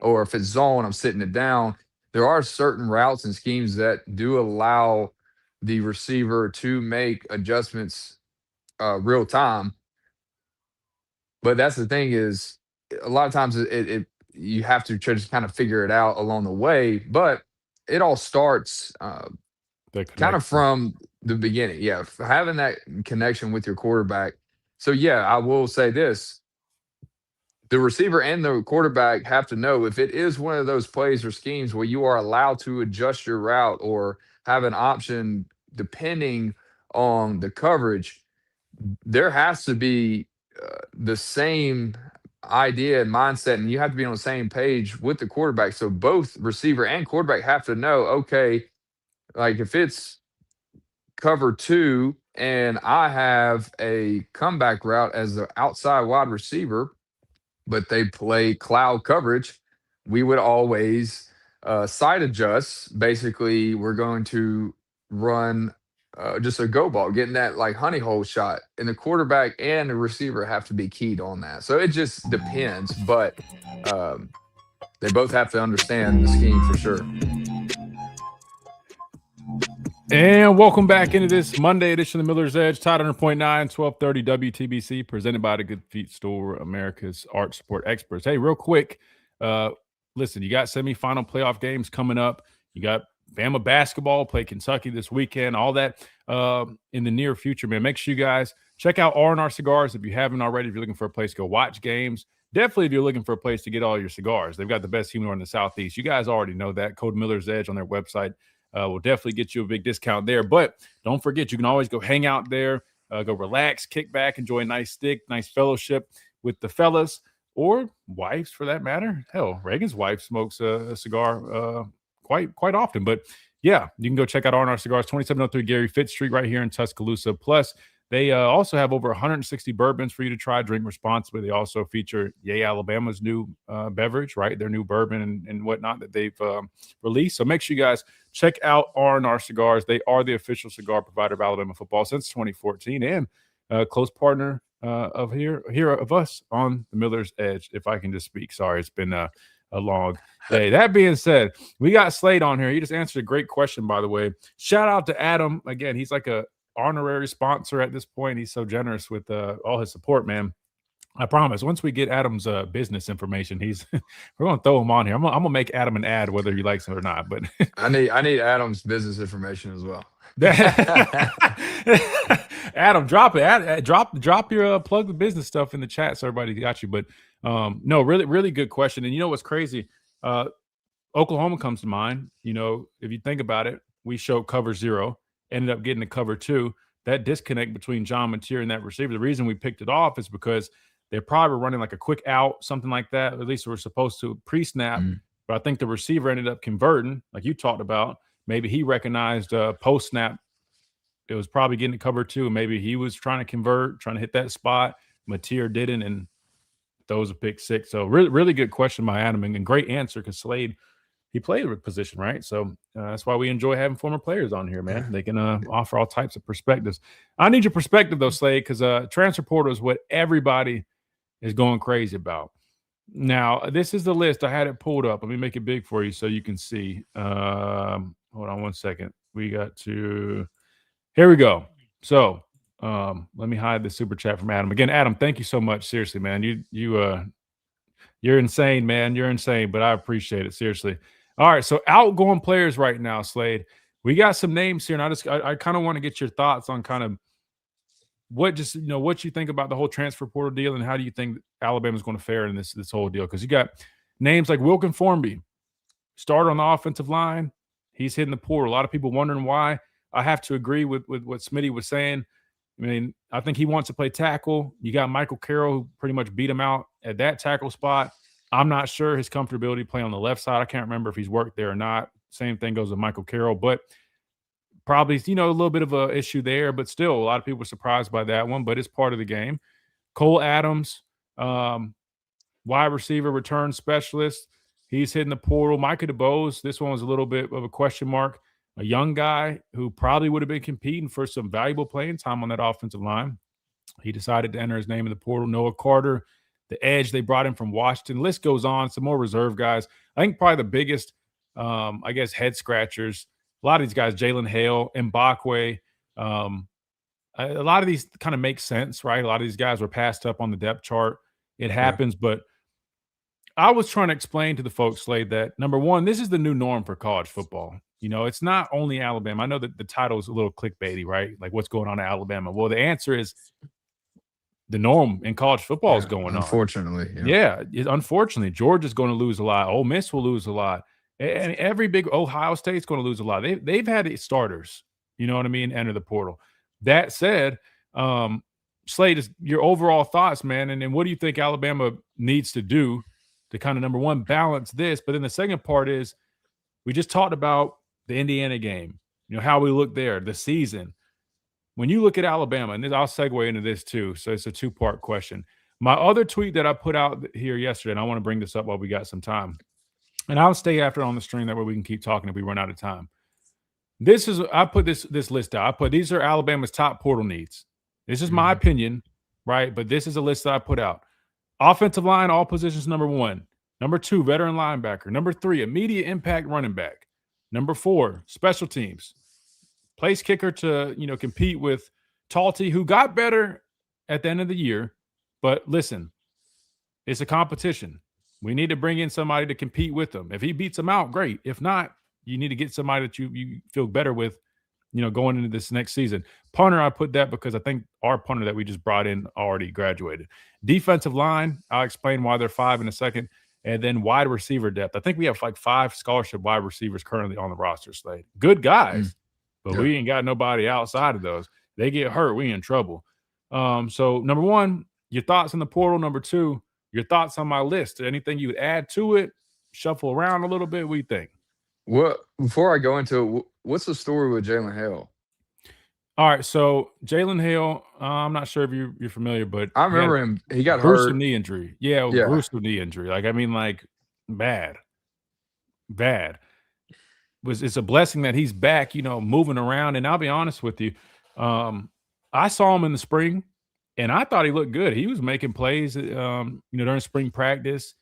Or if it's zone, I'm sitting it down. There are certain routes and schemes that do allow the receiver to make adjustments real time. But that's the thing is, a lot of times you have to just kind of figure it out along the way. But it all starts kind of from the beginning. Yeah, having that connection with your quarterback. So, yeah, I will say this. The receiver and the quarterback have to know if it is one of those plays or schemes where you are allowed to adjust your route or have an option depending on the coverage. There has to be the same idea and mindset, and you have to be on the same page with the quarterback. So both receiver and quarterback have to know, okay, like if it's cover 2 and I have a comeback route as the outside wide receiver, but they play cloud coverage, we would always side adjust. Basically, we're going to run just a go ball, getting that like honey hole shot, and the quarterback and the receiver have to be keyed on that. So it just depends, but they both have to understand the scheme for sure. And welcome back into this Monday edition of the Miller's Edge, Tide 100.9, 1230 WTBC, presented by the Good Feet Store, America's Arch Support Experts. Hey, real quick, listen, you got semifinal playoff games coming up. You got Bama basketball, play Kentucky this weekend, all that in the near future, man. Make sure you guys check out R&R Cigars if you haven't already. If you're looking for a place to go watch games, definitely if you're looking for a place to get all your cigars. They've got the best humidor in the Southeast. You guys already know that. Code Miller's Edge on their website will definitely get you a big discount there. But don't forget, you can always go hang out there, go relax, kick back, enjoy a nice stick, nice fellowship with the fellas or wives for that matter. Hell, Reagan's wife smokes a cigar quite often. But yeah, you can go check out R&R Cigars, 2703 Gary Fitz Street right here in Tuscaloosa. Plus, they also have over 160 bourbons for you to try. Drink responsibly. They also feature Yay Alabama's new beverage, right? Their new bourbon and whatnot that they've released. So make sure you guys check out R&R Cigars. They are the official cigar provider of Alabama football since 2014 and a close partner of us on the Miller's Edge, if I can just speak. Sorry, it's been a long day. That being said, we got Slade on here. He just answered a great question, by the way. Shout out to Adam. Again, he's like a honorary sponsor at this point. He's so generous with all his support, man. I promise once we get Adam's business information, we're gonna throw him on here. I'm gonna make Adam an ad whether he likes it or not. But I need Adam's business information as well. Adam, drop it. Drop your plug the business stuff in the chat so everybody got you. But no, really good question. And you know what's crazy? Oklahoma comes to mind. You know, if you think about it, we showed cover 0. Ended up getting the cover 2. That disconnect between John Mateer and that receiver, the reason we picked it off is because they're probably running like a quick out, something like that. At least we're supposed to pre-snap. But I think the receiver ended up converting, like you talked about. Maybe he recognized post-snap. It was probably getting to cover 2. Maybe he was trying to convert, trying to hit that spot. Mateer didn't, and throws a pick 6. So really good question by Adam, and great answer because Slade, he played a position, right? So that's why we enjoy having former players on here, man. They can offer all types of perspectives. I need your perspective, though, Slade, because transfer portal is what everybody is going crazy about. Now, this is the list. I had it pulled up. Let me make it big for you so you can see. Hold on one second. We got to – here we go. So let me hide the super chat from Adam. Again, Adam, thank you so much. Seriously, man. You're insane, man. You're insane, but I appreciate it. Seriously. All right, so outgoing players right now, Slade. We got some names here, and I kind of want to get your thoughts on kind of what you think about the whole transfer portal deal, and how do you think Alabama's going to fare in this whole deal? Because you got names like Wilkin Formby, starter on the offensive line. He's hitting the portal. A lot of people wondering why. I have to agree with what Smitty was saying. I mean, I think he wants to play tackle. You got Michael Carroll, who pretty much beat him out at that tackle spot. I'm not sure his comfortability playing on the left side. I can't remember if he's worked there or not. Same thing goes with Michael Carroll, but probably, a little bit of an issue there, but still a lot of people were surprised by that one, but it's part of the game. Cole Adams, wide receiver return specialist. He's hitting the portal. Micah DeBose, this one was a little bit of a question mark. A young guy who probably would have been competing for some valuable playing time on that offensive line. He decided to enter his name in the portal. Noah Carter, the edge they brought in from Washington. List goes on. Some more reserve guys. I think probably the biggest, head scratchers. A lot of these guys, Jalen Hale, Mbakwe, a lot of these kind of make sense, right? A lot of these guys were passed up on the depth chart. It happens, but I was trying to explain to the folks, Slade, that number one, this is the new norm for college football. It's not only Alabama. I know that the title is a little clickbaity, right? Like, what's going on in Alabama? Well, the answer is the norm in college football is going unfortunately, on. Yeah, unfortunately. Georgia's going to lose a lot. Ole Miss will lose a lot. And every big Ohio State's going to lose a lot. They've had starters, enter the portal. That said, Slade, is your overall thoughts, man, and what do you think Alabama needs to do to kind of, number one, balance this? But then the second part is, we just talked about the Indiana game, how we look there, the season. When you look at Alabama, and I'll segue into this too, so it's a two-part question. My other tweet that I put out here yesterday, and I want to bring this up while we got some time, and I'll stay after on the stream, that way we can keep talking if we run out of time. I put this list out. These are Alabama's top portal needs. This is my opinion, right? But this is a list that I put out. Offensive line, all positions, number 1. Number 2, veteran linebacker. Number 3, immediate impact running back. Number 4, special teams. Place kicker to, compete with Talty, who got better at the end of the year. But listen, it's a competition. We need to bring in somebody to compete with him. If he beats him out, great. If not, you need to get somebody that you feel better with, going into this next season. Punter, I put that because I think our punter that we just brought in already graduated. Defensive line, I'll explain why they're 5 in a second. And then wide receiver depth. I think we have like 5 scholarship wide receivers currently on the roster, Slade. Good guys, but we ain't got nobody outside of those. They get hurt, we in trouble. So number 1, your thoughts on the portal. Number 2, your thoughts on my list. Anything you would add to it? Shuffle around a little bit. What do you think? Well, before I go into it, what's the story with Jalen Hale? All right, so Jalen Hale, I'm not sure if you're familiar, but I remember him. He got gruesome hurt. knee injury. Yeah, gruesome knee injury. Bad. It's a blessing that he's back, moving around. And I'll be honest with you, I saw him in the spring, and I thought he looked good. He was making plays, during spring practice.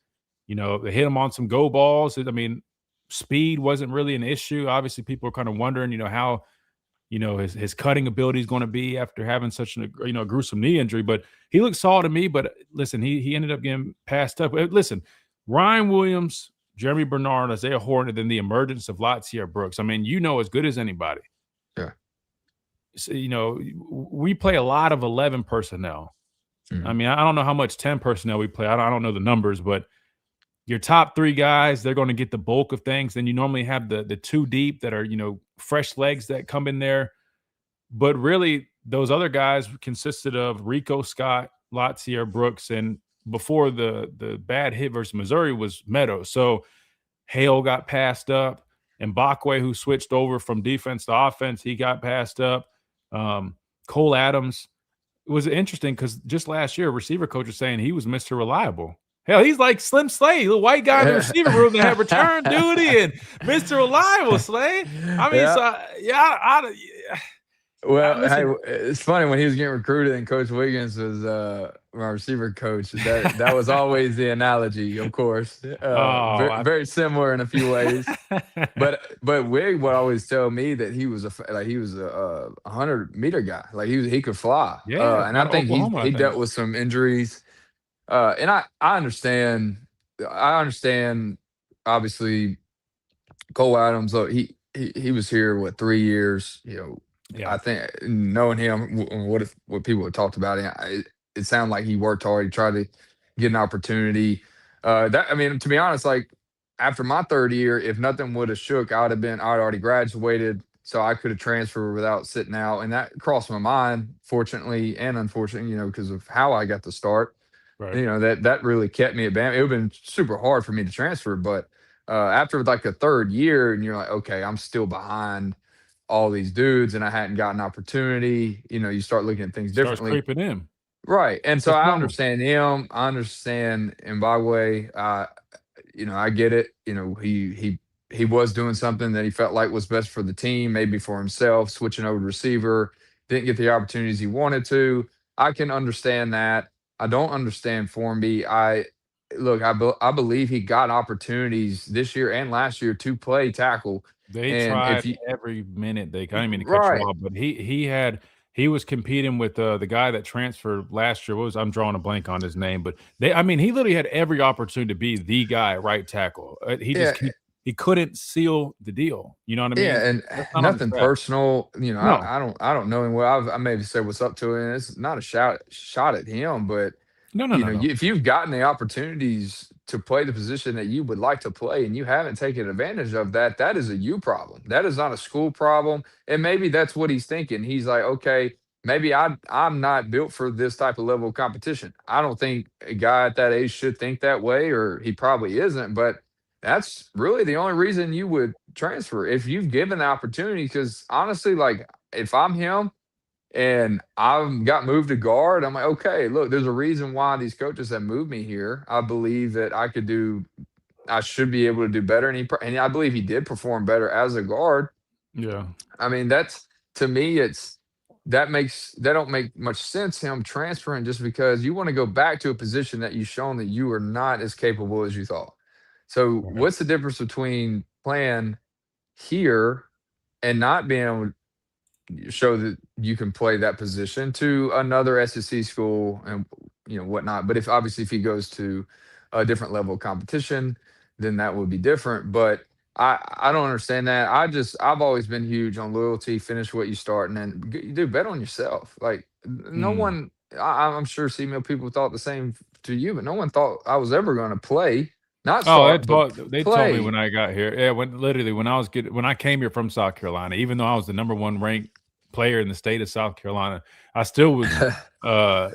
They hit him on some go balls. Speed wasn't really an issue. Obviously, people are kind of wondering, how his cutting ability is going to be after having such a gruesome knee injury. But he looked solid to me. But listen, he ended up getting passed up. Listen, Ryan Williams, Jeremy Bernard, Isaiah Horton, and then the emergence of Latia Brooks. As good as anybody. Yeah. So, we play a lot of 11 personnel. I don't know how much 10 personnel we play. I don't know the numbers, but your top 3 guys, they're going to get the bulk of things. Then you normally have the 2 deep that are, fresh legs that come in there. But really, those other guys consisted of Rico Scott, Latia Brooks, and before the bad hit versus Missouri was Meadows. So Hale got passed up. Mbakwe, who switched over from defense to offense, he got passed up. Cole Adams. It was interesting because just last year, a receiver coach was saying he was Mr. Reliable. Hell, he's like Slim Slade, the white guy in the receiver room that had return duty and Mr. Reliable, Slade. Well, hey, listen, it's funny when he was getting recruited and Coach Wiggins was my receiver coach. That was always the analogy, of course. oh, Very, very similar in a few ways. But Wig would always tell me that he was he was a 100-meter guy. Like he could fly. yeah, And I out of think Oklahoma, I he think. dealt with some injuries. And I understand. I understand. Obviously, Cole Adams. Look, he was here 3 years. Yeah, I think knowing him, what people have talked about him, it sounded like he worked hard. He tried to get an opportunity. I mean, to be honest, like after my third year, if nothing would have shook, I'd already graduated, so I could have transferred without sitting out, and that crossed my mind, fortunately and unfortunately, because of how I got to start. right. That really kept me at Bama. It would have been super hard for me to transfer, but after like a third year, and you're like, okay, I'm still behind all these dudes, and I hadn't gotten an opportunity. You start looking at things Starts differently, creeping in. right? And so It's I normal. understand him. I understand Mbagwe. I get it. He was doing something that he felt like was best for the team, maybe for himself, switching over to receiver, didn't get the opportunities he wanted to. I can understand that. I don't understand Formby. I believe he got opportunities this year and last year to play tackle. They And if tried you every minute I didn't mean to cut you right, off, but he was competing with the guy that transferred last year. I'm drawing a blank on his name, but he literally had every opportunity to be the guy at right tackle. yeah, He couldn't seal the deal. You know what I mean? yeah, and That's not on the nothing track. personal. No, I don't know him well. I maybe said what's up to him. It's not a shot at him, but no, no, no, no. if you've gotten the opportunities to play the position that you would like to play and you haven't taken advantage of that, that is a you problem. That is not a school problem. And maybe that's what he's thinking. He's like, okay, maybe I'm not built for this type of level of competition. I don't think a guy at that age should think that way, or he probably isn't. But that's really the only reason you would transfer if you've given the opportunity. Because honestly, like if I'm him, and I've got moved to guard. I'm like, okay, look, there's a reason why these coaches have moved me here. I believe that I should be able to do better. And I believe he did perform better as a guard. Yeah. I mean, to me, that don't make much sense him transferring just because you want to go back to a position that you've shown that you are not as capable as you thought. So Right. what's the difference between playing here and not being able show that you can play that position to another SEC school and whatnot. But if he goes to a different level of competition, then that would be different. But I don't understand that. I've always been huge on loyalty. Finish what you start, and then you do bet on yourself. Like no Mm. one, I'm sure CML people thought the same to you, but no one thought I was ever going to play, not Oh, start, but they told me when play. I got here. Yeah, when I came here from South Carolina, even though I was the number one ranked player in the state of South Carolina, I still was I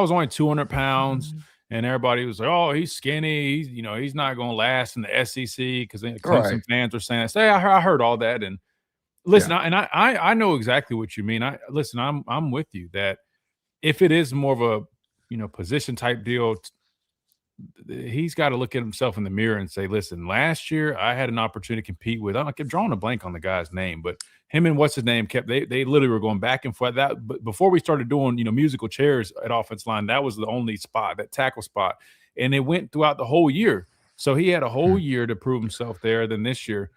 was only 200 pounds, and everybody was like, "Oh, he's skinny. He's not going to last in the SEC," because Right. Clemson fans were saying, "Say, I heard all that." And listen, Yeah. I know exactly what you mean. I'm with you that if it is more of a position type deal, he's got to look at himself in the mirror and say, "Listen, last year I had an opportunity to compete with." I kept drawing a blank on the guy's name, but him and what's his name they literally were going back and forth. But before we started doing musical chairs at offense line, that was the only spot, that tackle spot, and it went throughout the whole year. So he had a whole Hmm. year to prove himself there. Then this year,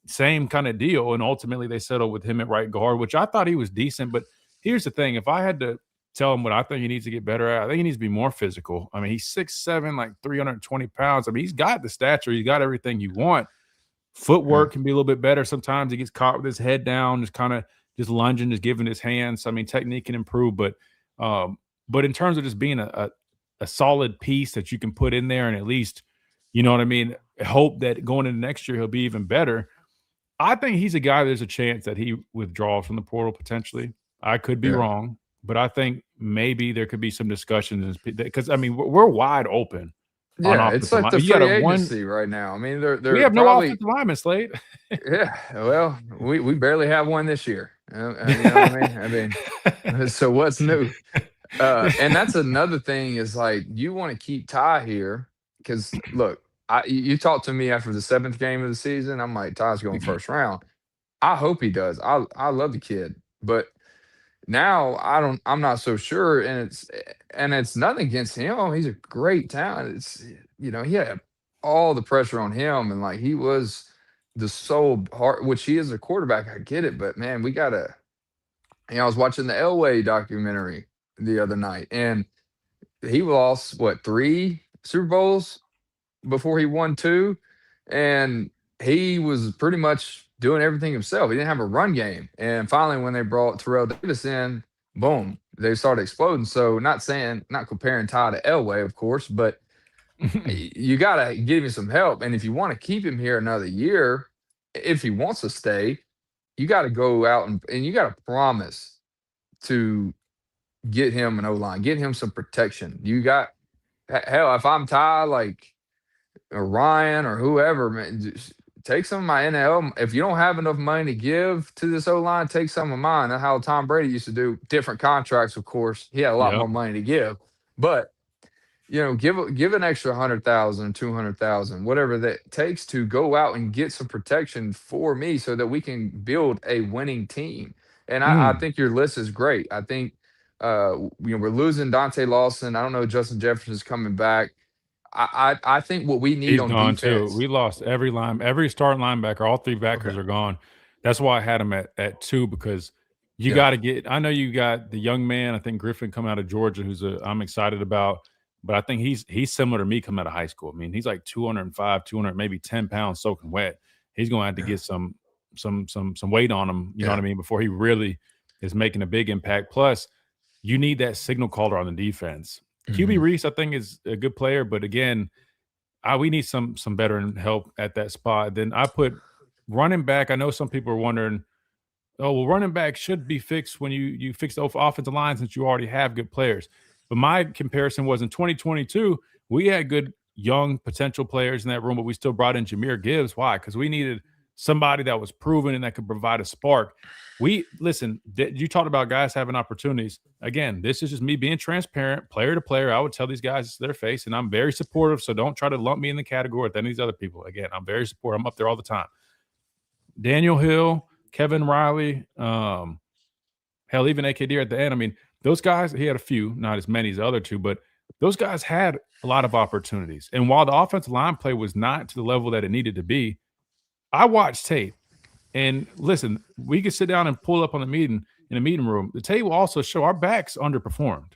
same kind of deal, and ultimately they settled with him at right guard, which I thought he was decent. But here's the thing: if I had to tell him what I think he needs to get better at, I think he needs to be more physical. I mean, he's 6'7", like 320 pounds. I mean, he's got the stature. He's got everything you want. Yeah. Footwork can be a little bit better. Sometimes he gets caught with his head down, just lunging, just giving his hands. I mean, technique can improve, but in terms of just being a solid piece that you can put in there and at least, you know what I mean, hope that going into next year he'll be even better. I think he's a guy there's a chance that he withdraws from the portal potentially. I could be Yeah. wrong, but I think maybe there could be some discussions because I mean we're wide open on Yeah, it's offensive like line. the You got free a one. agency right now. I mean, We they're have no probably offensive lineman, Slade. yeah. Well, we barely have one this year. You know what I mean? I mean, so what's new? And that's another thing is like you want to keep Ty here because look, you talked to me after the seventh game of the season. I'm like, Ty's going first round. I hope he does. I love the kid. But now I'm not so sure, and it's nothing against him. He's a great talent. It's he had all the pressure on him, and like he was the sole heart, which he is a quarterback. I get it, but man, we gotta. I was watching the Elway documentary the other night, and he lost what 3 Super Bowls before he won 2, and he was pretty much doing everything himself. He didn't have a run game, and finally, when they brought Terrell Davis in, boom, they started exploding. So, not comparing Ty to Elway, of course, but you gotta give him some help. And if you want to keep him here another year, if he wants to stay, you got to go out and you got to promise to get him an O-line, get him some protection. You got hell, if I'm Ty, like or Ryan or whoever, man, just take some of my NL. If you don't have enough money to give to this O-line, take some of mine. That's how Tom Brady used to do. Different contracts, of course. He had a lot more money to give. But give an extra 100,000, 200,000, whatever that takes to go out and get some protection for me so that we can build a winning team. And I think your list is great. I think we're losing Dante Lawson. I don't know, Justin Jefferson's coming back. I think what we need He's on gone defense. too. We lost every starting linebacker. All 3 backers are gone. That's why I had him at 2, because you got to get. I know you got the young man. I think Griffin coming out of Georgia, I'm excited about. But I think he's similar to me coming out of high school. I mean, he's like 205, 200, maybe 10 pounds soaking wet. He's going to have to get some weight on him. You know what I mean? Before he really is making a big impact. Plus, you need that signal caller on the defense. QB Reese, I think, is a good player, but again, we need some veteran help at that spot. Then I put running back. I know some people are wondering, oh, well, running back should be fixed when you fix the offensive line since you already have good players. But my comparison was in 2022, we had good young potential players in that room, but we still brought in Jahmyr Gibbs. Why? Because we needed somebody that was proven and that could provide a spark. You talked about guys having opportunities. Again, this is just me being transparent, player to player. I would tell these guys to their face, and I'm very supportive, so don't try to lump me in the category with any of these other people. Again, I'm very supportive. I'm up there all the time. Daniel Hill, Kevin Riley, hell, even AKD at the end. I mean, those guys, he had a few, not as many as the other 2, but those guys had a lot of opportunities. And while the offensive line play was not to the level that it needed to be, I watched tape. And listen, we could sit down and pull up on in the meeting room. The tape will also show our backs underperformed.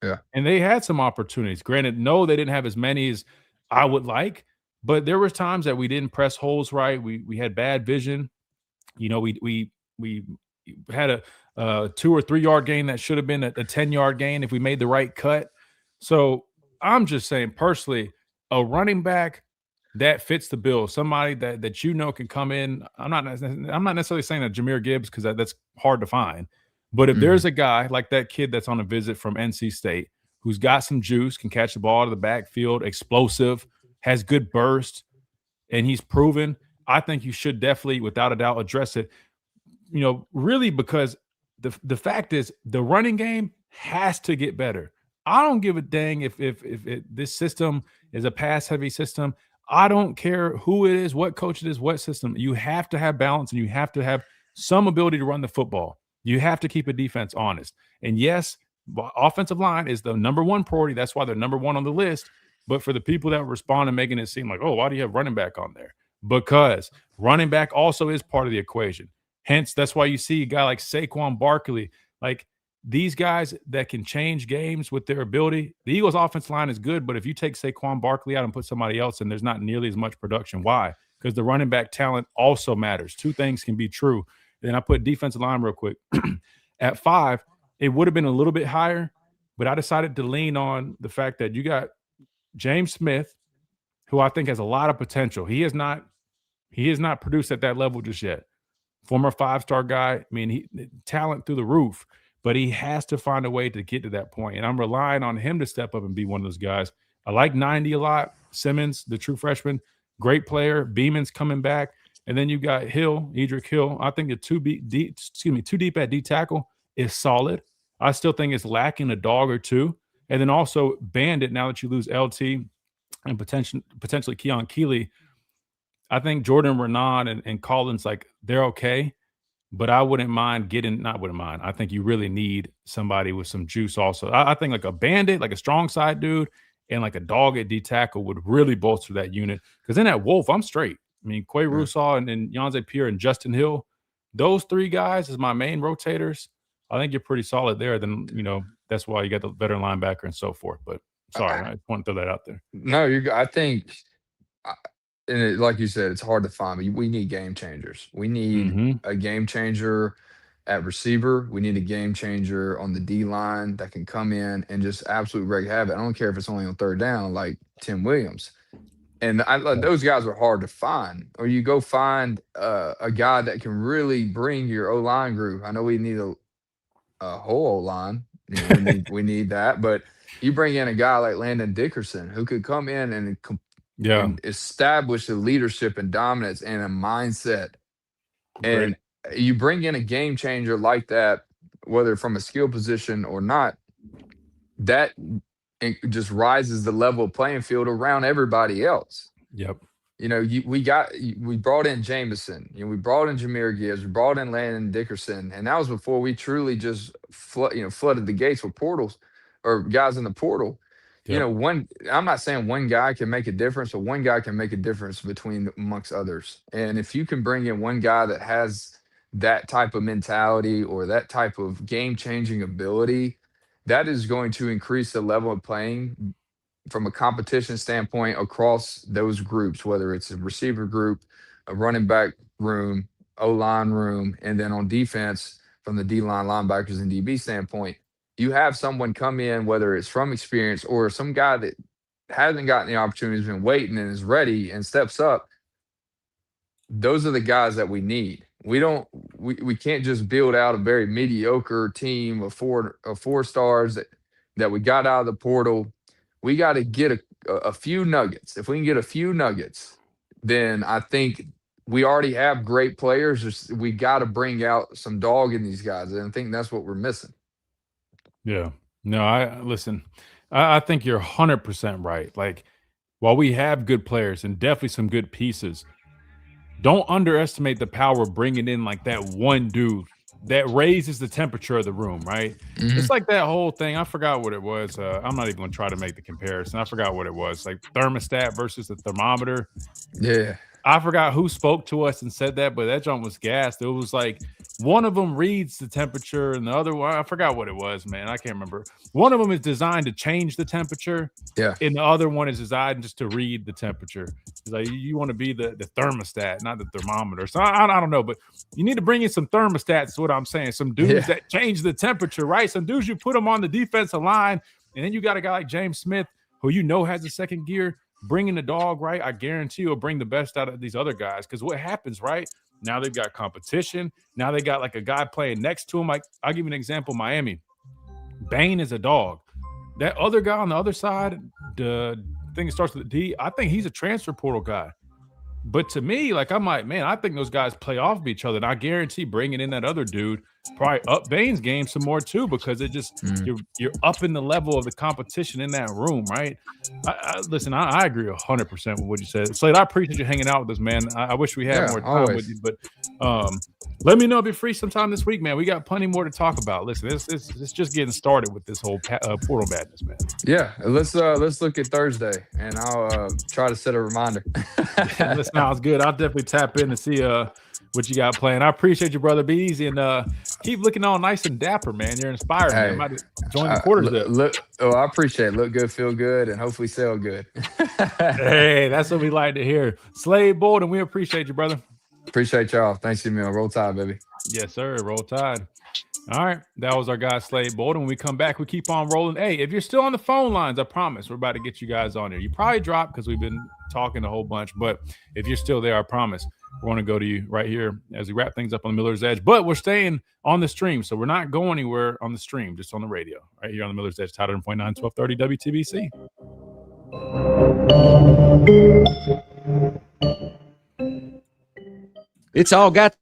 Yeah. And they had some opportunities. Granted, no, they didn't have as many as I would like, but there were times that we didn't press holes right. We had bad vision. We had a 2 or 3 yard gain that should have been a 10-yard gain if we made the right cut. So I'm just saying, personally, a running back that fits the bill, somebody that can come in. I'm not necessarily saying that Jahmyr Gibbs, because that's hard to find. But if there's a guy like that kid that's on a visit from NC State who's got some juice, can catch the ball out of the backfield, explosive, has good burst, and he's proven, I think you should definitely, without a doubt, address it. Really, because the fact is the running game has to get better. I don't give a dang if this system is a pass-heavy system. I don't care who it is, what coach it is, what system. You have to have balance, and you have to have some ability to run the football. You have to keep a defense honest. And yes, offensive line is the number 1 priority. That's why they're number 1 on the list. But for the people that respond and making it seem like, oh, why do you have running back on there? Because running back also is part of the equation. Hence, that's why you see a guy like Saquon Barkley, like these guys that can change games with their ability. The Eagles' offense line is good, but if you take Saquon Barkley out and put somebody else in, there's not nearly as much production. Why? Because the running back talent also matters. 2 things can be true. Then I put defensive line real quick. At 5, it would have been a little bit higher, but I decided to lean on the fact that you got James Smith, who I think has a lot of potential. He has not produced at that level just yet. Former 5-star guy. I mean, talent through the roof, but he has to find a way to get to that point. And I'm relying on him to step up and be one of those guys. I like 90 a lot. Simmons, the true freshman, great player. Beeman's coming back. And then you got Edric Hill. I think the too deep at D tackle is solid. I still think it's lacking a dog or two. And then also Bandit, now that you lose LT and potentially Keon Keeley, I think Jordan Renaud and Collins, like, they're okay. but I wouldn't mind I think you really need somebody with some juice also. I think like a bandit, like a strong side dude, and like a dog at D tackle would really bolster that unit. Because in that Wolf, I'm straight. I mean, Quay Russaw and Yonze Pierre and Justin Hill, those three guys as my main rotators. I think you're pretty solid there. Then, that's why you got the veteran linebacker and so forth. But sorry, I just want to throw that out there. No, I think, like you said, it's hard to find, but we need game changers. We need a game changer at receiver. We need a game changer on the D line that can come in and just absolutely wreak havoc. I don't care if it's only on third down, like Tim Williams. And those guys are hard to find. Or you go find a guy that can really bring your O-line group. I know we need a whole O-line. We need that. But you bring in a guy like Landon Dickerson who could come in and establish a leadership and dominance and a mindset. And you bring in a game changer like that, whether from a skill position or not, that it just rises the level playing field around everybody else. Yep. We brought in Jameson, we brought in Jahmyr Gibbs, we brought in Landon Dickerson, and that was before we truly just flooded the gates with portals or guys in the portal. Yep. I'm not saying one guy can make a difference, but one guy can make a difference amongst others. And if you can bring in one guy that has that type of mentality or that type of game-changing ability, that is going to increase the level of playing from a competition standpoint across those groups, whether it's a receiver group, a running back room, O-line room, and then on defense from the D-line linebackers and DB standpoint, you have someone come in, whether it's from experience or some guy that hasn't gotten the opportunity, has been waiting and is ready and steps up. Those are the guys that we need. We can't just build out a very mediocre team of four stars that we got out of the portal. We got to get a few nuggets. If we can get a few nuggets, then I think we already have great players. We got to bring out some dog in these guys, and I think that's what we're missing. Yeah. No, I think you're 100% right. Like, while we have good players and definitely some good pieces, don't underestimate the power of bringing in like that one dude that raises the temperature of the room, right? It's like that whole thing. I forgot what it was. I'm not even going to try to make the comparison. I forgot what it was. Like thermostat versus the thermometer. Yeah. I forgot who spoke to us and said that, but that jump was gassed. It was like one of them reads the temperature and the other one, I forgot what it was, man. I can't remember. One of them is designed to change the temperature. Yeah. And the other one is designed just to read the temperature. It's like you want to be the thermostat, not the thermometer. So I don't know, but you need to bring in some thermostats, is what I'm saying. Some dudes that change the temperature, right? Some dudes you put them on the defensive line, and then you got a guy like James Smith, who has a second gear. Bringing the dog, right? I guarantee you'll bring the best out of these other guys. Because what happens, right? Now they've got competition. Now they got like a guy playing next to him. Like, I'll give you an example. Miami. Bain is a dog. That other guy on the other side, the thing that starts with a D, I think he's a transfer portal guy. But to me, like, I'm like, man, I think those guys play off of each other. And I guarantee bringing in that other dude probably up Bain's game some more too, because it just you're up in the level of the competition in that room, right? Listen, I agree 100% with what you said. Slade, I appreciate you hanging out with us, man. I wish we had more time with you, but let me know if you're free sometime this week, man. We got plenty more to talk about. Listen, it's just getting started with this whole portal madness, man. Yeah, let's look at Thursday, and I'll try to set a reminder. That sounds good. I'll definitely tap in and see what you got playing. I appreciate you, brother. Be easy and keep looking all nice and dapper, man. You're inspired, man. Might join the quarters. I appreciate it. Look good, feel good, and hopefully sell good. Hey, that's what we like to hear. Slade, Bolden, we appreciate you, brother. Appreciate y'all. Thanks, Emil. Roll Tide, baby. Yes, sir. Roll Tide. All right. That was our guy, Slade Bolden. When we come back, we keep on rolling. Hey, if you're still on the phone lines, I promise we're about to get you guys on here. You probably dropped because we've been talking a whole bunch, but if you're still there, I promise we're going to go to you right here as we wrap things up on the Miller's Edge. But we're staying on the stream, so we're not going anywhere on the stream, just on the radio, right here on the Miller's Edge, Tide 100.9, 1230 WTBC. It's all got.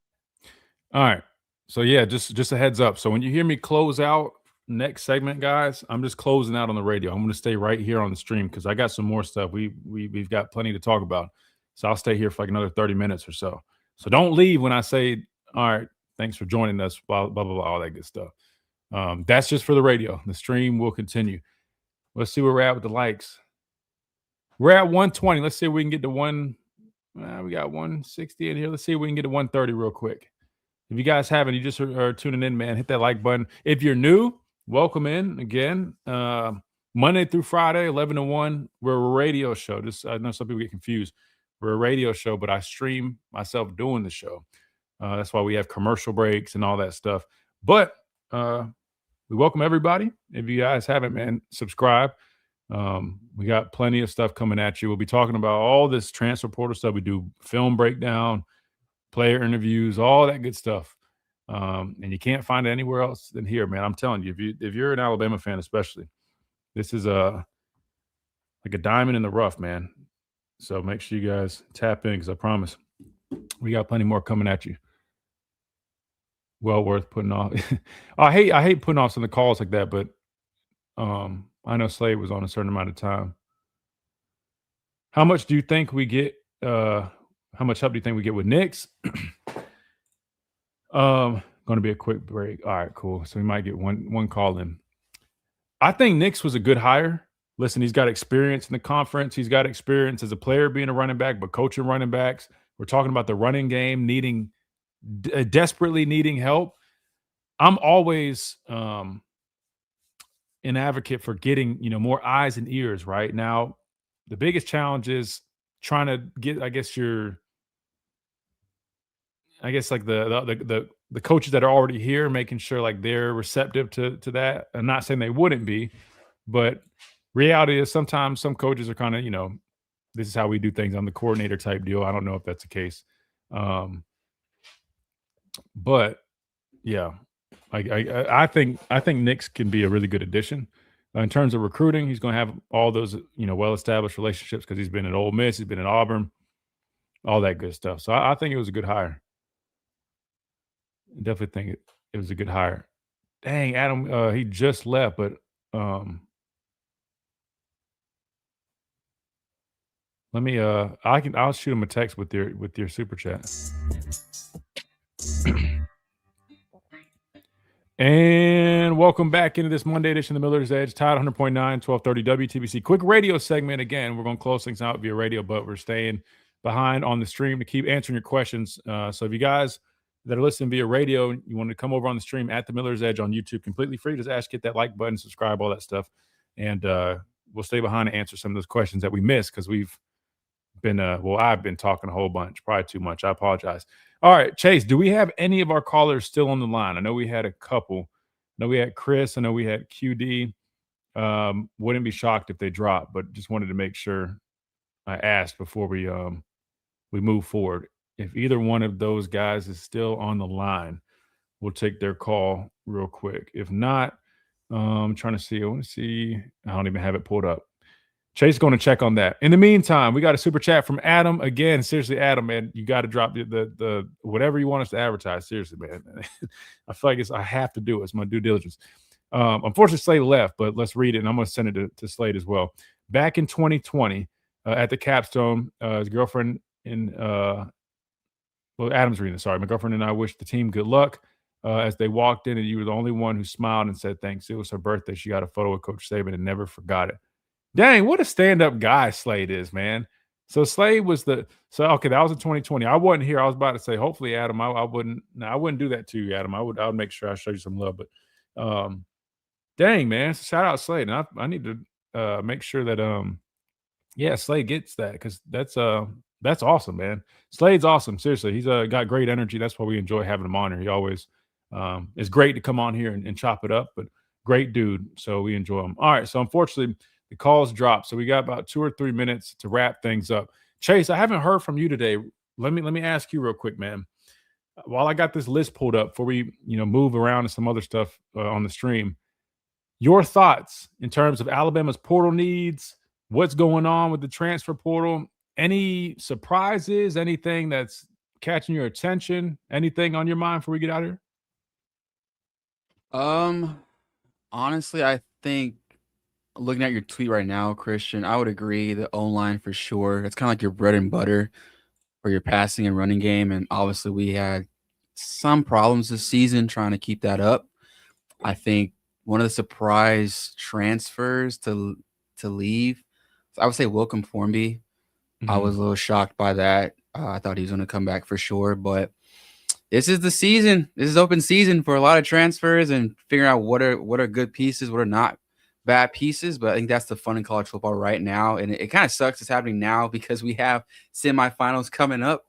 All right. So, yeah, just a heads up. So when you hear me close out next segment, guys, I'm just closing out on the radio. I'm going to stay right here on the stream because I got some more stuff. We've got plenty to talk about. So I'll stay here for like another 30 minutes or so. So don't leave when I say, all right, Thanks for joining us. Blah, blah, blah, blah, all that good stuff. That's just for the radio. The stream will continue. Let's see where we're at with the likes. We're at 120. Let's see if we can get to we got 160 in here. Let's see if we can get to 130 real quick. If you guys haven't, you just are tuning in, man, hit that like button. If you're new, welcome in again. Monday through Friday, 11 to 1. We're a radio show. I know some people get confused. We're a radio show, but I stream myself doing the show. That's why we have commercial breaks and all that stuff. But we welcome everybody. If you guys haven't, man, subscribe. We got plenty of stuff coming at you. We'll be talking about all this transfer portal stuff. We do film breakdown, player interviews, all that good stuff. And you can't find it anywhere else than here, man. I'm telling you, if you're an Alabama fan, especially, this is like a diamond in the rough, man. So make sure you guys tap in, because I promise we got plenty more coming at you. Well worth putting off. I hate putting off some of the calls like that, but I know Slade was on a certain amount of time. How much do you think we get? How much help do you think we get with Knicks? Going to be a quick break. All right, cool. So we might get one call in. I think Knicks was a good hire. Listen, he's got experience in the conference. He's got experience as a player being a running back, but coaching running backs. We're talking about the running game desperately needing help. I'm always an advocate for getting, more eyes and ears right now. The biggest challenge is trying to get, like the coaches that are already here, making sure like they're receptive to that. I'm not saying they wouldn't be, but reality is sometimes some coaches are kind of, this is how we do things. I'm the coordinator type deal. I don't know if that's the case. But yeah, I think Knicks can be a really good addition. In terms of recruiting, he's going to have all those, well-established relationships because he's been at Ole Miss, he's been at Auburn, all that good stuff. So I think it was a good hire. Definitely think it was a good hire. Dang, Adam, he just left, but let me I'll shoot him a text with your super chat. And welcome back into this Monday edition of the Miller's Edge, Tide 100.9, 1230 WTBC. Quick radio segment again. We're going to close things out via radio, but we're staying behind on the stream to keep answering your questions. So if you guys that are listening via radio, you want to come over on the stream at the Miller's Edge on YouTube, completely free. Just hit that like button, subscribe, all that stuff. And we'll stay behind to answer some of those questions that we missed because we've been, I've been talking a whole bunch, probably too much. I apologize. All right, Chase, do we have any of our callers still on the line? I know we had a couple. I know we had Chris. I know we had QD. Wouldn't be shocked if they dropped, but just wanted to make sure I asked before we move forward. If either one of those guys is still on the line, we'll take their call real quick. If not, I'm trying to see. I want to see. I don't even have it pulled up. Chase is going to check on that. In the meantime, we got a super chat from Adam. Again, seriously, Adam, man, you got to drop the whatever you want us to advertise. Seriously, man. I feel like I have to do it. It's my due diligence. Unfortunately, Slade left, but let's read it, and I'm going to send it to Slade as well. Back in 2020, at the capstone, his girlfriend Adam's reading it. Sorry. My girlfriend and I wished the team good luck as they walked in, and you were the only one who smiled and said thanks. It was her birthday. She got a photo with Coach Saban and never forgot it. Dang, what a stand-up guy Slade is, man. So Slade was okay, that was in 2020. I wasn't here. I was about to say, hopefully, Adam, I wouldn't do that to you, Adam. I would make sure I show you some love. But dang, man. Shout out Slade. And I need to make sure that Slade gets that because that's awesome, man. Slade's awesome. Seriously. He's got great energy. That's why we enjoy having him on here. He always it's great to come on here and chop it up, but great dude. So we enjoy him. All right. So unfortunately, the calls dropped. So we got about 2 or 3 minutes to wrap things up. Chase, I haven't heard from you today. Let me ask you real quick, man. While I got this list pulled up before we, move around to some other stuff on the stream, your thoughts in terms of Alabama's portal needs, what's going on with the transfer portal, any surprises, anything that's catching your attention, anything on your mind before we get out of here? Honestly, I think looking at your tweet right now, Christian, I would agree. The O-line for sure. It's kind of like your bread and butter for your passing and running game. And obviously, we had some problems this season trying to keep that up. I think one of the surprise transfers to leave, I would say Welcome Formby. I was a little shocked by that. I thought he was going to come back for sure, but this is the season. This is open season for a lot of transfers and figuring out what are good pieces, what are not bad pieces. But I think that's the fun in college football right now, and it kind of sucks it's happening now because we have semifinals coming up,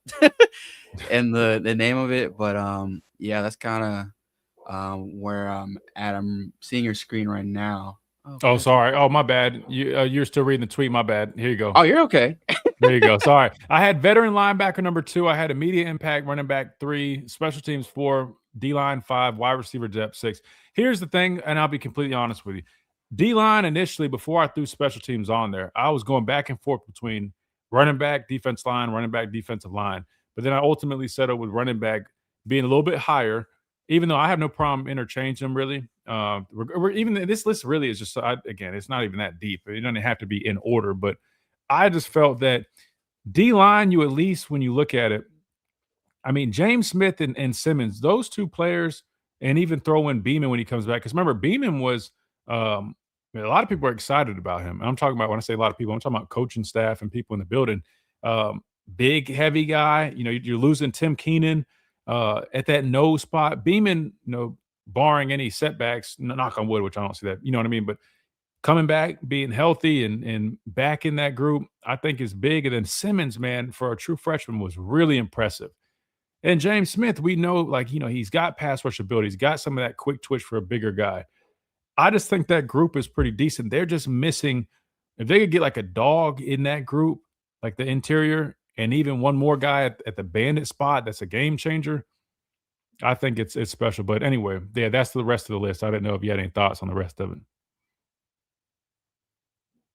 and the name of it. But yeah, that's kind of where I'm at. I'm seeing your screen right now. Oh, sorry. Oh, my bad. You're still reading the tweet. My bad. Here you go. Oh, you're okay. There you go. Sorry. I had veteran linebacker number 2. I had immediate impact running back 3, special teams 4, D-line 5, wide receiver depth 6. Here's the thing, and I'll be completely honest with you. D-line initially, before I threw special teams on there, I was going back and forth between running back, defense line, running back, defensive line. But then I ultimately settled with running back being a little bit higher, even though I have no problem interchanging them really. Even this list really is just, again, it's not even that deep. It doesn't have to be in order, but I just felt that D-line, you at least when you look at it, I mean, James Smith and Simmons, those 2 players, and even throw in Beeman when he comes back. Because remember, Beeman was a lot of people are excited about him. And I'm talking about, when I say a lot of people, I'm talking about coaching staff and people in the building. Big, heavy guy. You know, you're losing Tim Keenan at that nose spot. Beeman, barring any setbacks, knock on wood, which I don't see that, you know what I mean? But coming back, being healthy and back in that group, I think is big. And then Simmons, man, for a true freshman was really impressive. And James Smith, we know, he's got pass rush ability. He's got some of that quick twitch for a bigger guy. I just think that group is pretty decent. They're just missing, if they could get like a dog in that group, like the interior, and even one more guy at the bandit spot, that's a game changer. I think it's special. But anyway, yeah, that's the rest of the list. I didn't know if you had any thoughts on the rest of it.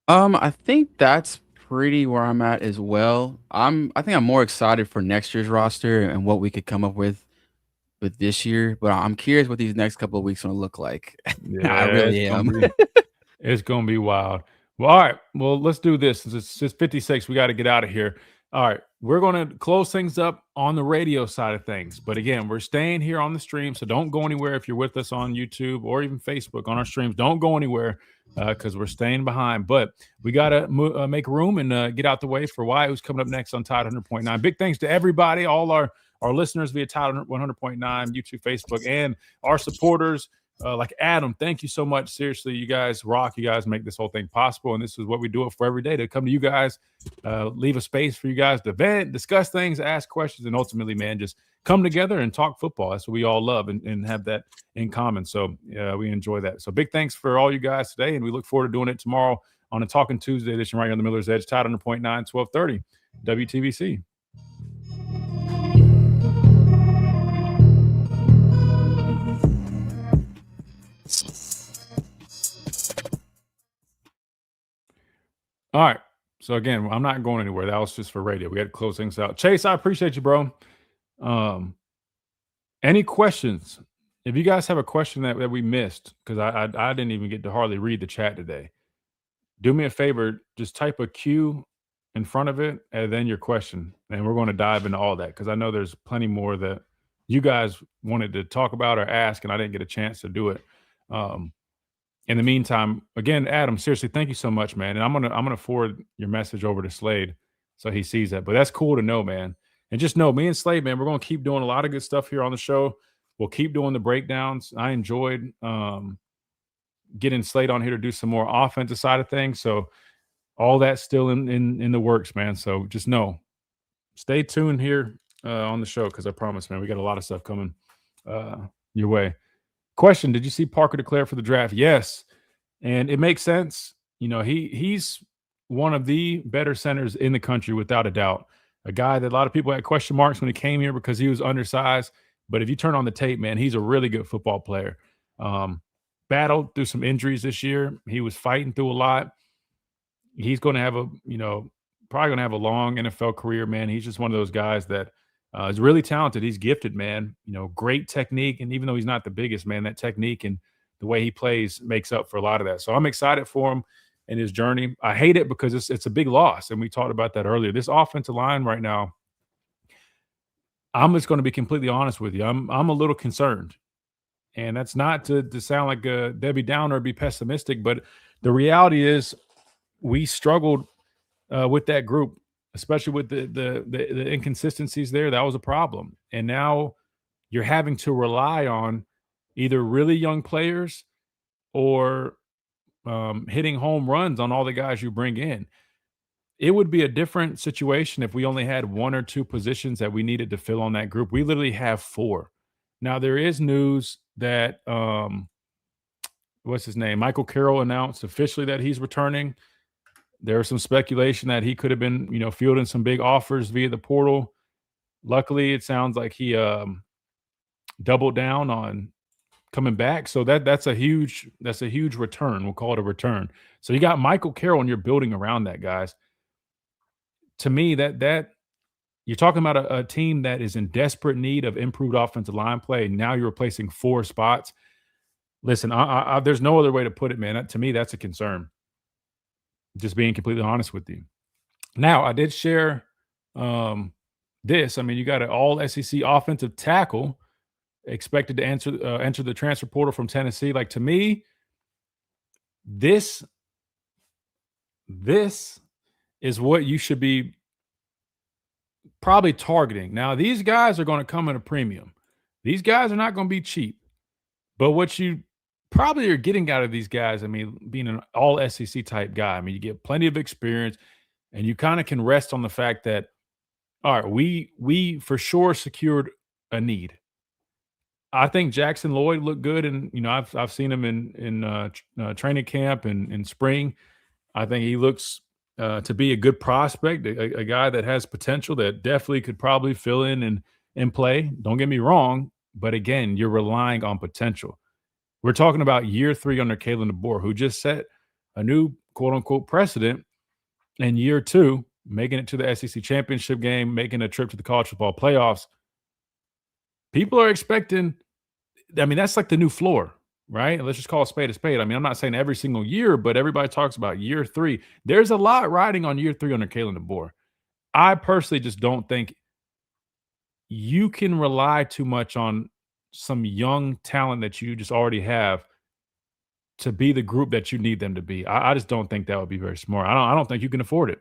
I think that's pretty where I'm at as well. I think I'm more excited for next year's roster and what we could come up with this year, but I'm curious what these next couple of weeks going to look like. Yeah, I really am. It's going to be wild. Well, all right. Well, let's do this. Since it's just 56, we got to get out of here. All right. We're going to close things up on the radio side of things. But again, we're staying here on the stream, so don't go anywhere if you're with us on YouTube or even Facebook on our streams. Don't go anywhere because we're staying behind. But we got to make room and get out the way for Wyatt, who's coming up next on Tide 100.9. Big thanks to everybody, all our listeners via Tide 100.9, YouTube, Facebook, and our supporters. Like Adam, thank you so much. Seriously, you guys rock. You guys make this whole thing possible, and this is what we do it for every day, to come to you guys, leave a space for you guys to vent, discuss things, ask questions, and ultimately, man, just come together and talk football. That's what we all love and have that in common. So we enjoy that. So big thanks for all you guys today, and we look forward to doing it tomorrow on a Talking Tuesday edition right here on the Miller's Edge, Tide 100.9, 1230, WTVC. All right. So again, I'm not going anywhere. That was just for radio. We had to close things out. Chase, I appreciate you, bro. Any questions? If you guys have a question that we missed, because I didn't even get to hardly read the chat today, do me a favor, just type a Q in front of it and then your question. And we're going to dive into all that because I know there's plenty more that you guys wanted to talk about or ask, and I didn't get a chance to do it. In the meantime, again, Adam, seriously, thank you so much, man. And I'm gonna forward your message over to Slade so he sees that. But that's cool to know, man. And just know, me and Slade, man, we're gonna keep doing a lot of good stuff here on the show. We'll keep doing the breakdowns. I enjoyed getting Slade on here to do some more offensive side of things. So all that's still in the works, man. So just know, stay tuned here on the show because I promise, man, we got a lot of stuff coming your way. Question, did you see Parker declare for the draft? Yes. And it makes sense. You know, he's one of the better centers in the country without a doubt. A guy that a lot of people had question marks when he came here because he was undersized. But if you turn on the tape, man, he's a really good football player. Battled through some injuries this year. He was fighting through a lot. He's going to have probably going to have a long NFL career, man. He's just one of those guys that is really talented. He's gifted, man. You know, great technique. And even though he's not the biggest, man, that technique and the way he plays makes up for a lot of that. So I'm excited for him in his journey. I hate it because it's a big loss. And we talked about that earlier. This offensive line right now, I'm just going to be completely honest with you. I'm a little concerned. And that's not to sound like a Debbie Downer or be pessimistic, but the reality is we struggled with that group, especially with the inconsistencies there. That was a problem. And now you're having to rely on either really young players or hitting home runs on all the guys you bring in. It would be a different situation if we only had one or two positions that we needed to fill on that group. We literally have 4. Now there is news that what's his name? Michael Carroll announced officially that he's returning. There was some speculation that he could have been, fielding some big offers via the portal. Luckily, it sounds like he doubled down on coming back. So that's a huge return. We'll call it a return. So you got Michael Carroll and you're building around that, guys. To me, that you're talking about a team that is in desperate need of improved offensive line play. Now you're replacing 4 spots. Listen, there's no other way to put it, man. To me, that's a concern. Just being completely honest with you. Now, I did share this. I mean, you got an all SEC offensive tackle expected to enter the transfer portal from Tennessee. Like, to me, this is what you should be probably targeting. Now, these guys are going to come at a premium. These guys are not going to be cheap. But what you probably are getting out of these guys, I mean, being an all SEC type guy, I mean, you get plenty of experience and you kind of can rest on the fact that, all right, we for sure secured a need. I think Jackson Lloyd looked good, and I've seen him in training camp and in spring. I think he looks to be a good prospect, a guy that has potential that definitely could probably fill in and play. Don't get me wrong, but again, you're relying on potential. We're talking about year 3 under Kalen DeBoer, who just set a new quote-unquote precedent in year 2, making it to the SEC championship game, making a trip to the college football playoffs. People are expecting, I mean, that's like the new floor, right? Let's just call a spade a spade. I mean, I'm not saying every single year, but everybody talks about year 3. There's a lot riding on year 3 under Kalen DeBoer. I personally just don't think you can rely too much on some young talent that you just already have to be the group that you need them to be. I just don't think that would be very smart. I don't think you can afford it.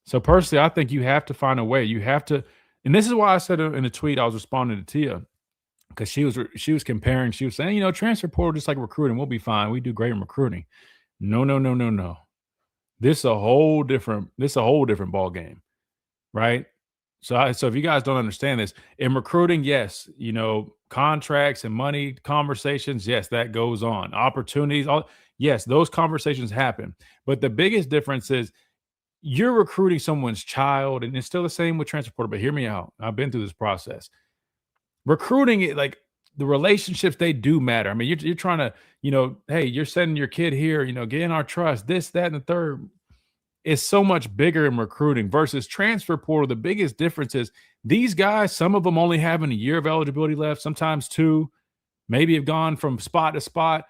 So personally, I think you have to find a way. You have to, and this is why I said in a tweet I was responding to Tia, because she was comparing. She was saying, transfer portal just like recruiting, we'll be fine. We do great in recruiting. No. This is a whole different ball game, right? So if you guys don't understand this, in recruiting, yes, contracts and money conversations, yes, that goes on. Opportunities, yes, those conversations happen. But the biggest difference is you're recruiting someone's child, and it's still the same with transfer portal. But hear me out. I've been through this process. Recruiting it, like the relationships, they do matter. I mean, you're trying to, hey, you're sending your kid here, gain our trust, this, that, and the third. Is so much bigger in recruiting versus transfer portal. The biggest difference is these guys, some of them only having a year of eligibility left, sometimes 2, maybe have gone from spot to spot.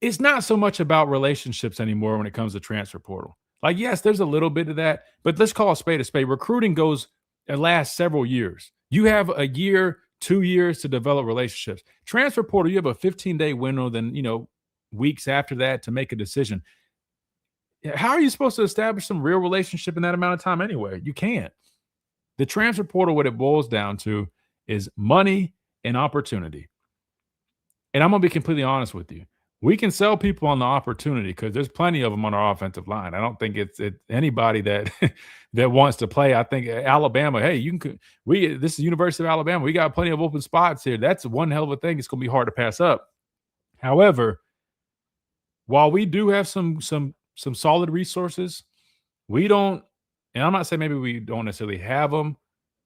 It's not so much about relationships anymore when it comes to transfer portal. Like, yes, there's a little bit of that, but let's call a spade a spade. Recruiting lasts several years. You have a year, 2 years to develop relationships. Transfer portal, you have a 15-day window, then, weeks after that to make a decision. How are you supposed to establish some real relationship in that amount of time anyway? You can't. The transfer portal, what it boils down to is money and opportunity. And I'm going to be completely honest with you. We can sell people on the opportunity because there's plenty of them on our offensive line. I don't think it's anybody that that wants to play. I think Alabama, hey, this is University of Alabama. We got plenty of open spots here. That's one hell of a thing. It's going to be hard to pass up. However, while we do have some solid resources, we don't, and I'm not saying maybe we don't necessarily have them,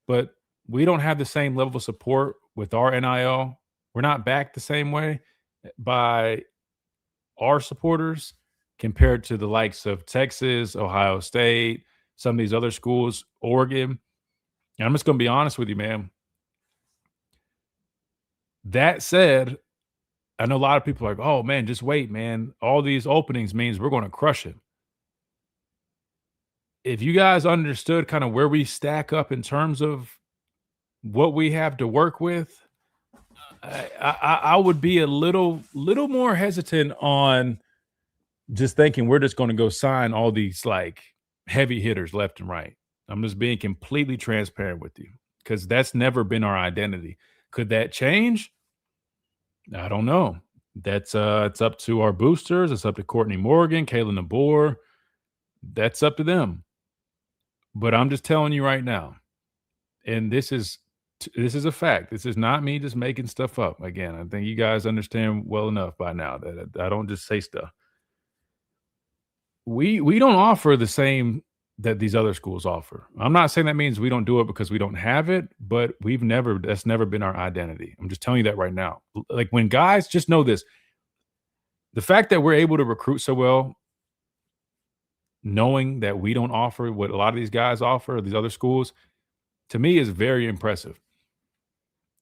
but we don't have the same level of support with our NIL. We're not backed the same way by our supporters compared to the likes of Texas, Ohio State, some of these other schools, Oregon. And I'm just going to be honest with you, man. That said, I know a lot of people are like, oh, man, just wait, man. All these openings means we're going to crush it. if you guys understood kind of where we stack up in terms of what we have to work with, I would be a little more hesitant on just thinking we're just going to go sign all these like heavy hitters left and right. I'm just being completely transparent with you because that's never been our identity. Could that change? I don't know. That's it's up to our boosters. It's up to Courtney Morgan, Kayla Nabor. That's up to them. But I'm just telling you right now, and this is a fact. This is not me just making stuff up. Again, I think you guys understand well enough by now that I don't just say stuff. We don't offer the same that these other schools offer. I'm not saying that means we don't do it because we don't have it, but that's never been our identity. I'm just telling you that right now. Like when guys, just know this, the fact that we're able to recruit so well, knowing that we don't offer what a lot of these guys offer, these other schools, to me is very impressive.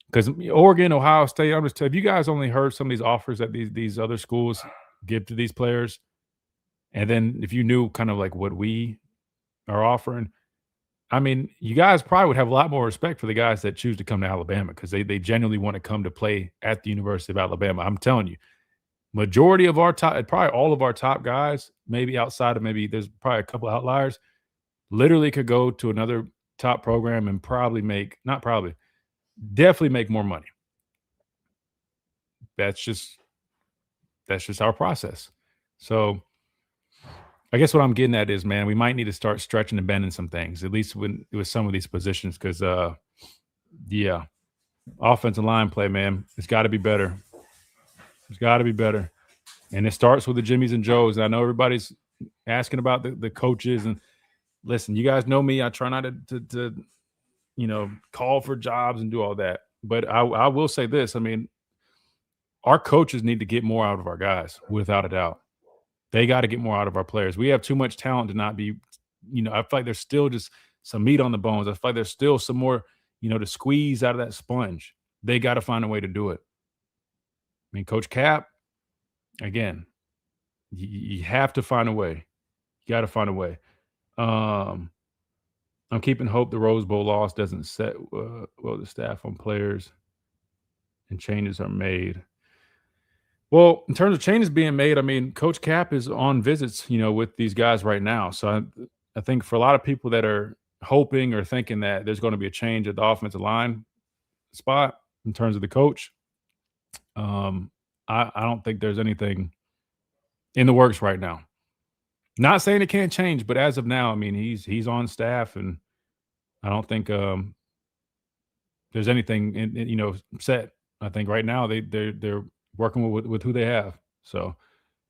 Because Oregon, Ohio State, I'm just telling you, if you guys only heard some of these offers that these other schools give to these players, and then if you knew kind of like what we are offering, I mean, you guys probably would have a lot more respect for the guys that choose to come to Alabama because they genuinely want to come to play at the University of Alabama. I'm telling you, majority of our top, probably all of our top guys, maybe outside of maybe there's probably a couple outliers, literally could go to another top program and definitely make more money. That's just our process. So I guess what I'm getting at is, man, we might need to start stretching and bending some things, at least with some of these positions, because, offensive line play, man, it's got to be better. It's got to be better. And it starts with the Jimmies and Joes. And I know everybody's asking about the coaches. And listen, you guys know me. I try not to call for jobs and do all that. But I will say this. I mean, our coaches need to get more out of our guys, without a doubt. They got to get more out of our players. We have too much talent to not be, I feel like there's still just some meat on the bones. I feel like there's still some more, to squeeze out of that sponge. They got to find a way to do it. I mean, Coach Cap, again, you have to find a way. You got to find a way. I'm keeping hope the Rose Bowl loss doesn't set the staff on players and changes are made. Well, in terms of changes being made, I mean, Coach Cap is on visits, with these guys right now. So I think for a lot of people that are hoping or thinking that there's going to be a change at the offensive line spot in terms of the coach, I don't think there's anything in the works right now. Not saying it can't change, but as of now, I mean, he's on staff, and I don't think there's anything set. I think right now they're working with who they have. So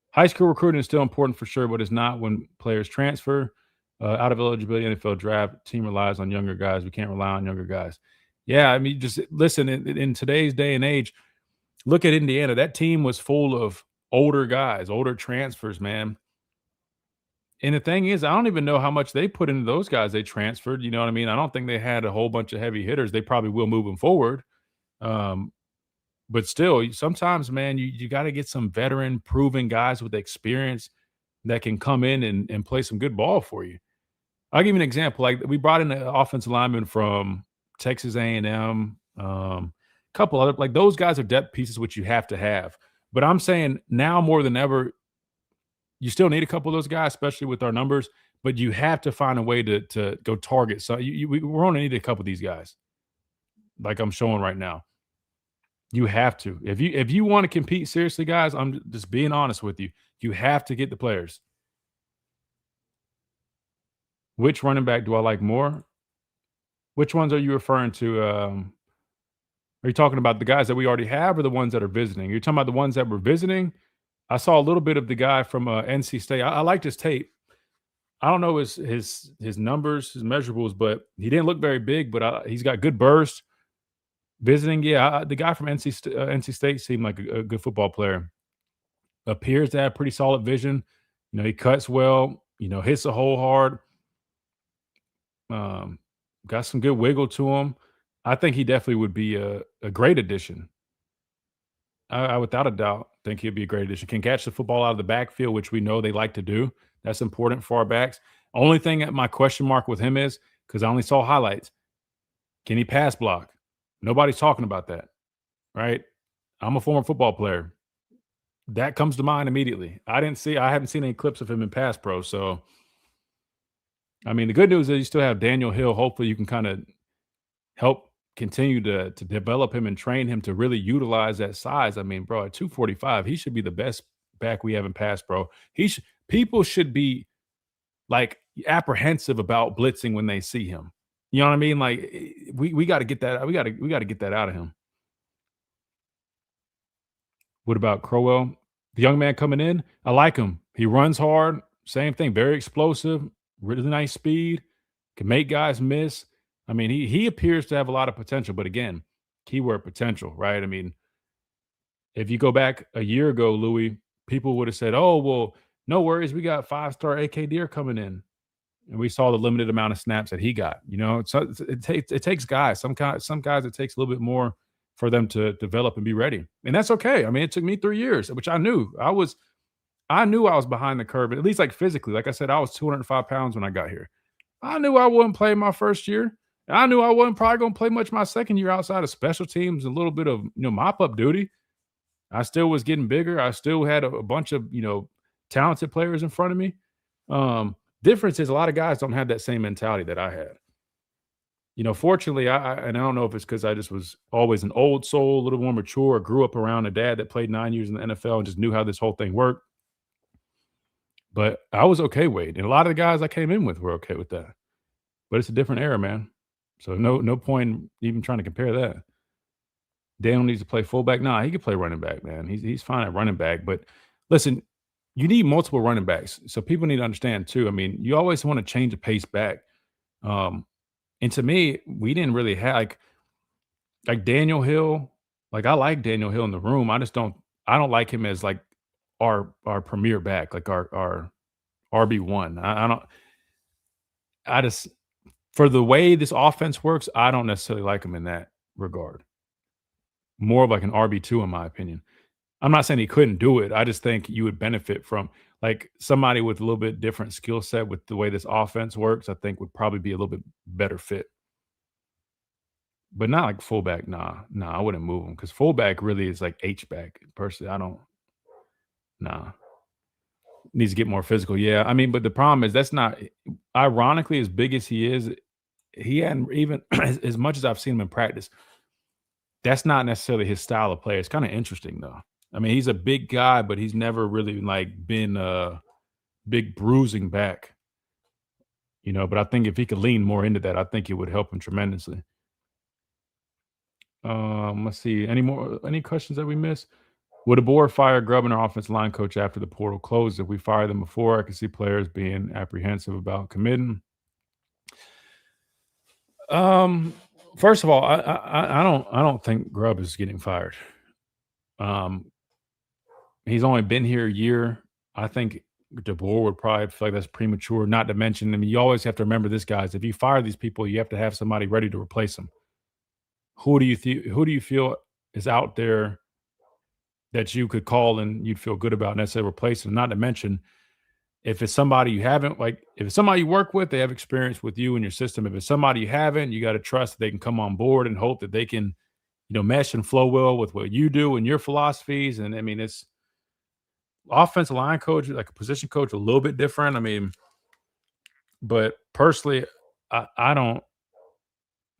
high school recruiting is still important for sure, but it's not when players transfer out of eligibility. NFL draft team relies on younger guys. We can't rely on younger guys. Yeah, I mean, just listen, in today's day and age, look at Indiana. That team was full of older guys, older transfers, man. And the thing is, I don't even know how much they put into those guys they transferred. You know what I mean? I don't think they had a whole bunch of heavy hitters. They probably will moving forward. But still, sometimes, man, you got to get some veteran, proven guys with experience that can come in and play some good ball for you. I'll give you an example. Like we brought in an offensive lineman from Texas A&M, couple other, like those guys are depth pieces, which you have to have. But I'm saying now more than ever, you still need a couple of those guys, especially with our numbers. But you have to find a way to go target. So we're only need a couple of these guys, like I'm showing right now. You have to. If you want to compete seriously, guys, I'm just being honest with you. You have to get the players. Which running back do I like more? Which ones are you referring to? Are you talking about the guys that we already have or the ones that are visiting? You're talking about the ones that were visiting? I saw a little bit of the guy from NC State. I liked his tape. I don't know his numbers, his measurables, but he didn't look very big, but he's got good burst. Visiting, yeah, the guy from NC State seemed like a good football player. Appears to have pretty solid vision. He cuts well. Hits the hole hard. Got some good wiggle to him. I think he definitely would be a great addition. I without a doubt think he'd be a great addition. Can catch the football out of the backfield, which we know they like to do. That's important for our backs. Only thing that my question mark with him is, because I only saw highlights, can he pass block? Nobody's talking about that, right? I'm a former football player. That comes to mind immediately. I haven't seen any clips of him in pass pro. So, I mean, the good news is you still have Daniel Hill. Hopefully you can kind of help continue to develop him and train him to really utilize that size. I mean, bro, at 245, he should be the best back we have in pass pro. People should be like apprehensive about blitzing when they see him. You know what I mean? Like we got to get that. We got to get that out of him. What about Crowell? The young man coming in, I like him. He runs hard. Same thing. Very explosive. Really nice speed. Can make guys miss. I mean, he appears to have a lot of potential. But again, keyword potential, right? I mean, if you go back a year ago, Louis, people would have said, "Oh, well, no worries. We got 5-star AK Deer coming in." And we saw the limited amount of snaps that he got. You know, it takes guys. Some guys it takes a little bit more for them to develop and be ready. And that's okay. I mean, it took me 3 years, which I knew. I knew I was behind the curve, at least like physically. Like I said, I was 205 pounds when I got here. I knew I wouldn't play my first year. I knew I wasn't probably going to play much my second year outside of special teams and a little bit of, mop-up duty. I still was getting bigger. I still had a bunch of, talented players in front of me. Difference is a lot of guys don't have that same mentality that I had. Fortunately, I don't know if it's because I just was always an old soul, a little more mature, grew up around a dad that played 9 years in the NFL and just knew how this whole thing worked. But I was okay, Wade. And a lot of the guys I came in with were okay with that. But it's a different era, man. So no point even trying to compare that. Daniel needs to play fullback. Nah, he could play running back, man. He's fine at running back. But listen, you need multiple running backs. So people need to understand too. I mean, you always want to change the pace back. And to me, we didn't really have like Daniel Hill. Like I like Daniel Hill in the room. I don't like him as like our premier back, like our RB1. I just for the way this offense works, I don't necessarily like him in that regard. More of like an RB2 in my opinion. I'm not saying he couldn't do it. I just think you would benefit from like somebody with a little bit different skill set with the way this offense works, I think would probably be a little bit better fit. But not like fullback. Nah, I wouldn't move him because fullback really is like H-back. Personally, needs to get more physical. Yeah, I mean, but the problem is that's not, ironically, as big as he is, he hadn't even, as much as I've seen him in practice, that's not necessarily his style of play. It's kind of interesting though. I mean, he's a big guy, but he's never really like been a big bruising back, but I think if he could lean more into that, I think it would help him tremendously. Let's see. Any questions that we missed? Would the board fire Grubb and our offensive line coach after the portal closed? If we fire them before, I can see players being apprehensive about committing. First of all, I don't think Grubb is getting fired. He's only been here a year. I think DeBoer would probably feel like that's premature. Not to mention, I mean, you always have to remember this, guys. If you fire these people, you have to have somebody ready to replace them. Who do you feel is out there that you could call and you'd feel good about necessarily replacing them? Not to mention, if it's somebody you haven't, like if it's somebody you work with, they have experience with you and your system. If it's somebody you haven't, you got to trust that they can come on board and hope that they can, mesh and flow well with what you do and your philosophies. And I mean, it's offensive line coach, like a position coach, a little bit different. I mean, but personally, I don't,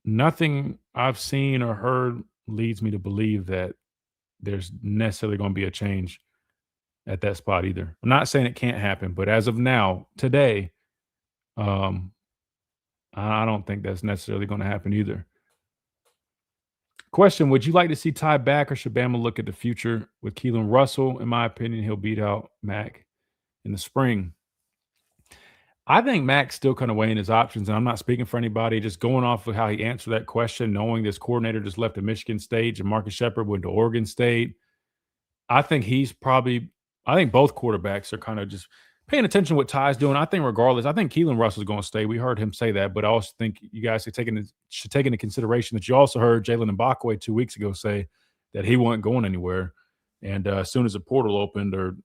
nothing I've seen or heard leads me to believe that there's necessarily going to be a change at that spot either. I'm not saying it can't happen, but as of now, today, I don't think that's necessarily going to happen either. Question, would you like to see Ty back or should Bama look at the future with Keelan Russell? In my opinion, he'll beat out Mac in the spring. I think Mac's still kind of weighing his options, and I'm not speaking for anybody, just going off of how he answered that question, knowing this coordinator just left at Michigan State and Marcus Shepard went to Oregon State. I think both quarterbacks are kind of just paying attention to what Ty's doing. I think regardless, I think Keelan Russell's going to stay. We heard him say that, but I also think you guys should take into consideration that you also heard Jalen Mbakwe 2 weeks ago say that he wasn't going anywhere. And as soon as the portal opened or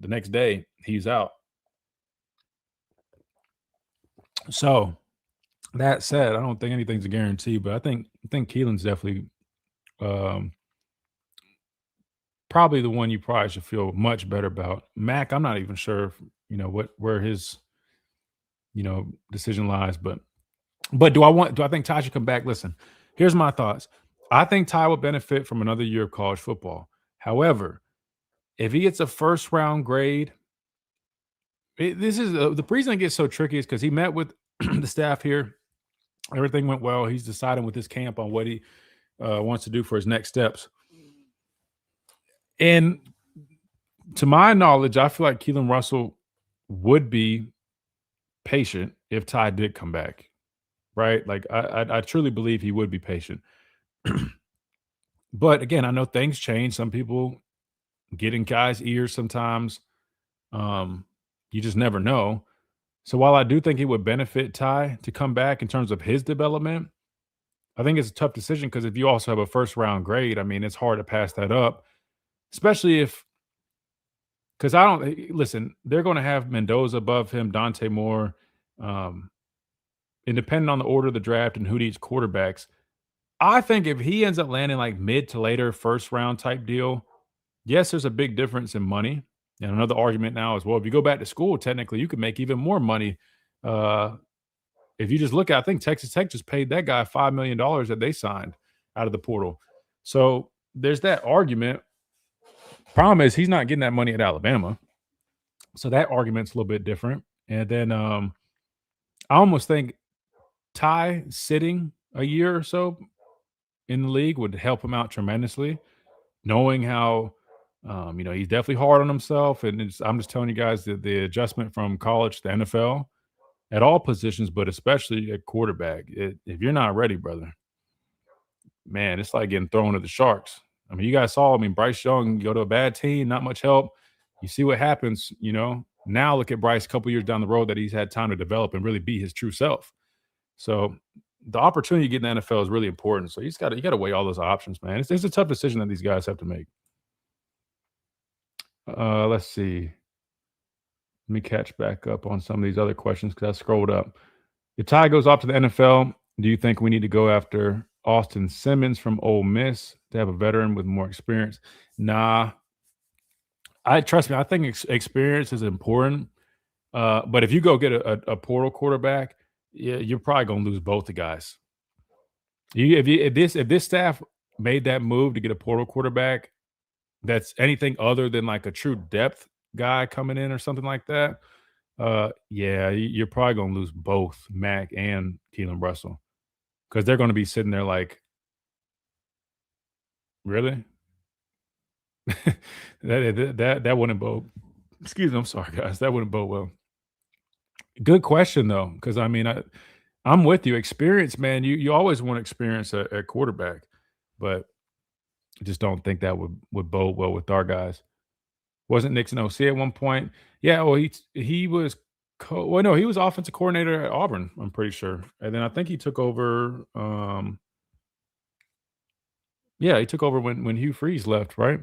the next day, he's out. So that said, I don't think anything's a guarantee, but I think Keelan's definitely probably the one you probably should feel much better about. Mac, I'm not even sure if, where his decision lies, but do I think Ty should come back? Listen, here's my thoughts. I think Ty would benefit from another year of college football. However, if he gets a first round grade, this is the reason it gets so tricky is because he met with the staff here. Everything went well. He's deciding with his camp on what he wants to do for his next steps. And to my knowledge, I feel like Keelan Russell would be patient if Ty did come back, right? Like I truly believe he would be patient. But again, I know things change. Some people get in guys' ears sometimes. You just never know. So while I do think it would benefit Ty to come back in terms of his development, I think it's a tough decision because if you also have a first round grade, I mean, it's hard to pass that up, especially because they're going to have Mendoza above him, Dante Moore, and depending on the order of the draft and who needs quarterbacks, I think if he ends up landing like mid to later first round type deal, yes, there's a big difference in money. And another argument now is, well, if you go back to school, technically you could make even more money. If you just look at, I think Texas Tech just paid that guy $5 million that they signed out of the portal. So there's that argument. Problem is he's not getting that money at Alabama. So that argument's a little bit different. And then I almost think Ty sitting a year or so in the league would help him out tremendously, knowing how he's definitely hard on himself. And I'm just telling you guys that the adjustment from college to NFL at all positions, but especially at quarterback, if you're not ready, brother, man, it's like getting thrown to the sharks. I mean, you guys saw, Bryce Young, you go to a bad team, not much help. You see what happens, Now look at Bryce a couple years down the road that he's had time to develop and really be his true self. So the opportunity to get in the NFL is really important. So you got to weigh all those options, man. It's a tough decision that these guys have to make. Let's see. Let me catch back up on some of these other questions because I scrolled up. If Ty goes off to the NFL, do you think we need to go after Austin Simmons from Ole Miss to have a veteran with more experience? Nah. Trust me, I think experience is important. But if you go get a portal quarterback, you're probably going to lose both the guys. If this staff made that move to get a portal quarterback that's anything other than like a true depth guy coming in or something like that, you're probably going to lose both Mac and Keelan Russell because they're going to be sitting there like, really? that wouldn't bode. Excuse me, I'm sorry, guys. That wouldn't bode well. Good question though, because I'm with you. Experience, man. You always want experience at quarterback, but I just don't think that would bode well with our guys. Wasn't Nixon OC at one point? Yeah, well, he was. He was offensive coordinator at Auburn. I'm pretty sure, and then I think he took over. He took over when Hugh Freeze left, right?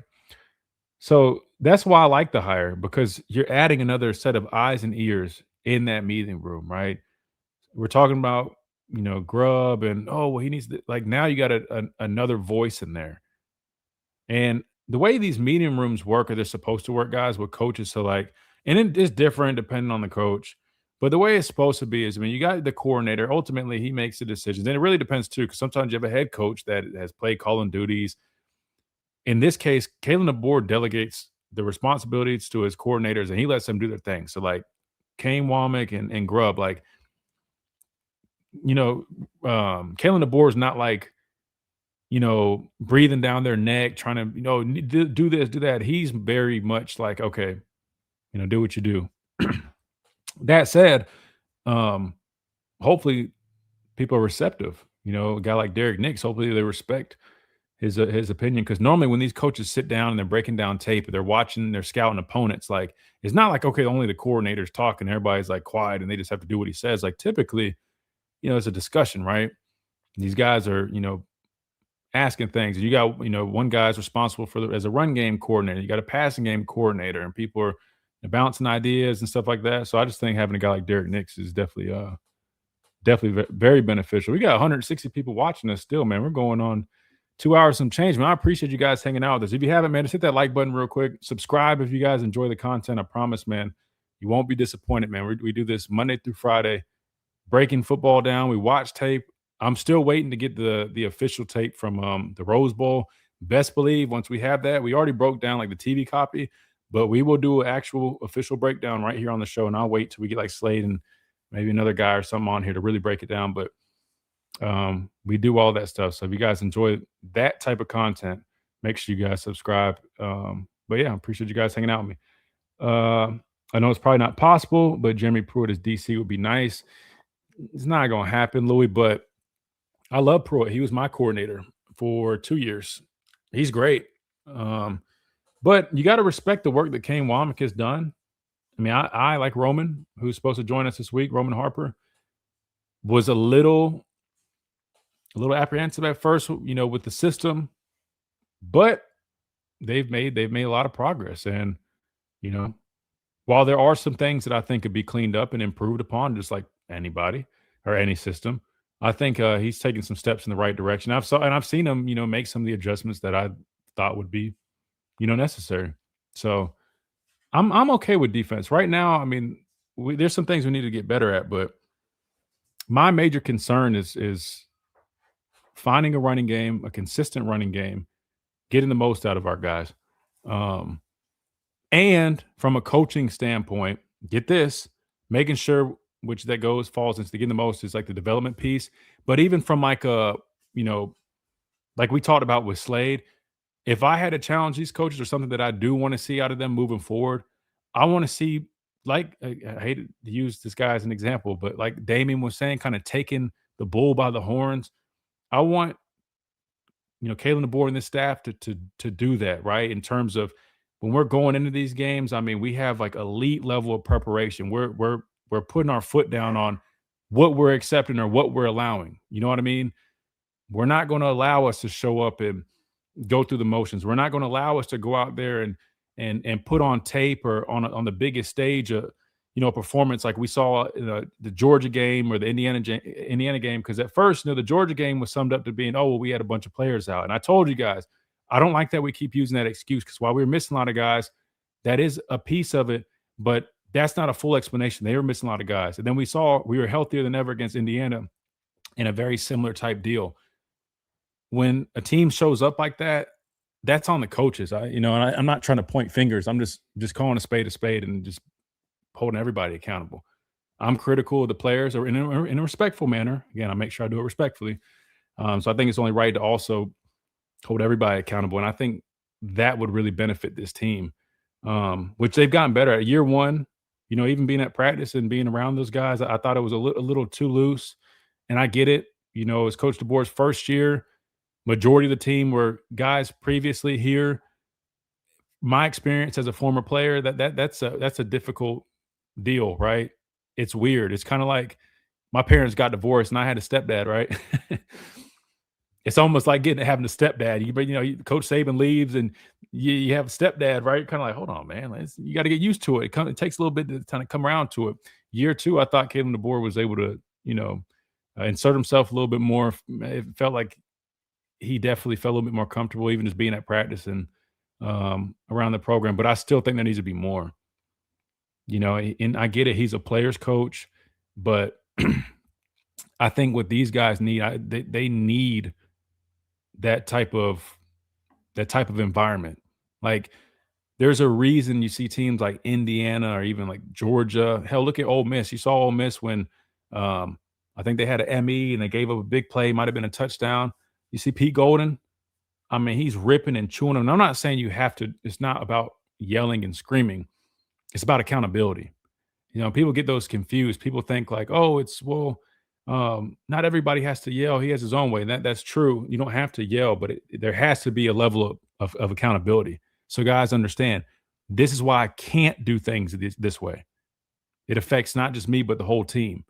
So that's why I like the hire because you're adding another set of eyes and ears in that meeting room, right? We're talking about Grubb and he needs to, like, now you got another voice in there. And the way these meeting rooms work, or they're supposed to work, guys, with coaches, so like, and it is different depending on the coach, but the way it's supposed to be is, you got the coordinator. Ultimately, he makes the decisions, and it really depends too, because sometimes you have a head coach that has played calling duties. In this case, Kalen DeBoer delegates the responsibilities to his coordinators, and he lets them do their thing. So like Kane Womack and Grubb, like, Kalen DeBoer is not like, breathing down their neck, trying to, do this, do that. He's very much like, okay, do what you do. That said, hopefully people are receptive. A guy like Derek Nix, hopefully they respect his opinion, because normally when these coaches sit down and they're breaking down tape, they're watching, they're scouting opponents, like, it's not like, okay, only the coordinator's talking, everybody's like quiet and they just have to do what he says. Like, typically, it's a discussion, right? These guys are, asking things. You got, one guy's responsible as a run game coordinator. You got a passing game coordinator, and people are bouncing ideas and stuff like that. So I just think having a guy like Derek Nix is definitely definitely very beneficial. We got 160 people watching us still, man. We're going on 2 hours some change, man. I appreciate you guys hanging out with us. If you haven't, man, just hit that like button real quick. Subscribe if you guys enjoy the content. I promise, man, you won't be disappointed, man. We do this Monday through Friday, breaking football down. We watch tape. I'm still waiting to get the official tape from the Rose Bowl. Best believe once we have that, we already broke down like the TV copy, but we will do an actual official breakdown right here on the show, and I'll wait till we get like Slade and maybe another guy or something on here to really break it down. But we do all that stuff. So if you guys enjoy that type of content, make sure you guys subscribe. But yeah, I appreciate you guys hanging out with me. I know it's probably not possible, but Jeremy Pruitt as DC would be nice. It's not going to happen, Louis, but I love Pruitt. He was my coordinator for 2 years. He's great. But you got to respect the work that Kane Womack has done. I mean, I like Roman, who's supposed to join us this week, Roman Harper, was a little apprehensive at first, with the system, but they've made a lot of progress. And, while there are some things that I think could be cleaned up and improved upon, just like anybody or any system, I think he's taking some steps in the right direction. I've seen him, make some of the adjustments that I thought would be, necessary. So I'm okay with defense right now. I mean, there's some things we need to get better at, but my major concern is finding a running game, a consistent running game, getting the most out of our guys. And from a coaching standpoint, get this, making sure which that falls into getting the most is like the development piece. But even from like like we talked about with Slade, if I had to challenge these coaches or something that I do want to see out of them moving forward, I want to see, like, I hate to use this guy as an example, but like Damien was saying, kind of taking the bull by the horns. I want, Kalen DeBoer and this staff to do that, right? In terms of when we're going into these games, I mean, we have like elite level of preparation. We're putting our foot down on what we're accepting or what we're allowing. You know what I mean? We're not going to allow us to show up and go through the motions. We're not going to allow us to go out there and put on tape or on the biggest stage a performance like we saw in the Georgia game or the Indiana game. Because at first, the Georgia game was summed up to being, oh, well, we had a bunch of players out. And I told you guys, I don't like that we keep using that excuse, because while we were missing a lot of guys, that is a piece of it, but that's not a full explanation. They were missing a lot of guys. And then we saw we were healthier than ever against Indiana in a very similar type deal. When a team shows up like that, that's on the coaches. I'm not trying to point fingers. I'm just calling a spade and just holding everybody accountable. I'm critical of the players, or in a respectful manner. Again, I make sure I do it respectfully. So I think it's only right to also hold everybody accountable. And I think that would really benefit this team, which they've gotten better at. Year one, even being at practice and being around those guys, I thought it was a little too loose. And I get it. As Coach DeBoer's first year, majority of the team were guys previously here. My experience as a former player, that's a difficult deal, right? It's weird. It's kind of like my parents got divorced and I had a stepdad, right? It's almost like having a stepdad. Coach Saban leaves and you have a stepdad, right? Kind of like, hold on, man. You got to get used to it. It takes a little bit to kind of come around to it. Year two, I thought Kalen DeBoer was able to, insert himself a little bit more. It felt like he definitely felt a little bit more comfortable, even just being at practice and around the program. But I still think there needs to be more. And I get it. He's a player's coach, but I think what these guys need, they need that type of environment. Like, there's a reason you see teams like Indiana or even like Georgia. Hell, look at Ole Miss. You saw Ole Miss when I think they had an ME and they gave up a big play, might have been a touchdown. You see Pete Golden. I mean, he's ripping and chewing them. And I'm not saying you have to. It's not about yelling and screaming. It's about accountability. People get those confused. People think like, oh, not everybody has to yell. He has his own way. And that's true. You don't have to yell, but there has to be a level of accountability. So guys understand, this is why I can't do things this way. It affects not just me, but the whole team.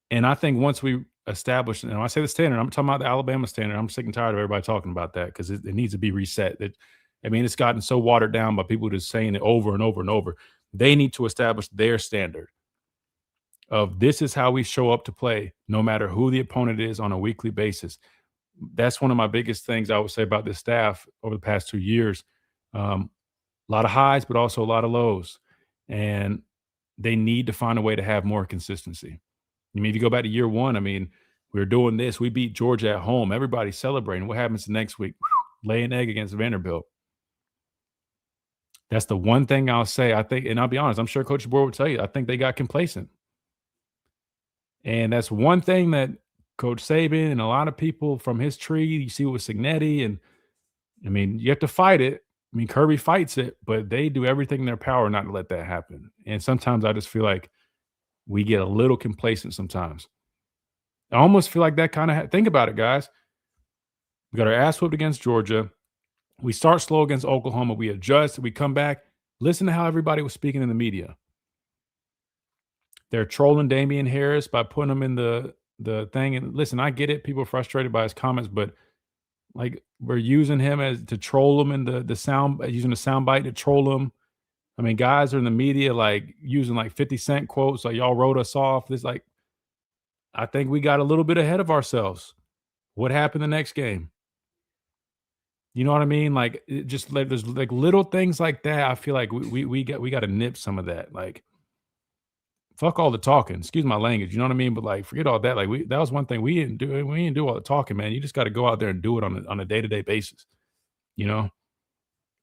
And I think once we establish, and when I say the standard, I'm talking about the Alabama standard. I'm sick and tired of everybody talking about that, because it needs to be reset. It's gotten so watered down by people just saying it over and over and over. They need to establish their standard. of this is how we show up to play, no matter who the opponent is on a weekly basis. That's one of my biggest things I would say about this staff over the past 2 years. A lot of highs, but also a lot of lows. And they need to find a way to have more consistency. I mean, if you go back to year one, I mean, we were doing this. We beat Georgia at home. Everybody's celebrating. What happens the next week? Lay an egg against Vanderbilt. That's the one thing I'll say. I think, and I'll be honest, I'm sure Coach Board will tell you, I think they got complacent. And that's one thing that Coach Saban and a lot of people from his tree, you see with Signetti, and I mean, you have to fight it. I mean, Kirby fights it, but they do everything in their power not to let that happen. And sometimes I just feel like we get a little complacent sometimes. I almost feel like that kind of think about it, guys. We got our ass whooped against Georgia. We start slow against Oklahoma. We adjust. We come back. Listen to how everybody was speaking in the media. They're trolling Damian Harris by putting him in the thing. And listen, I get it. People are frustrated by his comments, but like we're using him as to troll him in the sound, using the sound bite to troll him. I mean, guys are in the media like using like 50 Cent quotes, like y'all wrote us off. This like, I think we got a little bit ahead of ourselves. What happened the next game? You know what I mean? Like it just like there's like little things like that. I feel like we got to nip some of that. Like fuck all the talking. Excuse my language. You know what I mean? But like forget all that. Like that was one thing we didn't do. We didn't do all the talking, man. You just got to go out there and do it on a day-to-day basis. You know?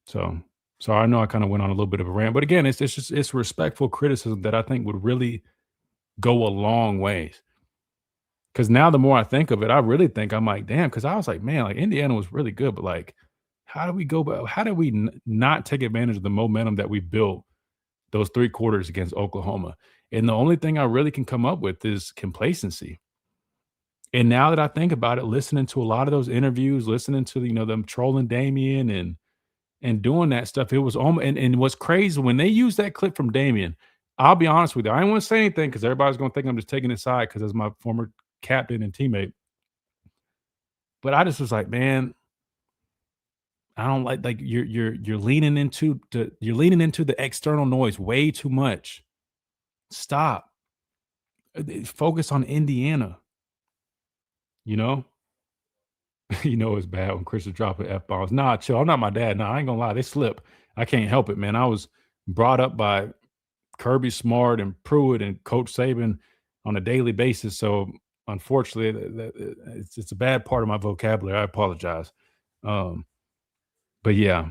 So I know I kind of went on a little bit of a rant, but again, it's respectful criticism that I think would really go a long ways. Because now the more I think of it, I really think I'm like, damn, because I was like, man, like Indiana was really good, but like, how do we not take advantage of the momentum that we built those 3 quarters against Oklahoma? And the only thing I really can come up with is complacency. And now that I think about it, listening to a lot of those interviews, listening to, them trolling Damian and doing that stuff, it was almost, and what's crazy, when they use that clip from Damian, I'll be honest with you, I didn't want to say anything because everybody's going to think I'm just taking his side because as my former captain and teammate. But I just was like, man, I don't like you're leaning into the external noise way too much. Stop. Focus on Indiana. It's bad when Chris is dropping F-bombs. Nah, chill. I'm not my dad. Nah, I ain't gonna lie. They slip. I can't help it, man. I was brought up by Kirby Smart and Pruitt and Coach Saban on a daily basis. So unfortunately, it's a bad part of my vocabulary. I apologize. But yeah,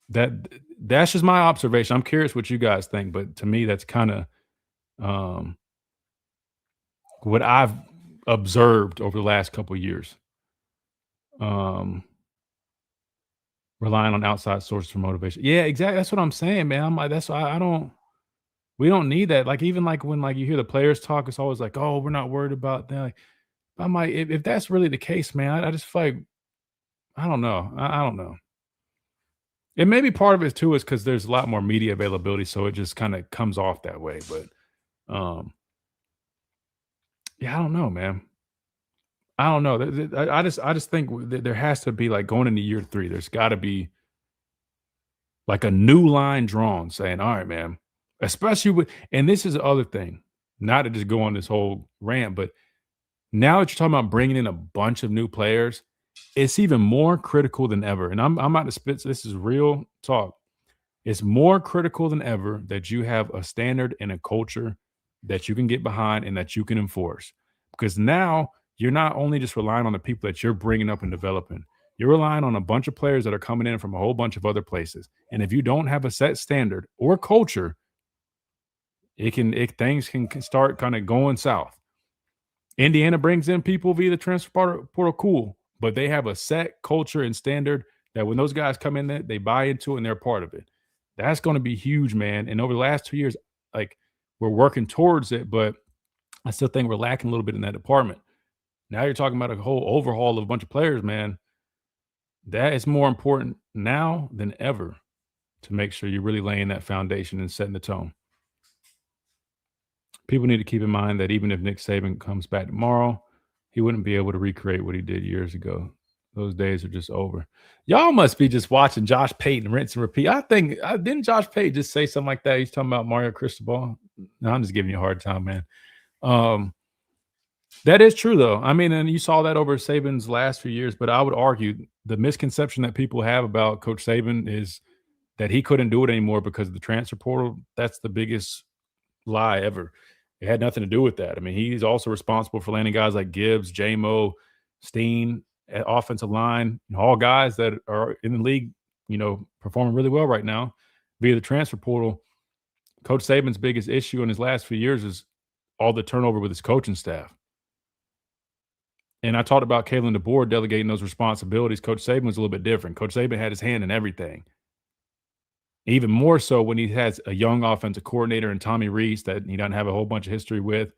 that's just my observation. I'm curious what you guys think, but to me, that's kind of what I've observed over the last couple of years. Relying on outside sources for motivation. Yeah, exactly. That's what I'm saying, man. I'm like, we don't need that. Like, even like when like you hear the players talk, it's always like, oh, we're not worried about that. Like, I'm like, if that's really the case, man, I just feel like, I don't know. I don't know. And maybe part of it too is because there's a lot more media availability, so it just kind of comes off that way. But yeah, I don't know, man. I don't know. I just think that there has to be, like, going into year 3, there's got to be like a new line drawn saying, all right, man, especially with, and this is the other thing, not to just go on this whole rant, but now that you're talking about bringing in a bunch of new players, it's even more critical than ever. And I'm about to spit. This is real talk. It's more critical than ever that you have a standard and a culture that you can get behind and that you can enforce. Because now you're not only just relying on the people that you're bringing up and developing. You're relying on a bunch of players that are coming in from a whole bunch of other places. And if you don't have a set standard or culture, things can start kind of going south. Indiana brings in people via the transfer portal, cool, but they have a set culture and standard that when those guys come in there, they buy into it and they're part of it. That's going to be huge, man. And over the last 2 years, like, we're working towards it, but I still think we're lacking a little bit in that department. Now you're talking about a whole overhaul of a bunch of players, man. That is more important now than ever to make sure you're really laying that foundation and setting the tone. People need to keep in mind that even if Nick Saban comes back tomorrow, he wouldn't be able to recreate what he did years ago. Those days are just over. Y'all must be just watching Josh Payton rinse and repeat. I think, didn't Josh Payton just say something like that? He's talking about Mario Cristobal. No, I'm just giving you a hard time, man. That is true, though. I mean, and you saw that over Saban's last few years, but I would argue the misconception that people have about Coach Saban is that he couldn't do it anymore because of the transfer portal. That's the biggest lie ever. It had nothing to do with that. I mean, he's also responsible for landing guys like Gibbs, J-Mo, Steen, at offensive line, all guys that are in the league, performing really well right now via the transfer portal. Coach Saban's biggest issue in his last few years is all the turnover with his coaching staff. And I talked about Kalen DeBoer delegating those responsibilities. Coach Saban was a little bit different. Coach Saban had his hand in everything. Even more so when he has a young offensive coordinator in Tommy Rees that he doesn't have a whole bunch of history with.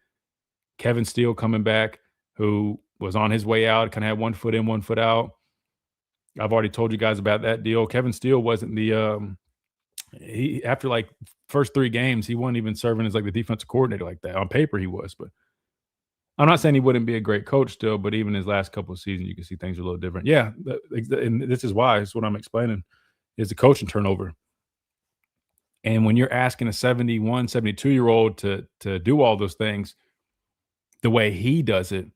Kevin Steele coming back, who was on his way out, kind of had 1 foot in, 1 foot out. I've already told you guys about that deal. Kevin Steele wasn't after like first 3 games, he wasn't even serving as like the defensive coordinator like that. On paper he was, but I'm not saying he wouldn't be a great coach still, but even his last couple of seasons, you can see things are a little different. Yeah, and this is why. It's what I'm explaining, is the coaching turnover. And when you're asking a 71, 72-year-old to do all those things the way he does it,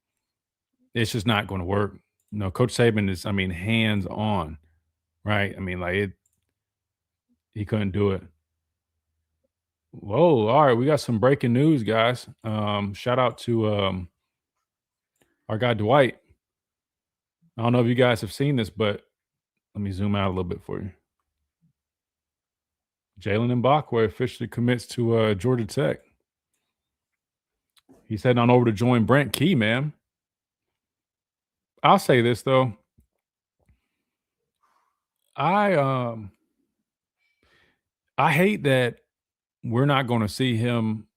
it's just not going to work. Coach Saban is, hands-on, right? He couldn't do it. Whoa, all right, we got some breaking news, guys. Shout out to our guy Dwight. I don't know if you guys have seen this, but let me zoom out a little bit for you. Jalen Mbakwe officially commits to Georgia Tech. He's heading on over to join Brent Key, man. I'll say this, though. I hate that we're not going to see him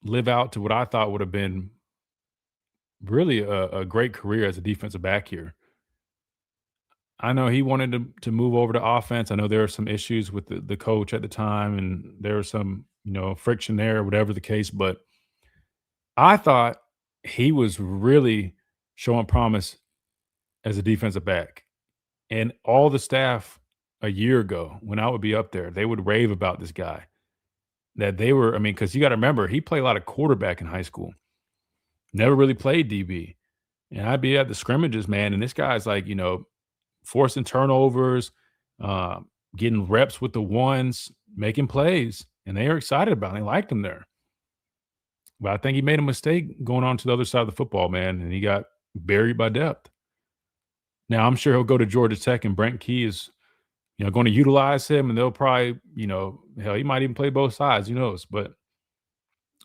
live out to what I thought would have been really a great career as a defensive back here. I know he wanted to move over to offense. I know there are some issues with the coach at the time, and there was some, friction there, whatever the case. But I thought he was really showing promise as a defensive back. And all the staff a year ago, when I would be up there, they would rave about this guy. That they were, because you got to remember, he played a lot of quarterback in high school. Never really played DB. And I'd be at the scrimmages, man, and this guy's like, forcing turnovers, getting reps with the ones, making plays, and they are excited about it. They liked him there. But I think he made a mistake going on to the other side of the football, man, and he got buried by depth. Now, I'm sure he'll go to Georgia Tech, and Brent Key is, going to utilize him, and they'll probably, hell, he might even play both sides. Who knows? But,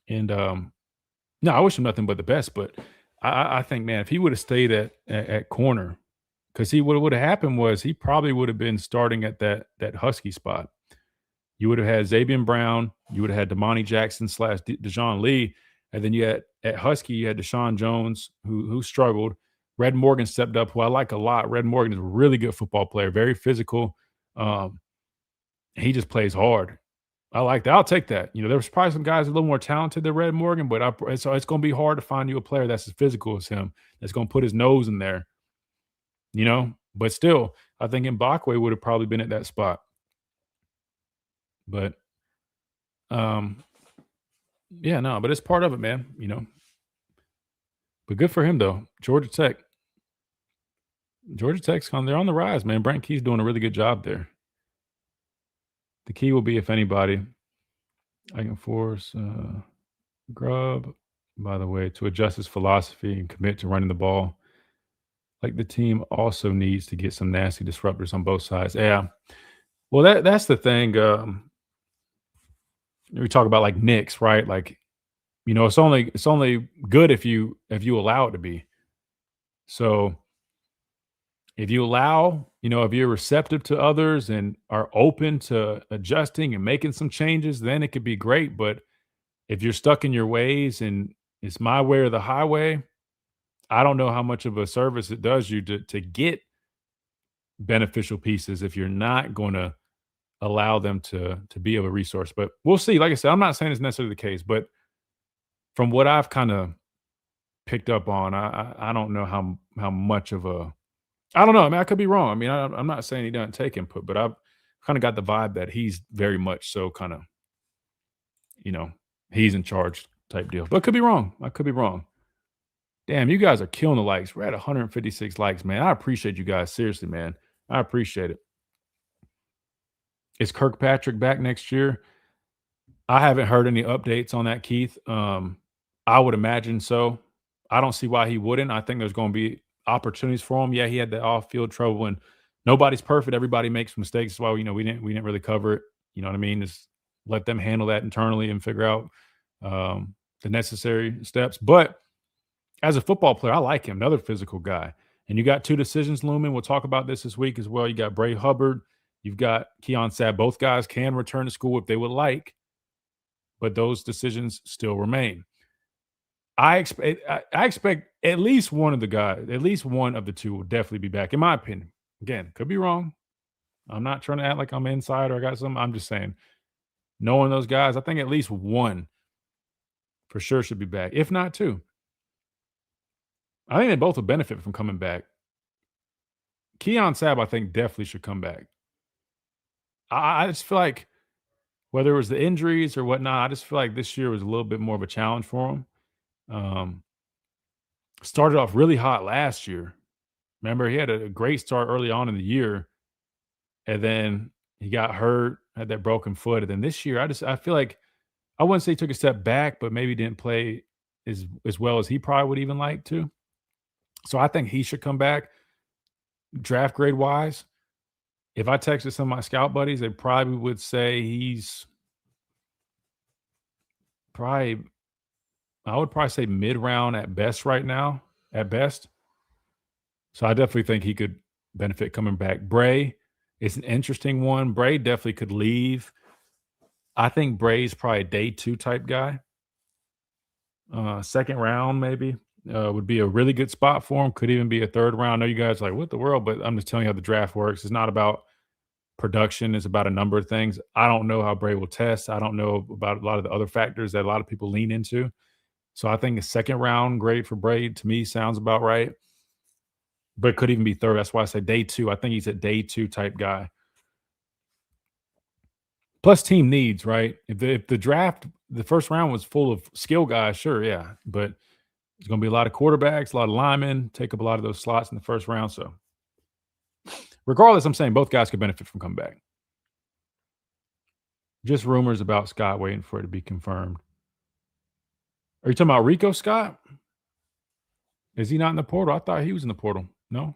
no, I wish him nothing but the best. But I think, man, if he would have stayed at corner, because what would have happened was he probably would have been starting at that Husky spot. You would have had Xavier Brown, you would have had Damani Jackson / Dejon Lee, and then you had at Husky you had Deshaun Jones who struggled. Red Morgan stepped up, who I like a lot. Red Morgan is a really good football player, very physical. He just plays hard. I like that. I'll take that. There was probably some guys a little more talented than Red Morgan, but it's going to be hard to find you a player that's as physical as him, that's going to put his nose in there. But still, I think Mbakwe would have probably been at that spot. But, but it's part of it, man, But good for him, though. Georgia Tech's they're on the rise, man. Brent Key's doing a really good job there. The key will be, if anybody, I can force Grubb, by the way, to adjust his philosophy and commit to running the ball. Like the team also needs to get some nasty disruptors on both sides. Yeah. Well, that's the thing. We talk about like Knicks, right? Like, it's only good if you allow it to be. So if you allow, if you're receptive to others and are open to adjusting and making some changes, then it could be great. But if you're stuck in your ways and it's my way or the highway, I don't know how much of a service it does you to get beneficial pieces if you're not going to allow them to be of a resource. But we'll see. Like I said, I'm not saying it's necessarily the case, but from what I've kind of picked up on, I don't know how much of a – I don't know. I could be wrong. I'm not saying he doesn't take input, but I've kind of got the vibe that he's very much so kind of, he's in charge type deal. But could be wrong. I could be wrong. Damn, you guys are killing the likes. We're at 156 likes, man. I appreciate you guys. Seriously, man. I appreciate it. Is Kirkpatrick back next year? I haven't heard any updates on that, Keith. I would imagine so. I don't see why he wouldn't. I think there's going to be opportunities for him. Yeah, he had the off-field trouble, and nobody's perfect. Everybody makes mistakes. That's why we didn't really cover it. You know what I mean? Just let them handle that internally and figure out the necessary steps. But as a football player, I like him. Another physical guy. And you got two decisions looming. We'll talk about this week as well. You got Bray Hubbard. You've got Keon Sabb. Both guys can return to school if they would like, but those decisions still remain. I expect at least one of the guys, at least one of the two will definitely be back, in my opinion. Again, could be wrong. I'm not trying to act like I'm inside or I got something. I'm just saying, knowing those guys, I think at least one for sure should be back, if not two. I think they both will benefit from coming back. Keon Sabb, I think, definitely should come back. I just feel like whether it was the injuries or whatnot, I just feel like this year was a little bit more of a challenge for him. Started off really hot last year. Remember, he had a great start early on in the year, and then he got hurt, had that broken foot. And then this year, I feel like I wouldn't say he took a step back, but maybe didn't play as well as he probably would even like to. So I think he should come back. Draft grade wise, if I texted some of my scout buddies, they probably would say he's probably, I would probably say mid-round at best right now, at best. So I definitely think he could benefit coming back. Bray is an interesting one. Bray definitely could leave. I think Bray's probably a day 2 type guy. Second round maybe would be a really good spot for him. Could even be a third round. I know you guys are like, what the world? But I'm just telling you how the draft works. It's not about production. It's about a number of things. I don't know how Bray will test. I don't know about a lot of the other factors that a lot of people lean into. So I think a second round grade for Bray to me sounds about right. But could even be third. That's why I say day 2. I think he's a day 2 type guy. Plus team needs, right? If the draft, the first round was full of skill guys, sure, yeah. But there's going to be a lot of quarterbacks, a lot of linemen, take up a lot of those slots in the first round. So regardless, I'm saying both guys could benefit from coming back. Just rumors about Scott waiting for it to be confirmed. Are you talking about Rico Scott? Is he not in the portal? I thought he was in the portal. No?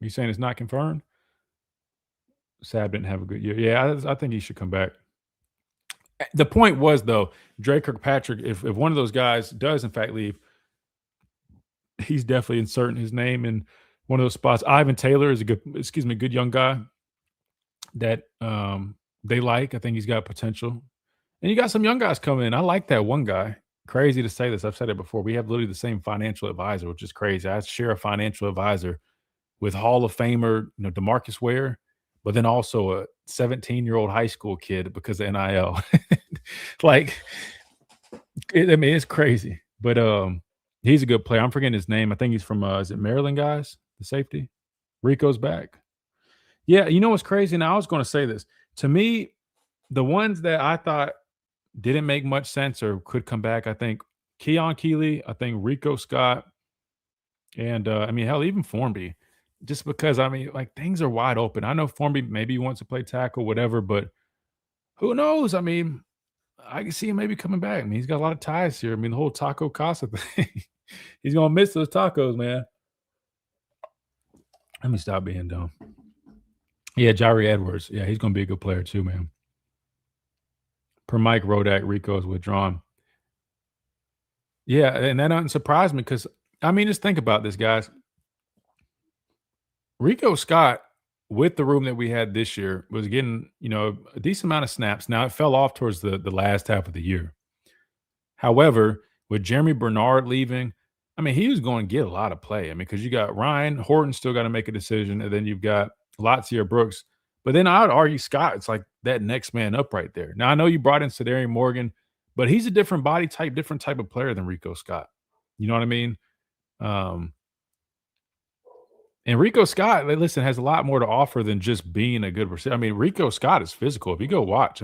You saying it's not confirmed? Sabb didn't have a good year. Yeah, I think he should come back. The point was, though, Dre Kirkpatrick, if one of those guys does, in fact, leave, he's definitely inserting his name in one of those spots. Ivan Taylor is a good young guy that they like. I think he's got potential. And you got some young guys coming in. I like that one guy. Crazy to say this. I've said it before. We have literally the same financial advisor, which is crazy. I share a financial advisor with Hall of Famer, DeMarcus Ware, but then also a 17-year-old high school kid because of NIL. It's crazy. But he's a good player. I'm forgetting his name. I think he's from, is it Maryland, guys? The safety? Rico's back. Yeah, you know what's crazy? Now, I was going to say this. To me, the ones that I thought didn't make much sense or could come back, I think Keon Keeley, I think Rico Scott, and hell, even Formby. Just because, things are wide open. I know Formby maybe wants to play tackle, whatever, but who knows? I can see him maybe coming back. He's got a lot of ties here. The whole Taco Casa thing. He's going to miss those tacos, man. Let me stop being dumb. Yeah, Jari Edwards. Yeah, he's going to be a good player too, man. Per Mike Rodak, Rico is withdrawn. Yeah, and that doesn't surprise me because, just think about this, guys. Rico Scott, with the room that we had this year, was getting, a decent amount of snaps. Now, it fell off towards the last half of the year. However, with Jeremy Bernard leaving, he was going to get a lot of play. Because you got Ryan Horton still got to make a decision, and then you've got Latzia Brooks. But then I would argue Scott, it's like that next man up right there. Now, I know you brought in Sedarian Morgan, but he's a different body type, different type of player than Rico Scott. You know what I mean? And Rico Scott, listen, has a lot more to offer than just being a good receiver. Rico Scott is physical. If you go watch,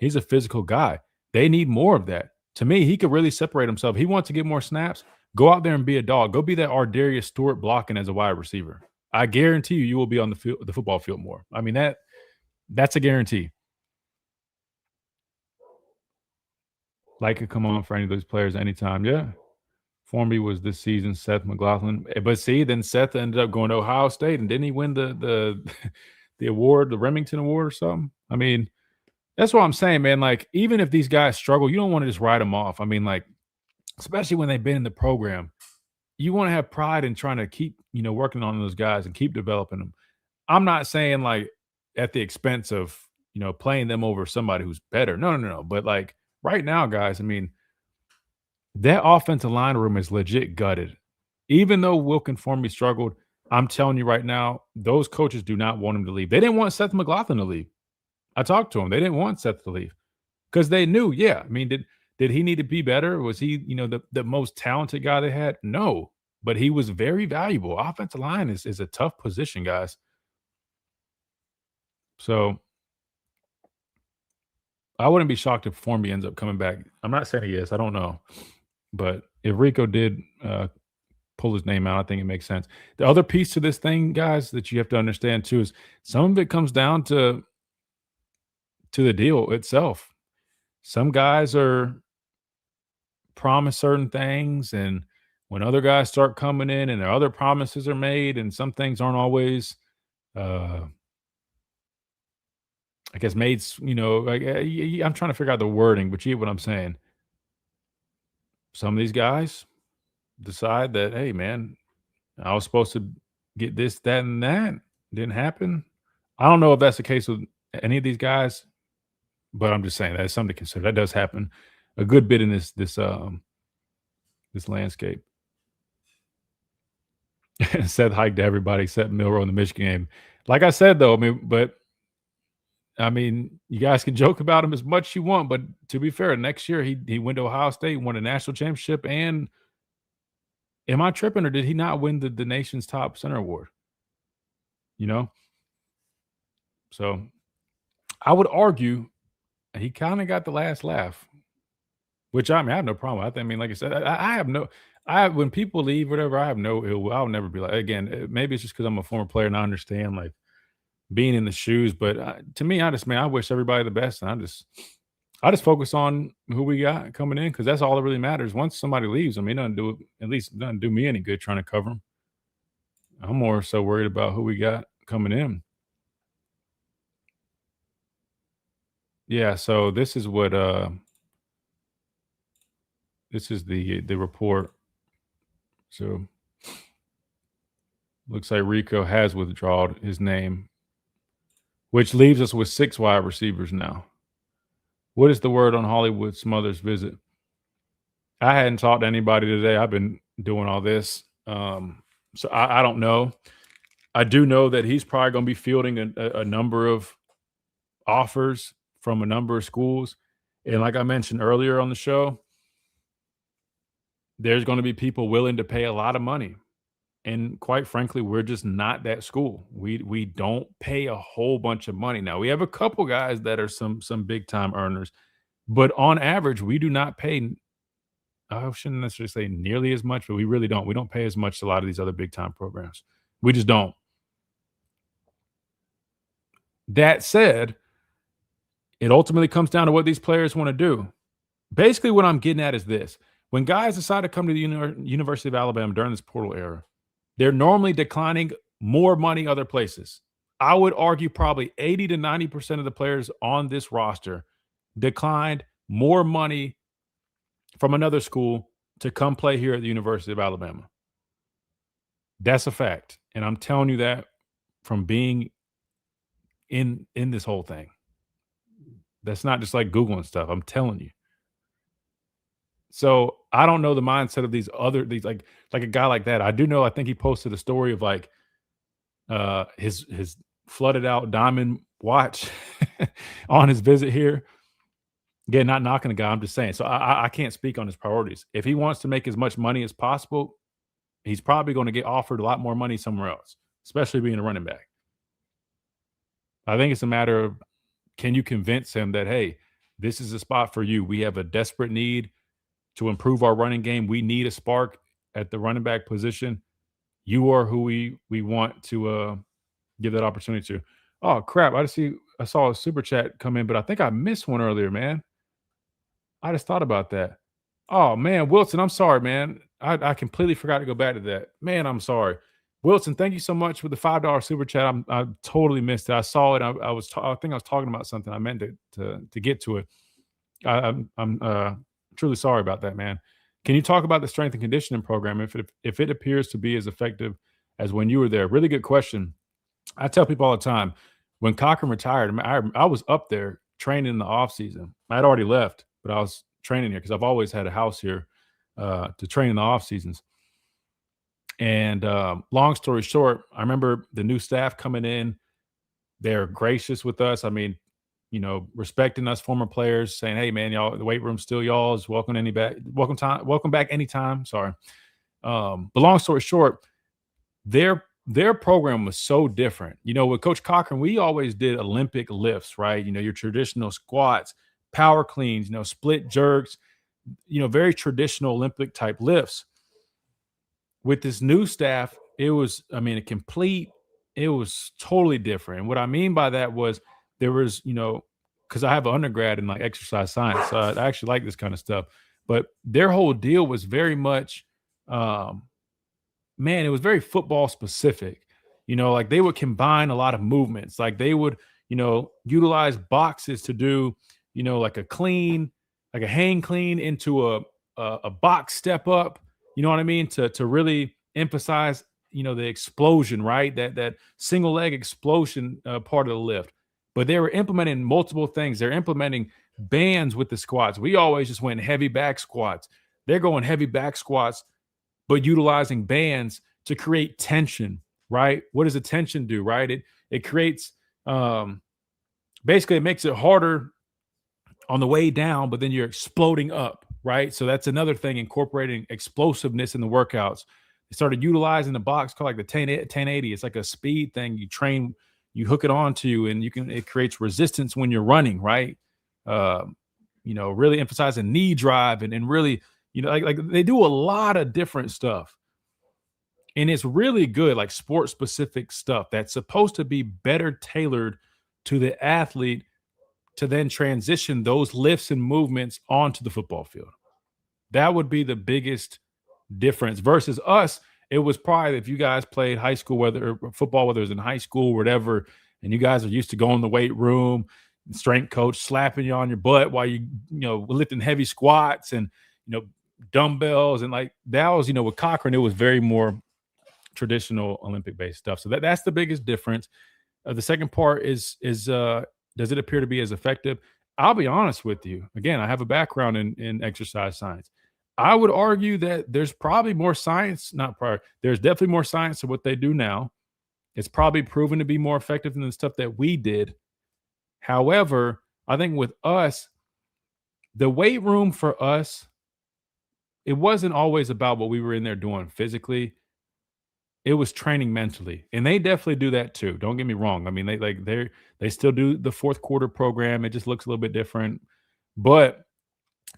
he's a physical guy. They need more of that. to me, he could really separate himself. He wants to get more snaps. Go out there and be a dog. Go be that Ardarius Stewart blocking as a wide receiver. I guarantee you will be on the football field more. I mean, that's a guarantee. Like could come on for any of those players anytime. Yeah. Formby was this season, Seth McLaughlin. But see, then Seth ended up going to Ohio State, and didn't he win the award, the Remington Award or something? I mean, that's what I'm saying, man. Like, even if these guys struggle, you don't want to just write them off. I mean, like, especially when they've been in the program, you want to have pride in trying to keep, working on those guys and keep developing them. I'm not saying like at the expense of, playing them over somebody who's better. No. But like right now, guys, I mean, that offensive line room is legit gutted. Even though Wilkin Formby struggled, I'm telling you right now, those coaches do not want him to leave. They didn't want Seth McLaughlin to leave. I talked to him. They didn't want Seth to leave because they knew, I mean, did he need to be better? Was he, the most talented guy they had? No, but he was very valuable. Offensive line is a tough position, guys. So I wouldn't be shocked if Formby ends up coming back. I'm not saying he is. I don't know. But if Rico did pull his name out, I think it makes sense. The other piece to this thing, guys, that you have to understand too is some of it comes down to the deal itself. Some guys are promised certain things, and when other guys start coming in and their other promises are made, and some things aren't always I guess made, like, I'm trying to figure out the wording, but you get what I'm saying. Some of these guys decide that, hey, man, I was supposed to get this, that, and that. Didn't happen. I don't know if that's the case with any of these guys, but I'm just saying that's something to consider. That does happen a good bit in this landscape. Seth hiked to everybody except Milroe in the Michigan game. Like I said, though, I mean, you guys can joke about him as much as you want, but to be fair, next year he went to Ohio State, won a national championship, and am I tripping, or did he not win the nation's top center award? So I would argue he kind of got the last laugh, which I have no problem with. I mean, like I said, when people leave, whatever, I have no ill will. I'll never be like, again, maybe it's just because I'm a former player and I understand like being in the shoes, but to me, I wish everybody the best, and I just focus on who we got coming in, because that's all that really matters. Once somebody leaves, it doesn't do me any good trying to cover them. I'm more so worried about who we got coming in. Yeah, so this is what this is the report. So looks like Rico has withdrawn his name, which leaves us with 6 wide receivers now. What is the word on Hollywood Smothers' visit? I hadn't talked to anybody today. I've been doing all this. So I don't know. I do know that he's probably going to be fielding a number of offers from a number of schools. And like I mentioned earlier on the show, there's going to be people willing to pay a lot of money. And quite frankly, we're just not that school. We don't pay a whole bunch of money. Now, we have a couple guys that are some big time earners, but on average, we do not pay. I shouldn't necessarily say nearly as much, but we really don't. We don't pay as much as a lot of these other big time programs. We just don't. That said, it ultimately comes down to what these players want to do. Basically, what I'm getting at is this. When guys decide to come to the University of Alabama during this portal era, they're normally declining more money other places. I would argue probably 80 to 90% of the players on this roster declined more money from another school to come play here at the University of Alabama. That's a fact. And I'm telling you that from being in this whole thing. That's not just like Googling stuff. I'm telling you. So I don't know the mindset of these like a guy like that. I do know, I think he posted a story of like his flooded out diamond watch on his visit here. Again, not knocking the guy, I'm just saying. So I can't speak on his priorities. If he wants to make as much money as possible, he's probably going to get offered a lot more money somewhere else, especially being a running back. I think it's a matter of, can you convince him that, hey, this is a spot for you? We have a desperate need. to improve our running game. We need a spark at the running back position. You are who we want to give that opportunity to. Oh crap! I saw a super chat come in, but I think I missed one earlier, man. I just thought about that. Oh man, Wilson, I'm sorry, man. I completely forgot to go back to that. Man, I'm sorry. Wilson, thank you so much for the $5 super chat. I totally missed it. I saw it. I think I was talking about something. I meant to get to it. I'm truly sorry about that, man. Can you talk about the strength and conditioning program if it appears to be as effective as when you were there? Really good question. I tell people all the time, when Cochran retired, I was up there training in the off season. I had already left, but I was training here because I've always had a house here to train in the off seasons. And long story short, I remember the new staff coming in. They're gracious with us. I mean, respecting us former players, saying, "Hey, man, y'all, the weight room's still y'all's. Welcome back anytime." Sorry. But long story short, their program was so different. With Coach Cochran, we always did Olympic lifts, right? Your traditional squats, power cleans, split jerks, very traditional Olympic type lifts. With this new staff, it was, it was totally different. And what I mean by that was there was, because I have an undergrad in like exercise science, so I actually like this kind of stuff. But their whole deal was very much, it was very football specific. Like they would combine a lot of movements. Like they would, utilize boxes to do, like a clean, like a hang clean into a box step up. You know what I mean? To really emphasize, the explosion, right? That single leg explosion part of the lift. But they were implementing multiple things. They're implementing bands with the squats. We always just went heavy back squats. They're going heavy back squats, but utilizing bands to create tension, right? What does a tension do, right? It creates, basically it makes it harder on the way down, but then you're exploding up, right? So that's another thing, incorporating explosiveness in the workouts. They started utilizing the box called like the 1080. It's like a speed thing. You train, you hook it onto you, and it creates resistance when you're running, right? Really emphasizing knee drive and really, like they do a lot of different stuff. And it's really good, like sport specific stuff that's supposed to be better tailored to the athlete to then transition those lifts and movements onto the football field. That would be the biggest difference versus us. It was probably if you guys played high school, whether football, whether it was in high school or whatever, and you guys are used to going to the weight room, strength coach slapping you on your butt while you lifting heavy squats and dumbbells, and like that was with Cochran, it was very more traditional Olympic based stuff. So that's the biggest difference. The second part is does it appear to be as effective? I'll be honest with you. Again, I have a background in exercise science. I would argue that there's probably more science, there's definitely more science to what they do now. It's probably proven to be more effective than the stuff that we did. However, I think with us, the weight room for us, it wasn't always about what we were in there doing physically. It was training mentally, and they definitely do that too. Don't get me wrong. I mean, they still do the fourth quarter program. It just looks a little bit different. But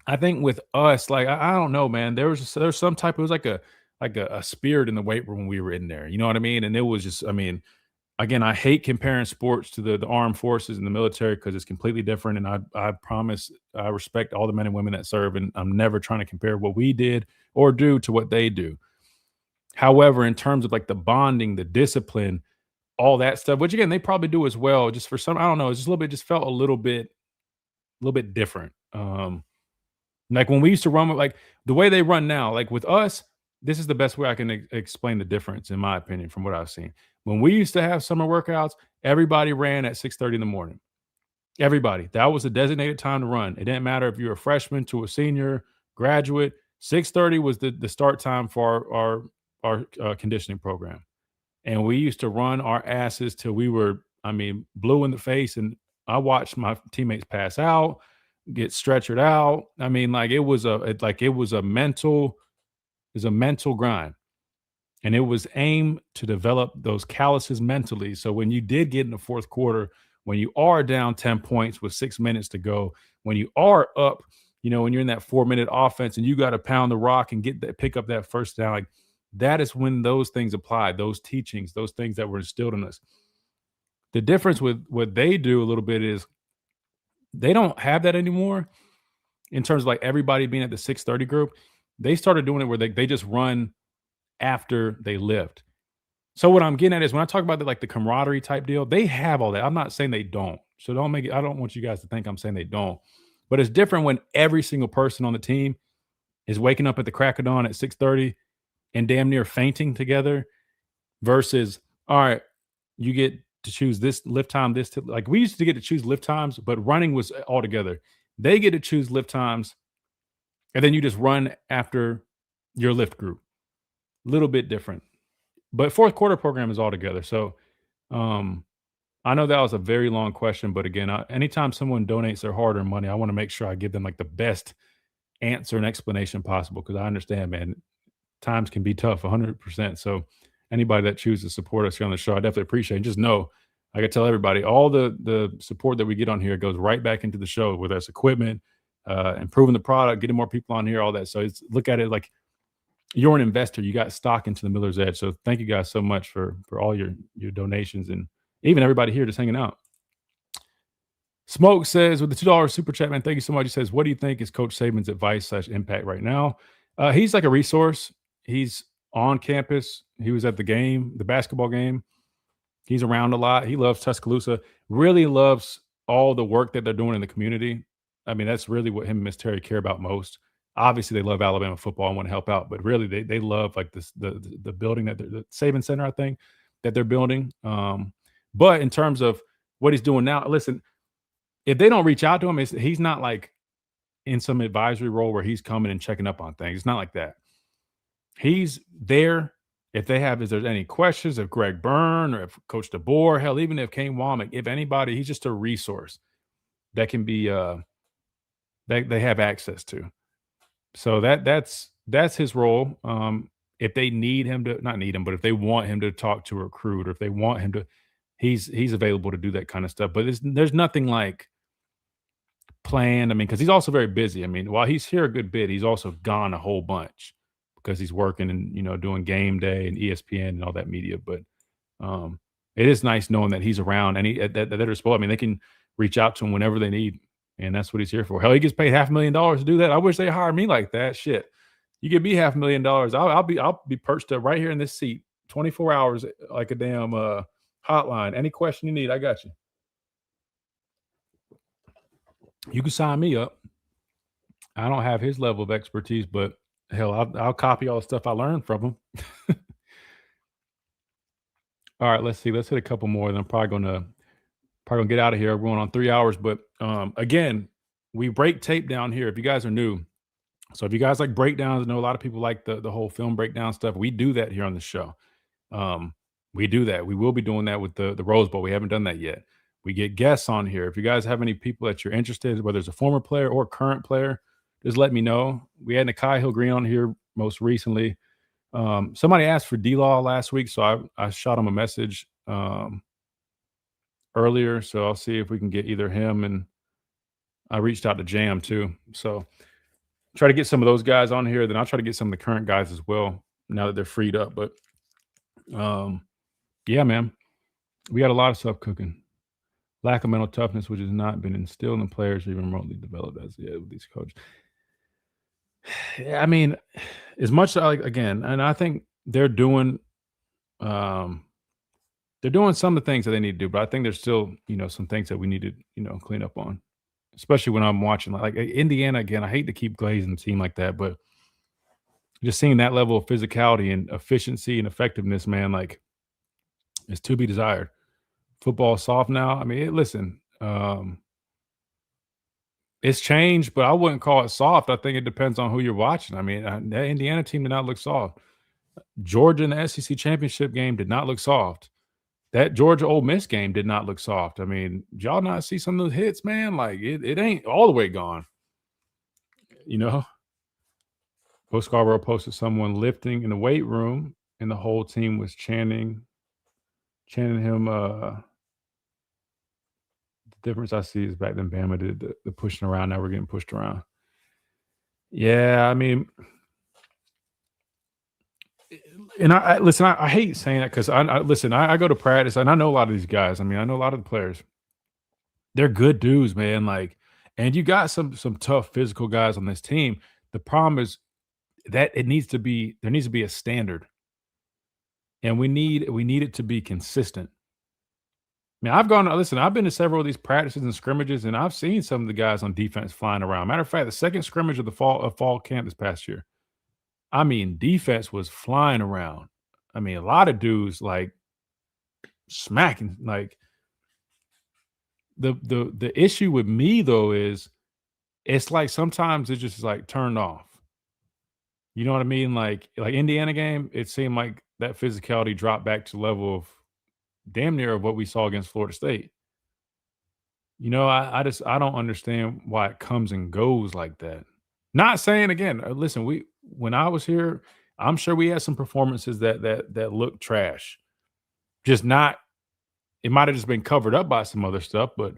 I think with us, like I don't know, man. There's some type. It was like a spirit in the weight room when we were in there. You know what I mean? And it was just, again, I hate comparing sports to the armed forces and the military because it's completely different. And I promise I respect all the men and women that serve, and I'm never trying to compare what we did or do to what they do. However, in terms of like the bonding, the discipline, all that stuff, which again, they probably do as well, just for some, I don't know, it's just a little bit, just felt a little bit different. Like when we used to run, like the way they run now, like with us, this is the best way I can explain the difference, in my opinion, from what I've seen. When we used to have summer workouts, everybody ran at 6:30 in the morning. Everybody. That was a designated time to run. It didn't matter if you're a freshman to a senior, graduate. 6:30 was the start time for our conditioning program. And we used to run our asses till we were, blue in the face. And I watched my teammates pass out, get stretchered out. It was a mental grind. And it was aimed to develop those calluses mentally. So when you did get in the fourth quarter, when you are down 10 points with 6 minutes to go, when you are up, when you're in that 4-minute offense and you got to pound the rock and pick up that first down, like that is when those things apply, those teachings, those things that were instilled in us. The difference with what they do a little bit is they don't have that anymore in terms of like everybody being at the 6:30 group. They started doing it where they just run after they lift. So what I'm getting at is when I talk about the camaraderie type deal, they have all that. I'm not saying they don't. So I don't want you guys to think I'm saying they don't. But it's different when every single person on the team is waking up at the crack of dawn at 6:30 and damn near fainting together versus, all right, you get to choose this lift time, like we used to get to choose lift times, but running was all together. They get to choose lift times, and then you just run after your lift group. A little bit different. But fourth quarter program is all together. So I know that was a very long question, but again, anytime someone donates their hard-earned money, I want to make sure I give them like the best answer and explanation possible because I understand, man, times can be tough, 100%. So anybody that chooses to support us here on the show, I definitely appreciate it. Just know, I can tell everybody, all the support that we get on here goes right back into the show, whether it's equipment, improving the product, getting more people on here, all that. So look at it like you're an investor. You got stock into the Miller's Edge. So thank you guys so much for all your donations and even everybody here just hanging out. Smoke says, with the $2 super chat, man, thank you so much. He says, what do you think is Coach Saban's advice / impact right now? He's like a resource. He's on campus. He was at the game, the basketball game. He's around a lot. He loves Tuscaloosa, really loves all the work that they're doing in the community. I mean, that's really what him and Miss Terry care about most. Obviously, they love Alabama football and want to help out, but really they love like the building that the Saban Center, I think, that they're building. But in terms of what he's doing now, listen, if they don't reach out to him, he's not like in some advisory role where he's coming and checking up on things. It's not like that. He's there if there's any questions, if Greg Byrne or if Coach DeBoer, hell, even if Kane Womack, if anybody, he's just a resource that can be that they have access to. So that's his role. If they need him to, not need him, but if they want him to talk to a recruit or if they want him to, he's available to do that kind of stuff. But there's nothing like planned. I mean, because he's also very busy. I mean, while he's here a good bit, he's also gone a whole bunch because he's working and doing game day and ESPN and all that media. But it is nice knowing that he's around and that they're disposable. I mean, they can reach out to him whenever they need, and that's what he's here for. Hell, he gets paid $500,000 to do that. I wish they hired me like that. Shit, you give me $500,000, I'll be perched up right here in this seat, 24 hours like a damn hotline. Any question you need, I got you. You can sign me up. I don't have his level of expertise, but hell, I'll copy all the stuff I learned from him. All right, let's see. Let's hit a couple more. Then I'm probably gonna get out of here. We're going on 3 hours, but again, we break tape down here. If you guys are new, so if you guys like breakdowns, I know a lot of people like the whole film breakdown stuff. We do that here on the show. We do that. We will be doing that with the Rose Bowl. We haven't done that yet. We get guests on here. If you guys have any people that you're interested, whether it's a former player or current player, just let me know. We had Nakai Hill-Green on here most recently. Somebody asked for D-Law last week, so I shot him a message earlier. So I'll see if we can get either him, and I reached out to Jam too. So try to get some of those guys on here. Then I'll try to get some of the current guys as well now that they're freed up. But yeah, man, we got a lot of stuff cooking. Lack of mental toughness, which has not been instilled in players or even remotely developed as with these coaches. Yeah, I mean, as much again, and I think they're doing some of the things that they need to do, but I think there's still some things that we need to clean up on, especially when I'm watching like Indiana again. I hate to keep glazing a team like that, but just seeing that level of physicality and efficiency and effectiveness, man, like is to be desired. Football is soft now. I mean, listen, it's changed, but I wouldn't call it soft. I think it depends on who you're watching. I mean, that Indiana team did not look soft. Georgia in the SEC championship game did not look soft. That Georgia Ole Miss game did not look soft. I mean, did y'all not see some of those hits, man? Like it ain't all the way gone. Coach Scarborough posted someone lifting in the weight room, and the whole team was chanting him. The difference I see is back then Bama did the pushing around. Now we're getting pushed around. Yeah, I mean, and I listen. I hate saying that because I go to practice and I know a lot of these guys. I mean, I know a lot of the players. They're good dudes, man. Like, and you got some tough physical guys on this team. The problem is that there needs to be a standard, and we need it to be consistent. I mean, I've been to several of these practices and scrimmages, and I've seen some of the guys on defense flying around. Matter of fact, the second scrimmage of the fall camp this past year, I mean, defense was flying around. I mean, a lot of dudes like smacking. Like the issue with me though is it's like sometimes it's just like turned off. You know what I mean? Like Indiana game, it seemed like that physicality dropped back to the level of damn near of what we saw against Florida State. You know, I don't understand why it comes and goes like that. Not saying again, listen, when I was here, I'm sure we had some performances that looked trash. Just not, it might have just been covered up by some other stuff, but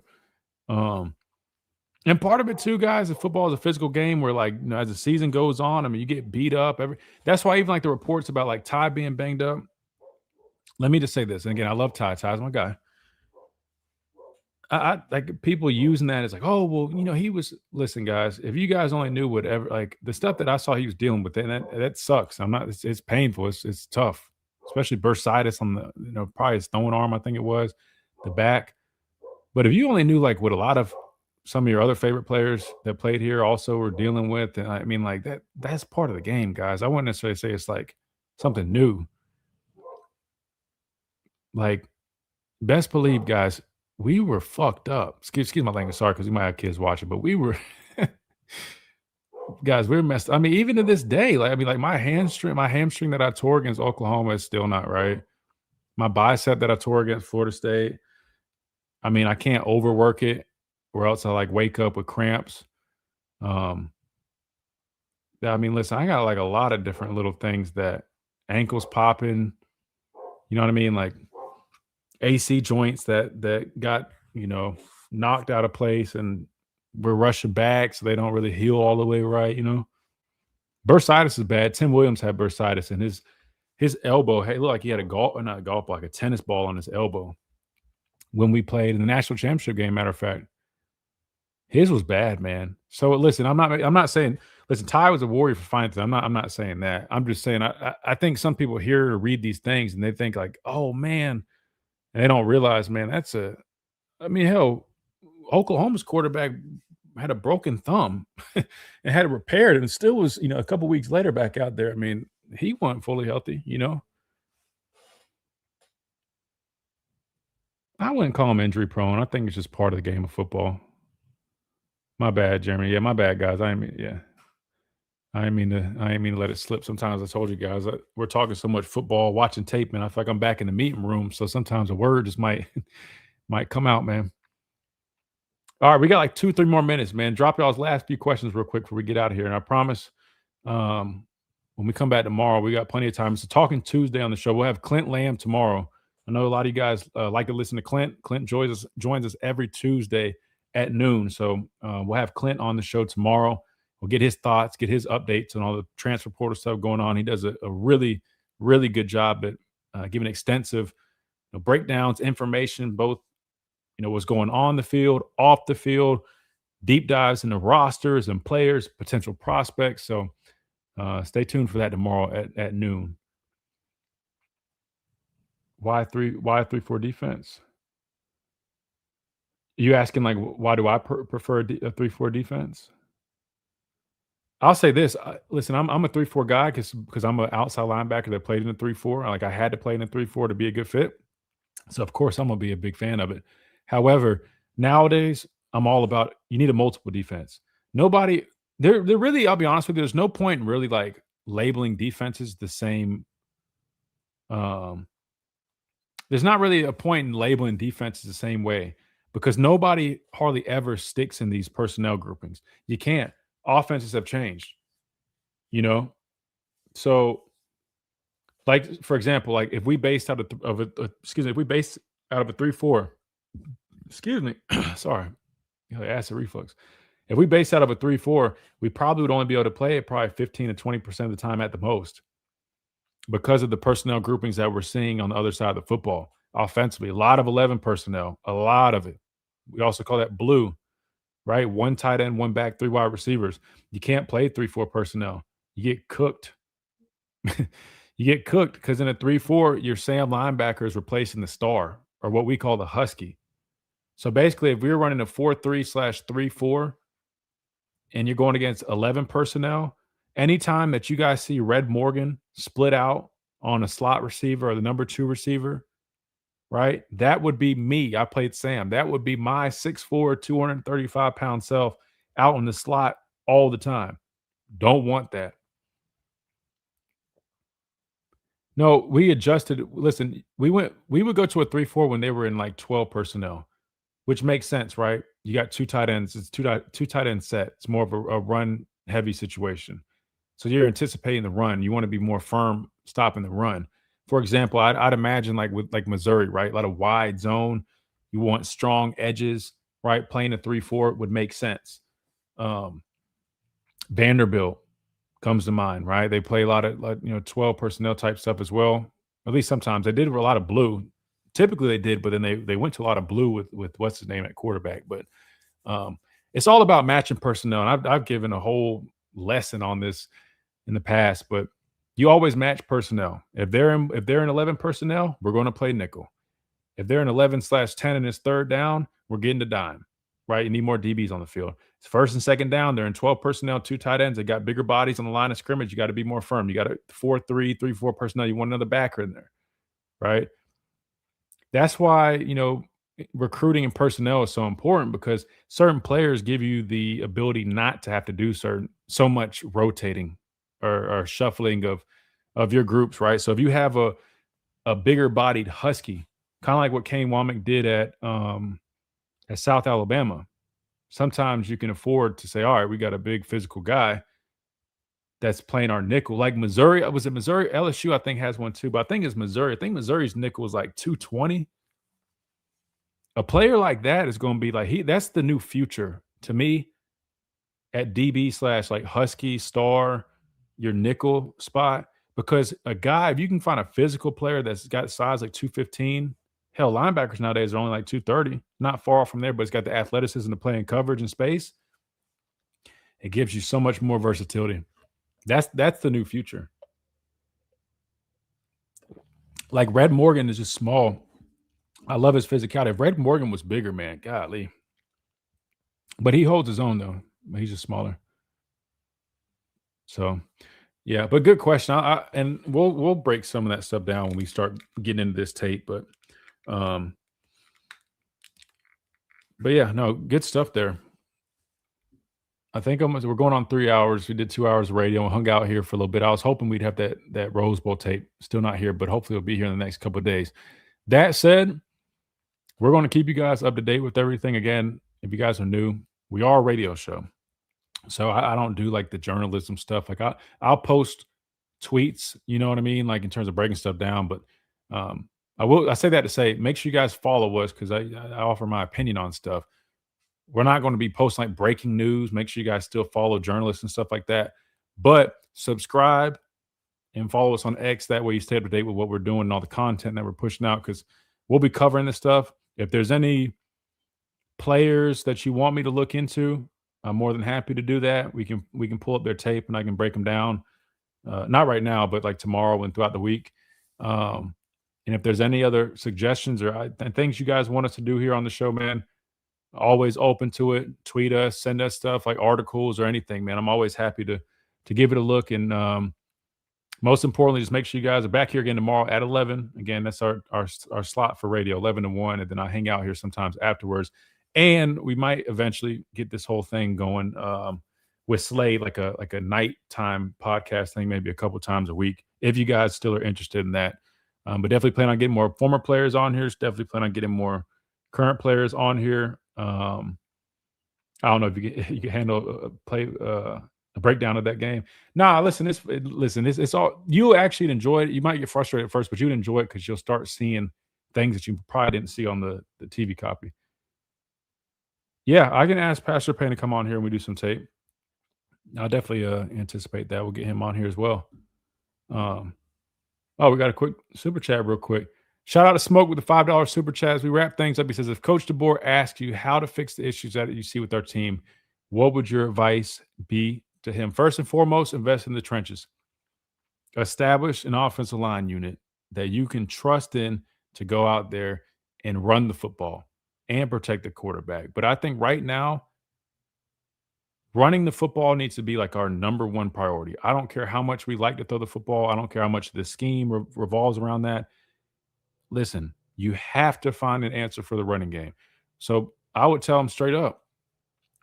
and part of it too, guys, if football is a physical game where, like, you know, as the season goes on, I mean, you get beat up. That's why even like the reports about like Ty being banged up. Let me just say this, and again, I love Ty. Ty's my guy. I like people using that as like, oh, well, you know, he was. Listen, guys, if you guys only knew whatever, like the stuff that I saw he was dealing with, and that sucks. I'm not. It's painful. It's tough, especially bursitis on the, you know, probably his throwing arm. I think it was the back. But if you only knew like what a lot of some of your other favorite players that played here also were dealing with, and I mean, like that's part of the game, guys. I wouldn't necessarily say it's like something new. Like, best believe, guys, we were fucked up. Excuse my language, sorry, because we might have kids watching, but we were guys, we were messed. I mean, even to this day, like I mean, like my hamstring that I tore against Oklahoma is still not right. My bicep that I tore against Florida State. I mean, I can't overwork it, or else I like wake up with cramps. I mean, listen, I got like a lot of different little things that ankles popping, you know what I mean? Like AC joints that got, you know, knocked out of place and we're rushing back so they don't really heal all the way right, you know. Bursitis is bad. Tim Williams had bursitis and his elbow, hey, looked like he had like a tennis ball on his elbow when we played in the national championship game, matter of fact. His was bad, man. So listen, I'm not saying, listen, Ty was a warrior for finding. I'm not saying that. I'm just saying I think some people hear or read these things and they think like, oh man, and they don't realize, man, I mean, hell, Oklahoma's quarterback had a broken thumb and had it repaired and still was, you know, a couple weeks later back out there. I mean, he wasn't fully healthy, you know. I wouldn't call him injury prone. I think it's just part of the game of football. My bad, Jeremy. Yeah, my bad, guys. I didn't mean to let it slip. Sometimes I told you guys we're talking so much football, watching tape, and I feel like I'm back in the meeting room. So sometimes a word just might come out, man. All right, we got like 2-3 more minutes, man. Drop y'all's last few questions real quick before we get out of here. And I promise, when we come back tomorrow, we got plenty of time. It's a Talking Tuesday on the show. We'll have Clint Lamb tomorrow. I know a lot of you guys like to listen to Clint. Clint joins us every Tuesday at noon. So we'll have Clint on the show tomorrow. We'll get his thoughts, get his updates on all the transfer portal stuff going on. He does a really, really good job at giving extensive, you know, breakdowns, information, both, you know, what's going on the field, off the field, deep dives into rosters and players, potential prospects. So stay tuned for that tomorrow at noon. Why 3-4 defense? You asking like why do I prefer a 3-4 defense? I'll say this. Listen, I'm a 3-4 guy because I'm an outside linebacker that played in the 3-4. Like I had to play in the 3-4 to be a good fit. So of course I'm gonna be a big fan of it. However, nowadays I'm all about you need a multiple defense. Nobody they're really, I'll be honest with you, there's no point in really like labeling defenses the same. There's not really a point in labeling defenses the same way because nobody hardly ever sticks in these personnel groupings. You can't. Offenses have changed, you know? So, like, for example, like if we based out of a 3-4, excuse me, sorry, acid reflux. If we base out of a 3-4, we probably would only be able to play it probably 15 to 20% of the time at the most because of the personnel groupings that we're seeing on the other side of the football offensively. A lot of 11 personnel, a lot of it. We also call that blue, right? 1 tight end, 1 back, 3 wide receivers. You can't play 3-4 personnel. You get cooked. You get cooked because in a 3-4, your Sam linebacker is replacing the star, or what we call the husky. So basically, if we're running a 4-3/3-4 and you're going against 11 personnel, anytime that you guys see Red Morgan split out on a slot receiver or the number 2 receiver, right? That would be me. I played Sam. That would be my 6'4", 235-pound self out in the slot all the time. Don't want that. No, we adjusted. Listen, we would go to a 3-4 when they were in like 12 personnel, which makes sense, right? You got 2 tight ends. It's two tight end set. It's more of a run heavy situation. So you're anticipating the run. You want to be more firm stopping the run. For example, I'd imagine like with like Missouri, right? A lot of wide zone. You want strong edges, right? Playing a 3-4 would make sense. Vanderbilt comes to mind, right? They play a lot of 12 personnel type stuff as well. At least sometimes they did a lot of blue. Typically they did, but then they went to a lot of blue with what's his name at quarterback. But it's all about matching personnel. And I've given a whole lesson on this in the past, but you always match personnel. If they're in 11 personnel, we're going to play nickel. If they're in 11/10 and it's third down, we're getting to dime, right? You need more DBs on the field. It's first and second down. They're in 12 personnel, 2 tight ends. They got bigger bodies on the line of scrimmage. You got to be more firm. You got a 4-3, 3-4 personnel. You want another backer in there, right? That's why, recruiting and personnel is so important because certain players give you the ability not to have to do so much rotating or shuffling of your groups, right? So if you have a bigger bodied husky, kind of like what Kane Womack did at South Alabama, sometimes you can afford to say, all right, we got a big physical guy that's playing our nickel. Like Missouri, was it Missouri? LSU, I think, has one too, but I think it's Missouri. I think Missouri's nickel is like 220. A player like that is going to be like, that's the new future to me at DB / like husky, star, your nickel spot. Because a guy, if you can find a physical player that's got size like 215, hell, linebackers nowadays are only like 230, not far off from there, but it's got the athleticism to play in coverage and space. It gives you so much more versatility. That's the new future. Like Red Morgan is just small. I love his physicality. If Red Morgan was bigger, man, golly. But he holds his own though. He's just smaller. So, yeah, but good question. And we'll break some of that stuff down when we start getting into this tape. But yeah, no, good stuff there. I think we're going on 3 hours. We did 2 hours of radio and hung out here for a little bit. I was hoping we'd have that Rose Bowl tape. Still not here, but hopefully it'll be here in the next couple of days. That said, we're going to keep you guys up to date with everything. Again, if you guys are new, we are a radio show. So I don't do like the journalism stuff. Like I'll post tweets, you know what I mean? Like in terms of breaking stuff down. But I say that to say, make sure you guys follow us because I offer my opinion on stuff. We're not going to be posting like breaking news. Make sure you guys still follow journalists and stuff like that. But subscribe and follow us on X. That way you stay up to date with what we're doing and all the content that we're pushing out because we'll be covering this stuff. If there's any players that you want me to look into, I'm more than happy to do that. We can pull up their tape and I can break them down. Not right now, but like tomorrow and throughout the week. And if there's any other suggestions or things you guys want us to do here on the show, man, always open to it. Tweet us, send us stuff like articles or anything, man. I'm always happy to give it a look. And most importantly, just make sure you guys are back here again tomorrow at 11. Again, that's our slot for radio, 11 to 1. And then I hang out here sometimes afterwards. And we might eventually get this whole thing going with Slade, like a nighttime podcast thing, maybe a couple times a week, if you guys still are interested in that. But definitely plan on getting more former players on here. Definitely plan on getting more current players on here. I don't know if you can handle a breakdown of that game. Nah, listen, it's all, you actually enjoy it. You might get frustrated at first, but you'd enjoy it because you'll start seeing things that you probably didn't see on the TV copy. Yeah, I can ask Pastor Payne to come on here and we do some tape. I'll definitely anticipate that. We'll get him on here as well. We got a quick super chat real quick. Shout out to Smoke with the $5 super chat. As we wrap things up, he says, if Coach DeBoer asks you how to fix the issues that you see with our team, what would your advice be to him? First and foremost, invest in the trenches. Establish an offensive line unit that you can trust in to go out there and run the football and protect the quarterback. But I think right now, running the football needs to be like our number one priority. I don't care how much we like to throw the football. I don't care how much the scheme revolves around that. Listen, you have to find an answer for the running game. So I would tell them straight up,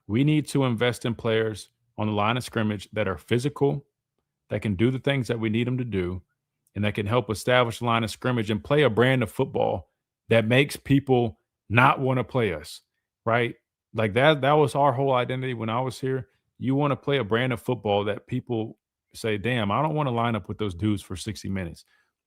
we need to invest in players on the line of scrimmage that are physical, that can do the things that we need them to do, and that can help establish the line of scrimmage and play a brand of football that makes people not want to play us, right? Like that was our whole identity when I was here. You want to play a brand of football that people say, damn, I don't want to line up with those dudes for 60 minutes.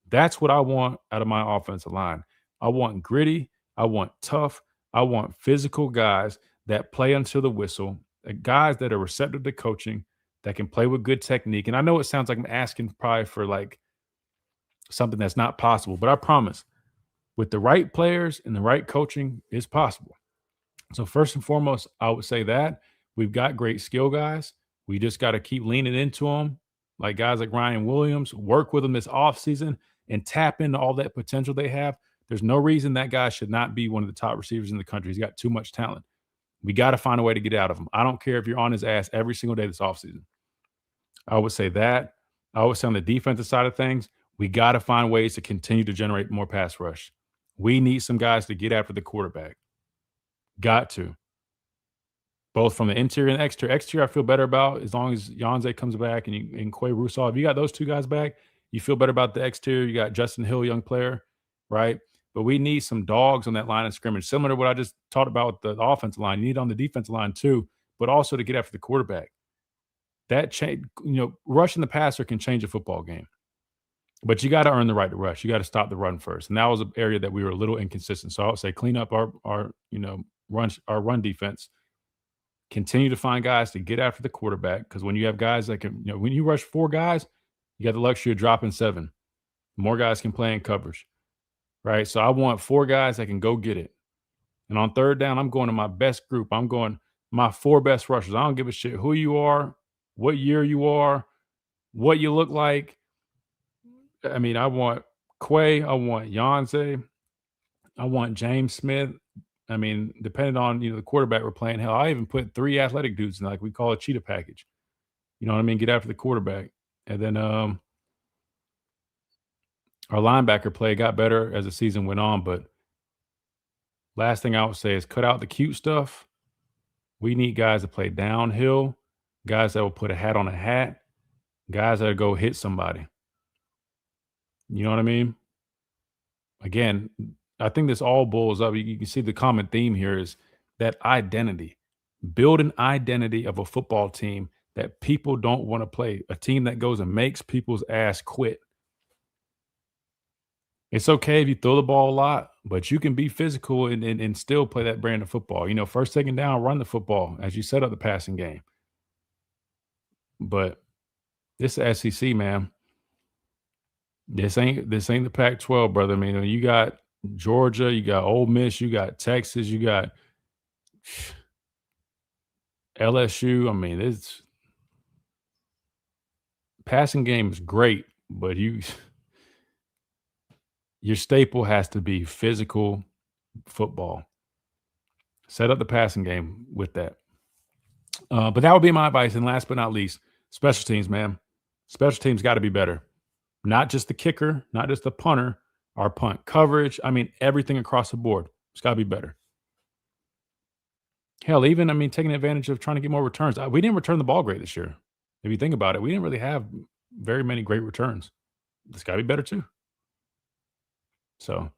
That's what I want out of my offensive line. I want gritty. I want tough. I want physical guys that play until the whistle, guys that are receptive to coaching, that can play with good technique. And I know it sounds like I'm asking probably for like something that's not possible, but I promise with the right players and the right coaching, it's possible. So first and foremost, I would say that we've got great skill guys. We just got to keep leaning into them, like guys like Ryan Williams, work with them this offseason and tap into all that potential they have. There's no reason that guy should not be one of the top receivers in the country. He's got too much talent. We got to find a way to get out of him. I don't care if you're on his ass every single day this offseason. I would say that. I would say on the defensive side of things, we got to find ways to continue to generate more pass rush. We need some guys to get after the quarterback. Got to. Both from the interior and exterior. Exterior, I feel better about as long as Yanze comes back and Quay Russaw. If you got those two guys back, you feel better about the exterior. You got Justin Hill, young player, right? But we need some dogs on that line of scrimmage, similar to what I just talked about with the offensive line. You need on the defensive line too, but also to get after the quarterback. That change, rushing the passer can change a football game. But you got to earn the right to rush. You got to stop the run first. And that was an area that we were a little inconsistent. So I would say clean up our run defense. Continue to find guys to get after the quarterback. Because when you have guys that can, when you rush 4 guys, you got the luxury of dropping 7. More guys can play in coverage. Right? So I want 4 guys that can go get it. And on third down, I'm going to my best group. I'm going my 4 best rushers. I don't give a shit who you are, what year you are, what you look like. I mean, I want Quay. I want Yanze. I want James Smith. I mean, depending on, the quarterback we're playing, hell, I even put 3 athletic dudes in, like we call a cheetah package. You know what I mean? Get after the quarterback. And then our linebacker play got better as the season went on. But last thing I would say is cut out the cute stuff. We need guys to play downhill, guys that will put a hat on a hat, guys that will go hit somebody. You know what I mean? Again, I think this all boils up. You can see the common theme here is that identity. Build an identity of a football team that people don't want to play, a team that goes and makes people's ass quit. It's okay if you throw the ball a lot, but you can be physical and still play that brand of football. First, second down, run the football as you set up the passing game. But this is SEC, man. This ain't the Pac-12, brother. I mean, you got Georgia, you got Ole Miss, you got Texas, you got LSU. I mean, it's passing game is great, but your staple has to be physical football. Set up the passing game with that. But that would be my advice. And last but not least, special teams, man. Special teams got to be better. Not just the kicker, not just the punter, our punt coverage. I mean, everything across the board. It's got to be better. Hell, even, taking advantage of trying to get more returns. We didn't return the ball great this year. If you think about it, we didn't really have very many great returns. It's got to be better too. So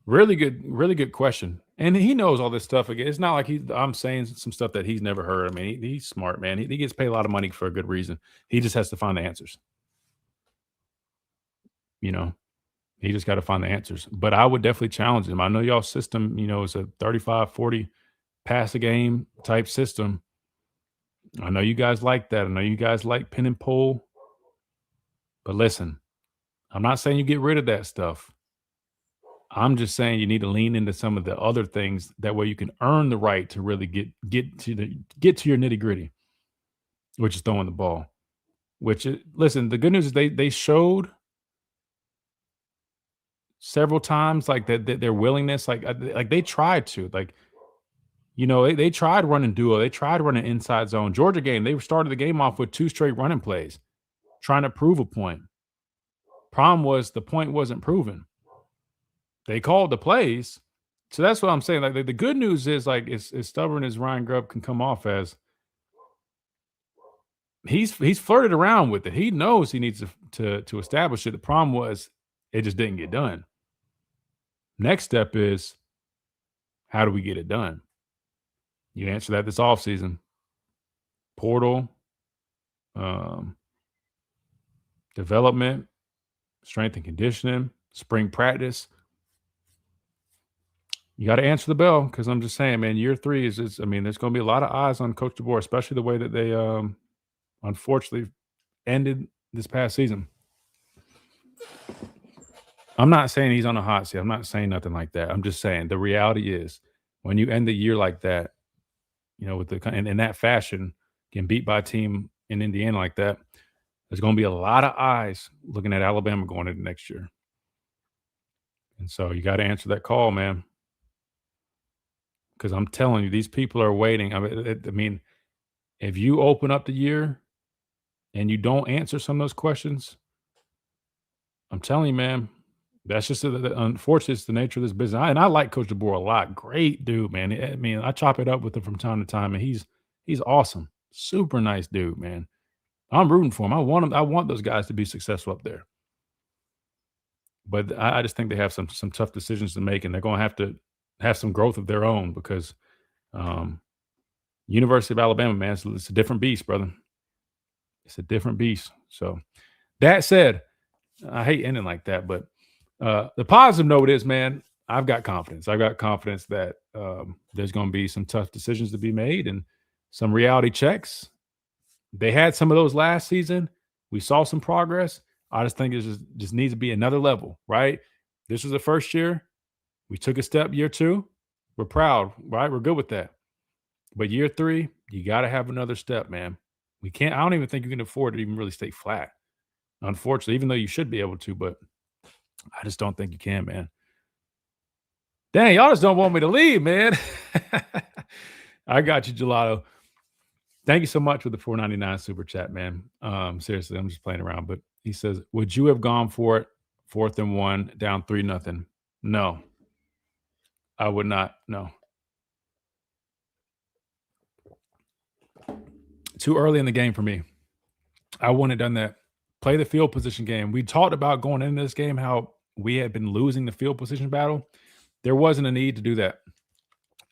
really good question. And he knows all this stuff. Again, it's not like I'm saying some stuff that he's never heard. I mean, he's smart, man. He gets paid a lot of money for a good reason. He just has to find the answers. He just got to find the answers. But I would definitely challenge him. I know y'all's system, is a 35, 40 pass a game type system. I know you guys like that. I know you guys like pin and pull. But listen, I'm not saying you get rid of that stuff. I'm just saying you need to lean into some of the other things. That way you can earn the right to really get to your nitty-gritty, which is throwing the ball. Listen, the good news is they showed several times like that their willingness, like they tried to, like, you know, they tried running duo, they tried running inside zone. Georgia game, they started the game off with 2 straight running plays, trying to prove a point. Problem was the point wasn't proven. They called the plays, so that's what I'm saying. Like the good news is, like, as stubborn as Ryan Grubb can come off as, he's flirted around with it. He knows he needs to establish it. The problem was it just didn't get done. Next step is, how do we get it done? You answer that this offseason. Portal, development, strength and conditioning, spring practice. You got to answer the bell, because I'm just saying, man, year 3 is there's going to be a lot of eyes on Coach DeBoer, especially the way that they unfortunately ended this past season. I'm not saying he's on a hot seat. I'm not saying nothing like that. I'm just saying the reality is, when you end the year like that, you know, with in that fashion, getting beat by a team in Indiana like that, there's going to be a lot of eyes looking at Alabama going into next year. And so you got to answer that call, man. Because I'm telling you, these people are waiting. I mean, if you open up the year and you don't answer some of those questions, I'm telling you, man, that's just unfortunately, it's the nature of this business. And I like Coach DeBoer a lot. Great dude, man. I mean, I chop it up with him from time to time, and he's awesome. Super nice dude, man. I'm rooting for him. I want those guys to be successful up there. But I just think they have some tough decisions to make, and they're going to have to have some growth of their own, because University of Alabama, man, it's a different beast, brother. It's a different beast. So that said, I hate ending like that, but the positive note is, man, I've got confidence. I've got confidence that there's going to be some tough decisions to be made and some reality checks. They had some of those last season. We saw some progress. I just think it just needs to be another level, right? This was the first year. We took a step year 2. We're proud, right? We're good with that. But year 3, you got to have another step, man. I don't even think you can afford to even really stay flat, unfortunately, even though you should be able to, but I just don't think you can, man. Dang, y'all just don't want me to leave, man. I got you, Gelato. Thank you so much for the $4.99 super chat, man. Seriously, I'm just playing around. But he says, would you have gone for it 4th and 1, down 3-0? No. I would not. No. Too early in the game for me. I wouldn't have done that. Play the field position game. We talked about going into this game how we had been losing the field position battle. There wasn't a need to do that.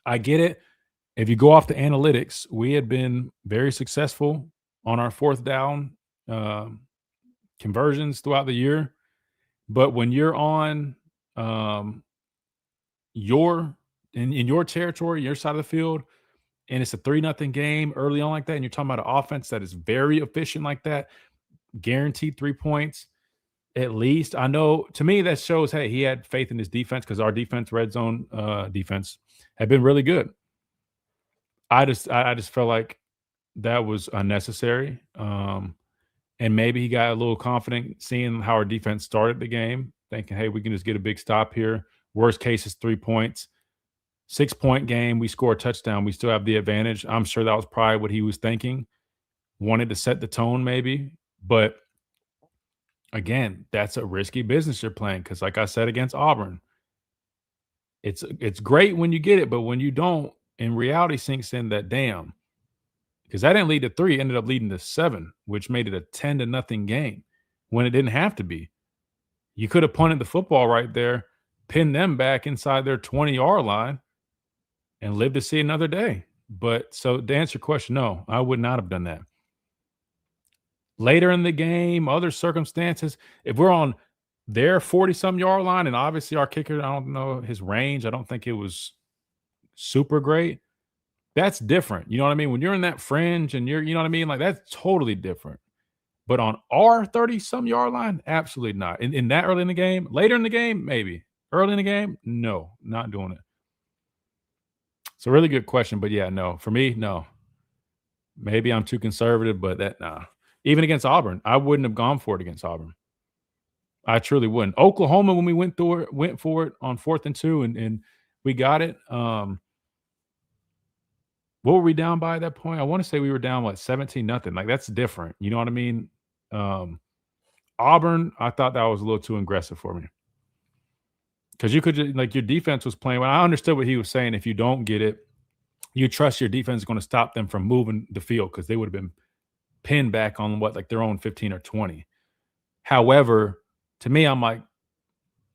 I get it. If you go off the analytics, we had been very successful on our 4th down conversions throughout the year. But when you're on in your territory, your side of the field, and it's a 3-0 game early on like that, and you're talking about an offense that is very efficient like that, guaranteed 3 points at least. I know, to me, that shows, hey, he had faith in his defense, because our defense, red zone defense, had been really good. I just felt like that was unnecessary. And maybe he got a little confident seeing how our defense started the game, thinking, hey, we can just get a big stop here. Worst case is 3 points. 6-point game, we score a touchdown, we still have the advantage. I'm sure that was probably what he was thinking. Wanted to set the tone maybe. But again, that's a risky business you're playing, because like I said against Auburn, it's great when you get it, but when you don't, in reality sinks in that, damn, because that didn't lead to 3, ended up leading to 7, which made it a 10-0 game when it didn't have to be. You could have punted the football right there, pinned them back inside their 20-yard line, and lived to see another day. But so to answer your question, no, I would not have done that. Later in the game, other circumstances, if we're on their 40-some yard line, and obviously our kicker, I don't know his range, I don't think it was super great. That's different. You know what I mean? When you're in that fringe and you know what I mean? Like, that's totally different. But on our 30-some yard line, absolutely not. In that early in the game, later in the game, maybe. Early in the game, no, not doing it. It's a really good question, but yeah, no. For me, no. Maybe I'm too conservative, but nah. Even against Auburn, I wouldn't have gone for it against Auburn. I truly wouldn't. Oklahoma, when we went for it on 4th and 2, and we got it. What were we down by at that point? I want to say we were down 17-0. Like, that's different. You know what I mean? Auburn, I thought that was a little too aggressive for me. Because you could just, like, your defense was playing. Well, I understood what he was saying. If you don't get it, you trust your defense is going to stop them from moving the field because they would have been pinned back on their own 15 or 20. However, to me, I'm like,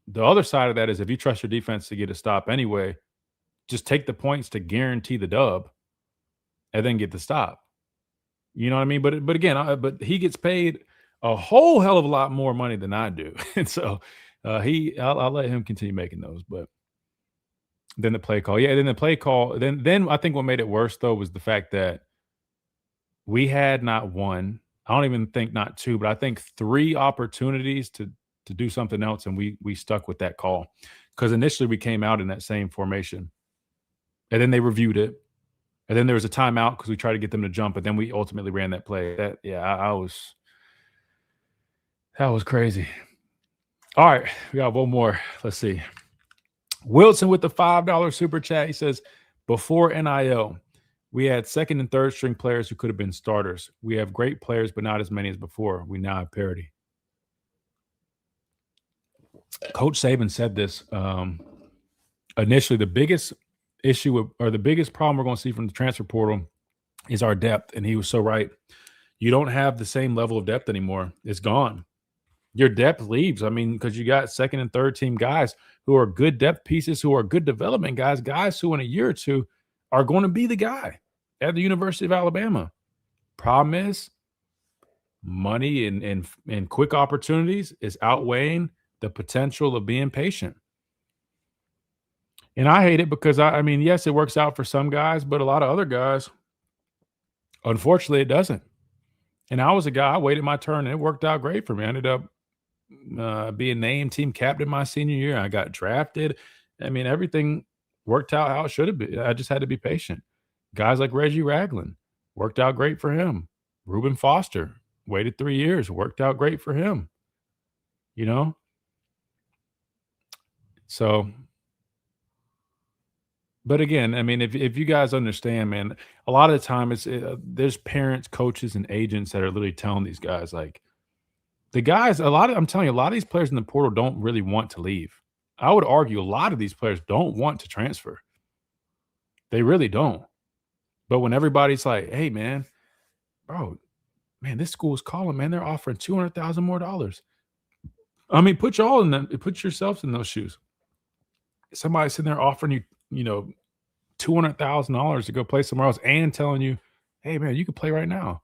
the other side of that is if you trust your defense to get a stop anyway, just take the points to guarantee the dub and then get the stop. You know what I mean? But again, but he gets paid a whole hell of a lot more money than I do. And so I'll let him continue making those. But then the play call. Yeah, then the play call. Then I think what made it worse, though, was the fact that we had not one, I don't even think not two, but I think 3 opportunities to do something else, and we stuck with that call. Because initially we came out in that same formation. And then they reviewed it. And then there was a timeout because we tried to get them to jump, but then we ultimately ran that play. That was crazy. All right, we got one more. Let's see. Wilson with the $5 super chat. He says, before NIL, we had second and third string players who could have been starters. We have great players, but not as many as before. We now have parity. Coach Saban said this initially. The biggest issue or the biggest problem we're going to see from the transfer portal is our depth. And he was so right. You don't have the same level of depth anymore. It's gone. Your depth leaves. I mean, because you got second and third team guys who are good depth pieces, who are good development guys who in a year or two are going to be the guy at the University of Alabama. Problem is money and quick opportunities is outweighing the potential of being patient. And I hate it because, I mean, yes, it works out for some guys, but a lot of other guys, unfortunately, it doesn't. And I was a guy, I waited my turn, and it worked out great for me. I ended up being named team captain my senior year. I got drafted. I mean, everything worked out how it should have been. I just had to be patient. Guys like Reggie Ragland, worked out great for him. Reuben Foster, waited 3 years, worked out great for him. You know? So, but again, I mean, if you guys understand, man, a lot of the time there's parents, coaches, and agents that are literally telling these guys, like, the guys, I'm telling you, a lot of these players in the portal don't really want to leave. I would argue a lot of these players don't want to transfer. They really don't. But when everybody's like, hey, man, bro, man, this school is calling, man. They're offering $200,000 more dollars. I mean, put yourselves in those shoes. Somebody's sitting there offering you, $200,000 to go play somewhere else and telling you, hey, man, you can play right now.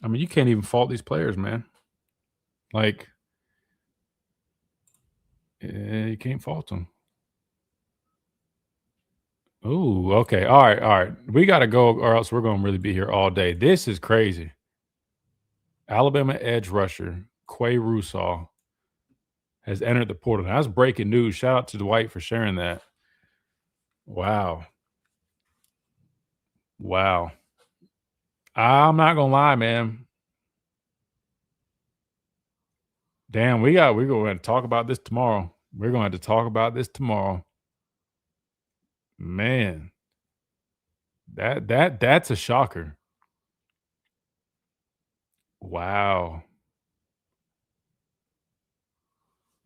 I mean, you can't even fault these players, man. Like, you can't fault them. Ooh, okay. All right. We got to go, or else we're going to really be here all day. This is crazy. Alabama edge rusher Quay Russaw has entered the portal. Now, that's breaking news. Shout out to Dwight for sharing that. Wow. I'm not going to lie, man. Damn, we're going to talk about this tomorrow. We're going to have to talk about this tomorrow. Man, that's a shocker. Wow.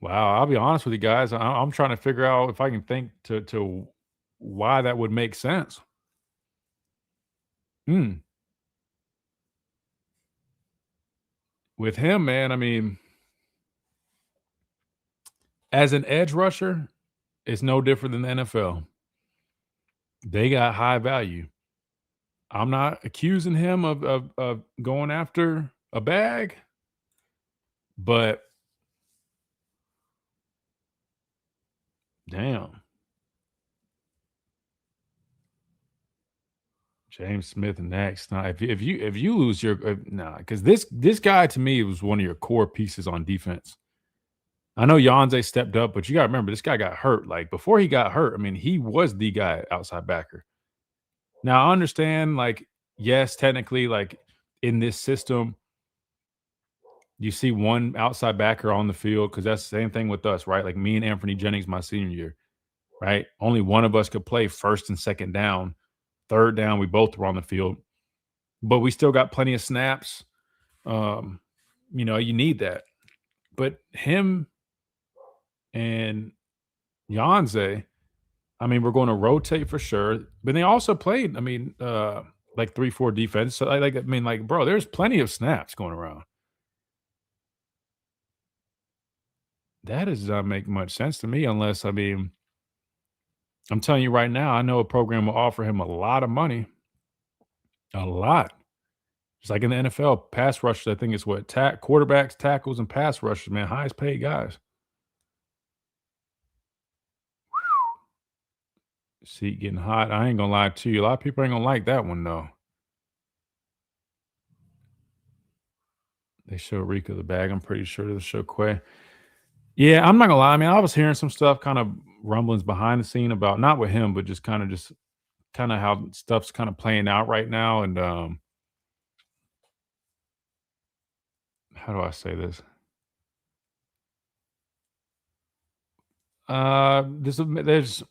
I'll be honest with you guys. I'm trying to figure out if I can think to why that would make sense. With him, man, I mean, as an edge rusher, it's no different than the NFL. They got high value. I'm not accusing him of going after a bag, but damn. James Smith next. Now, if you lose your because this guy to me was one of your core pieces on defense. I know Yonze stepped up, but you got to remember this guy got hurt. Like before he got hurt, I mean, he was the guy outside backer. Now I understand, like, yes, technically, like in this system, you see one outside backer on the field because that's the same thing with us, right? Like me and Anthony Jennings my senior year, right? Only one of us could play first and second down. Third down, we both were on the field, but we still got plenty of snaps. You need that. But him and Yonze, I mean, we're going to rotate for sure. But they also played, I mean, like 3-4 defense. So, bro, there's plenty of snaps going around. That does not make much sense to me unless, I mean, I'm telling you right now, I know a program will offer him a lot of money. A lot. It's like in the NFL, pass rushers, I think it's what? Quarterbacks, tackles, and pass rushers, man, highest paid guys. Seat getting hot. I ain't going to lie to you. A lot of people ain't going to like that one, though. They show Rika the bag. I'm pretty sure they'll show Quay. Yeah, I'm not going to lie. I mean, I was hearing some stuff, kind of rumblings behind the scene about, not with him, but just kind of how stuff's kind of playing out right now. And how do I say this? There's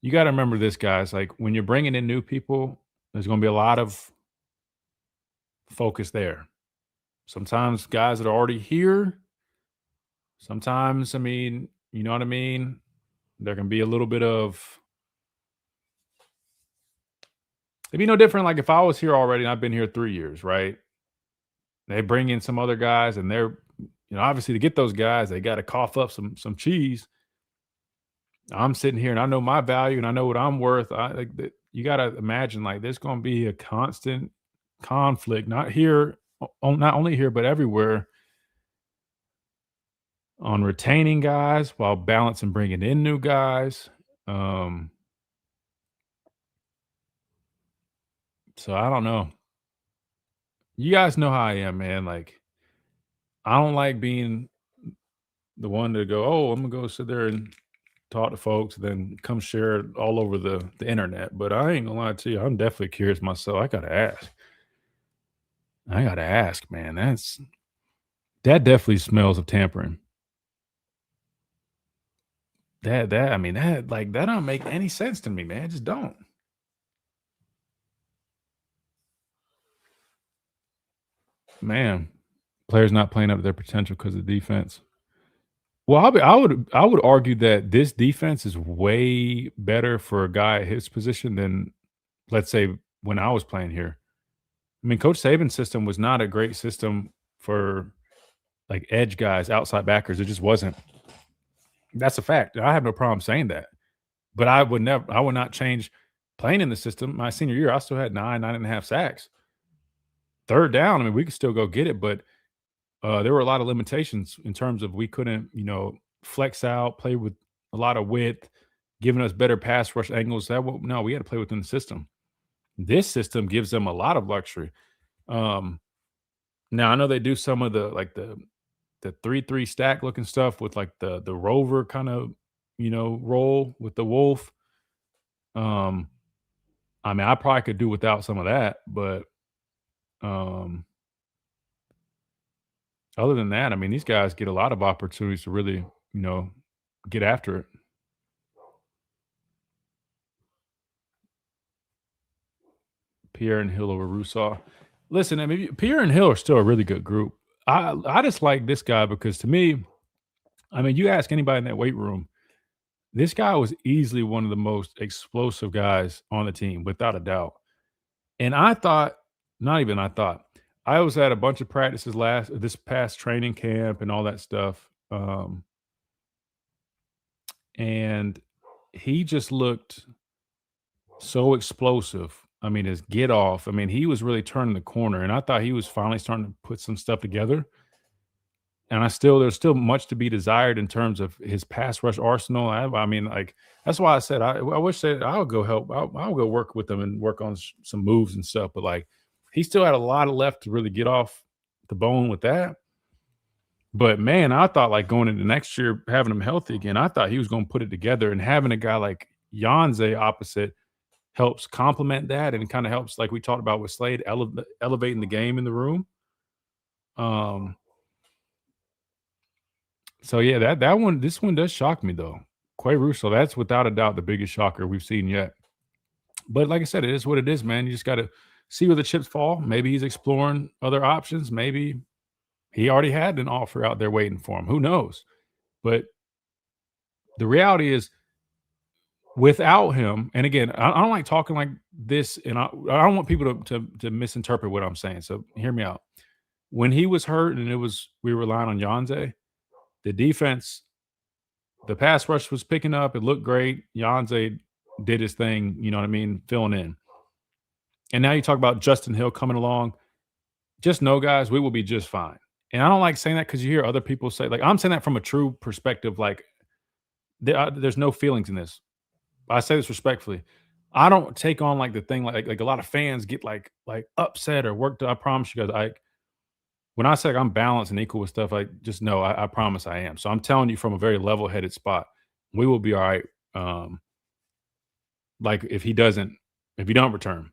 you got to remember this, guys. Like when you're bringing in new people, there's going to be a lot of focus there. Sometimes guys that are already here. Sometimes, I mean, you know what I mean? There can be a little bit of. It'd be no different. Like if I was here already and I've been here 3 years, right? They bring in some other guys, and they're, obviously to get those guys, they got to cough up some cheese. I'm sitting here and I know my value and I know what I'm worth. You got to imagine like there's going to be a constant conflict, not only here, but everywhere, on retaining guys while balancing bringing in new guys. So I don't know. You guys know how I am, man. Like, I don't like being the one to go, oh, I'm going to go sit there and talk to folks, then come share it all over the internet. But I ain't going to lie to you. I'm definitely curious myself. I got to ask, man. That definitely smells of tampering. That don't make any sense to me, man. It just don't. Man, players not playing up to their potential because of defense. Well, I would argue that this defense is way better for a guy at his position than, let's say, when I was playing here. I mean, Coach Saban's system was not a great system for like edge guys, outside backers. It just wasn't. That's a fact. I have no problem saying that. But I would not change playing in the system. My senior year, I still had 9.5 sacks. Third down, I mean, we could still go get it, but there were a lot of limitations in terms of we couldn't, flex out, play with a lot of width, giving us better pass rush angles. No, we had to play within the system. This system gives them a lot of luxury. Now I know they do some of the 3-3 stack looking stuff with like the rover kind of, roll with the wolf. I mean, I probably could do without some of that, but other than that, I mean, these guys get a lot of opportunities to really, get after it. Pierre and Hill over Rousseau. Listen, I mean, Pierre and Hill are still a really good group. I just like this guy because to me, I mean, you ask anybody in that weight room, this guy was easily one of the most explosive guys on the team, without a doubt. And I was at a bunch of practices this past training camp and all that stuff. And he just looked so explosive. I mean, his get off. I mean, he was really turning the corner, and I thought he was finally starting to put some stuff together. And there's still much to be desired in terms of his pass rush arsenal. I mean, like, that's why I said I wish that I would go help. I'll go work with him and work on some moves and stuff. But like, he still had a lot of left to really get off the bone with that. But man, I thought like going into next year, having him healthy again, I thought he was going to put it together, and having a guy like Janze opposite helps complement that, and kind of helps, like we talked about with Slade, elevating the game in the room. So yeah, this one does shock me though. Quay Russo, that's without a doubt the biggest shocker we've seen yet. But like I said, it is what it is, man. You just got to see where the chips fall. Maybe he's exploring other options. Maybe he already had an offer out there waiting for him. Who knows? But the reality is, without him, and again, I don't like talking like this, and I don't want people to misinterpret what I'm saying. So hear me out. When he was hurt and we were relying on Janze, the defense, the pass rush was picking up. It looked great. Janze did his thing, you know what I mean, filling in. And now you talk about Justin Hill coming along. Just know, guys, we will be just fine. And I don't like saying that because you hear other people say, like, I'm saying that from a true perspective, like, there's no feelings in this. I say this respectfully. I don't take on like the thing like a lot of fans get like upset or worked up. I promise you guys, when I say like I'm balanced and equal with stuff, like, just know I promise I am. So I'm telling you from a very level-headed spot, we will be all right. Like if you don't return.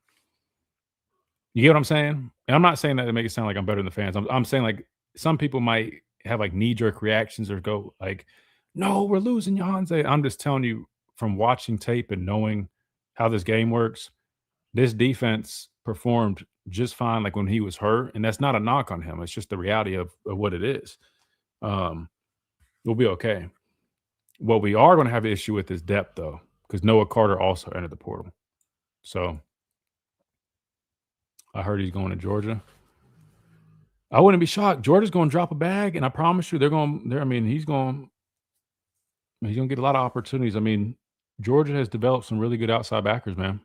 You get what I'm saying? And I'm not saying that to make it sound like I'm better than the fans. I'm saying like some people might have like knee-jerk reactions or go like, no, we're losing Janze. I'm just telling you from watching tape and knowing how this game works, this defense performed just fine like when he was hurt. And that's not a knock on him. It's just the reality of what it is. We'll be okay. What we are going to have an issue with is depth, though, because Noah Carter also entered the portal. So I heard he's going to Georgia. I wouldn't be shocked. Georgia's going to drop a bag, and I promise you, he's going to get a lot of opportunities. I mean, Georgia has developed some really good outside backers, man.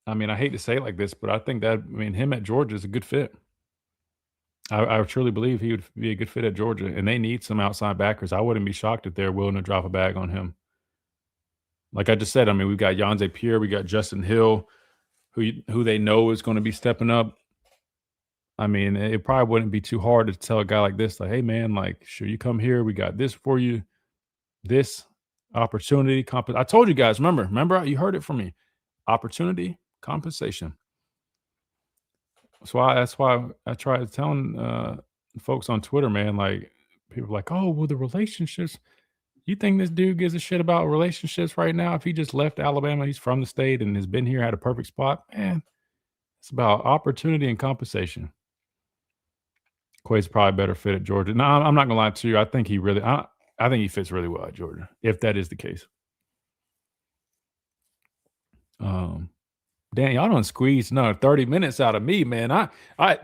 I mean, I hate to say it like this, but I think him at Georgia is a good fit. I truly believe he would be a good fit at Georgia, and they need some outside backers. I wouldn't be shocked if they're willing to drop a bag on him. Like I just said, I mean, we've got Janze Pierre, we got Justin Hill, who they know is going to be stepping up. I mean, it probably wouldn't be too hard to tell a guy like this, like, hey, man, like, sure, you come here. We got this for you. This opportunity. I told you guys, remember, you heard it from me. Opportunity, compensation. That's why I tried telling folks on Twitter, man, like, people are like, oh, well, the relationships. You think this dude gives a shit about relationships right now? If he just left Alabama, he's from the state and has been here, had a perfect spot, man, it's about opportunity and compensation. Quay's probably better fit at Georgia. No, I'm not gonna lie to you. I think I think he fits really well at Georgia, if that is the case. Dan, y'all done squeezed another 30 minutes out of me, man. I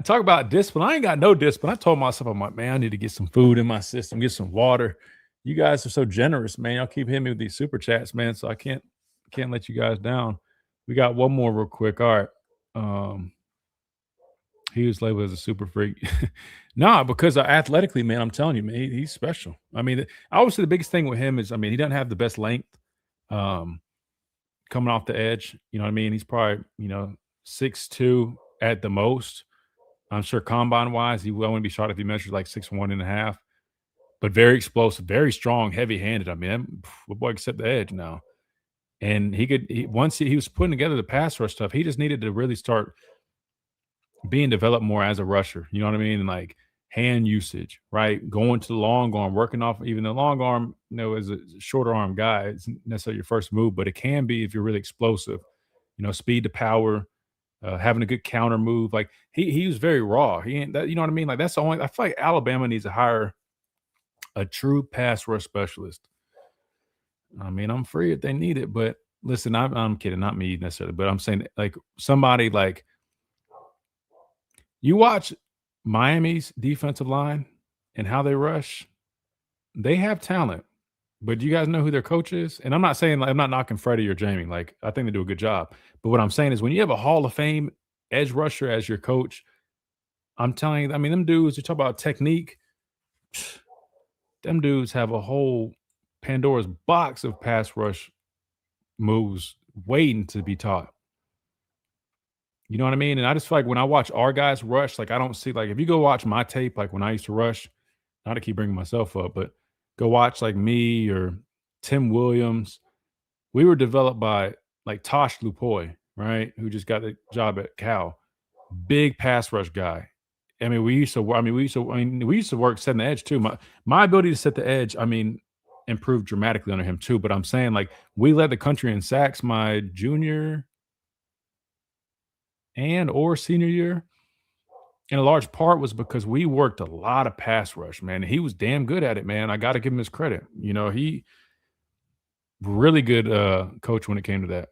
talk about discipline. I ain't got no discipline. I told myself, I'm like, man, I need to get some food in my system, get some water. You guys are so generous, man. Y'all keep hitting me with these super chats, man. So I can't let you guys down. We got one more real quick. All right. He was labeled as a super freak. Nah, because athletically, man, I'm telling you, man, he's special. I mean, obviously the biggest thing with him is, I mean, he doesn't have the best length coming off the edge. You know what I mean? He's probably, 6'2" at the most. I'm sure combine-wise, he will only be shot if he measures like 6'1.5". But very explosive, very strong, heavy-handed. I mean, the boy can set the edge now. And once he was putting together the pass rush stuff, he just needed to really start being developed more as a rusher. You know what I mean? And like hand usage, right? Going to the long arm, working off even the long arm, as a shorter arm guy, it's not necessarily your first move, but it can be if you're really explosive. Speed to power, having a good counter move. Like he was very raw. He ain't that, you know what I mean? Like that's the only, I feel like Alabama needs to hire a true pass rush specialist. I mean, I'm free if they need it, but listen, I'm kidding, not me necessarily, but I'm saying like somebody like you watch Miami's defensive line and how they rush. They have talent. But do you guys know who their coach is? And I'm not saying I'm not knocking Freddie or Jamie. Like I think they do a good job. But what I'm saying is when you have a Hall of Fame edge rusher as your coach, I'm telling you, I mean, them dudes, you talk about technique, them dudes have a whole Pandora's box of pass rush moves waiting to be taught. You know what I mean? And I just feel like when I watch our guys rush, like I don't see, like if you go watch my tape, like when I used to rush, not to keep bringing myself up, but go watch like me or Tim Williams. We were developed by like Tosh Lupoy, right? Who just got the job at Cal. Big pass rush guy. I mean, we used to work setting the edge too. My ability to set the edge, I mean, improved dramatically under him too. But I'm saying like we led the country in sacks my junior and or senior year. And a large part was because we worked a lot of pass rush, man. He was damn good at it, man. I got to give him his credit. You know, he really good coach when it came to that.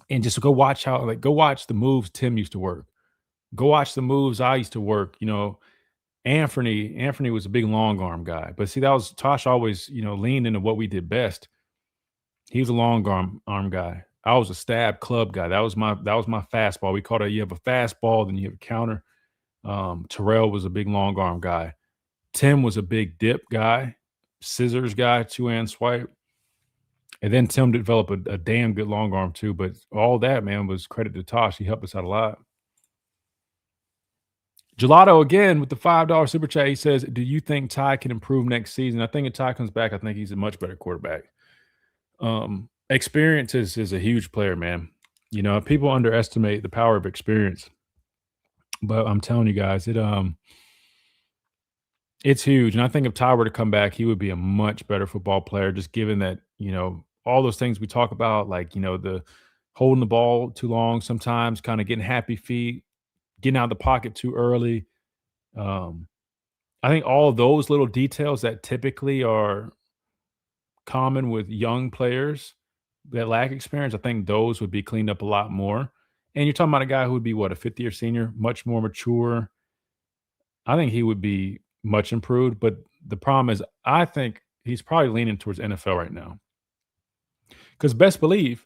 And just go watch the moves Tim used to work. Go watch the moves I used to work. You know, Anthony was a big long arm guy. But see, that was Tosh always, you know, leaned into what we did best. He was a long arm guy. I was a stab club guy. That was my fastball. We called it, you have a fastball, then you have a counter. Terrell was a big long arm guy. Tim was a big dip guy, scissors guy, two-hand swipe. And then Tim developed a damn good long arm too. But all that, man, was credit to Tosh. He helped us out a lot. Gelato again with the $5 super chat. He says, do you think Ty can improve next season? I think if Ty comes back, I think he's a much better quarterback. Experience is a huge player, man. You know, people underestimate the power of experience. But I'm telling you guys, it's huge. And I think if Ty were to come back, he would be a much better football player, just given that, you know, all those things we talk about, like, you know, the holding the ball too long sometimes, kind of getting happy feet, getting out of the pocket too early. I think all of those little details that typically are common with young players that lack experience, I think those would be cleaned up a lot more. And you're talking about a guy who would be, what, a fifth-year senior, much more mature. I think he would be much improved. But the problem is I think he's probably leaning towards NFL right now. Because best believe,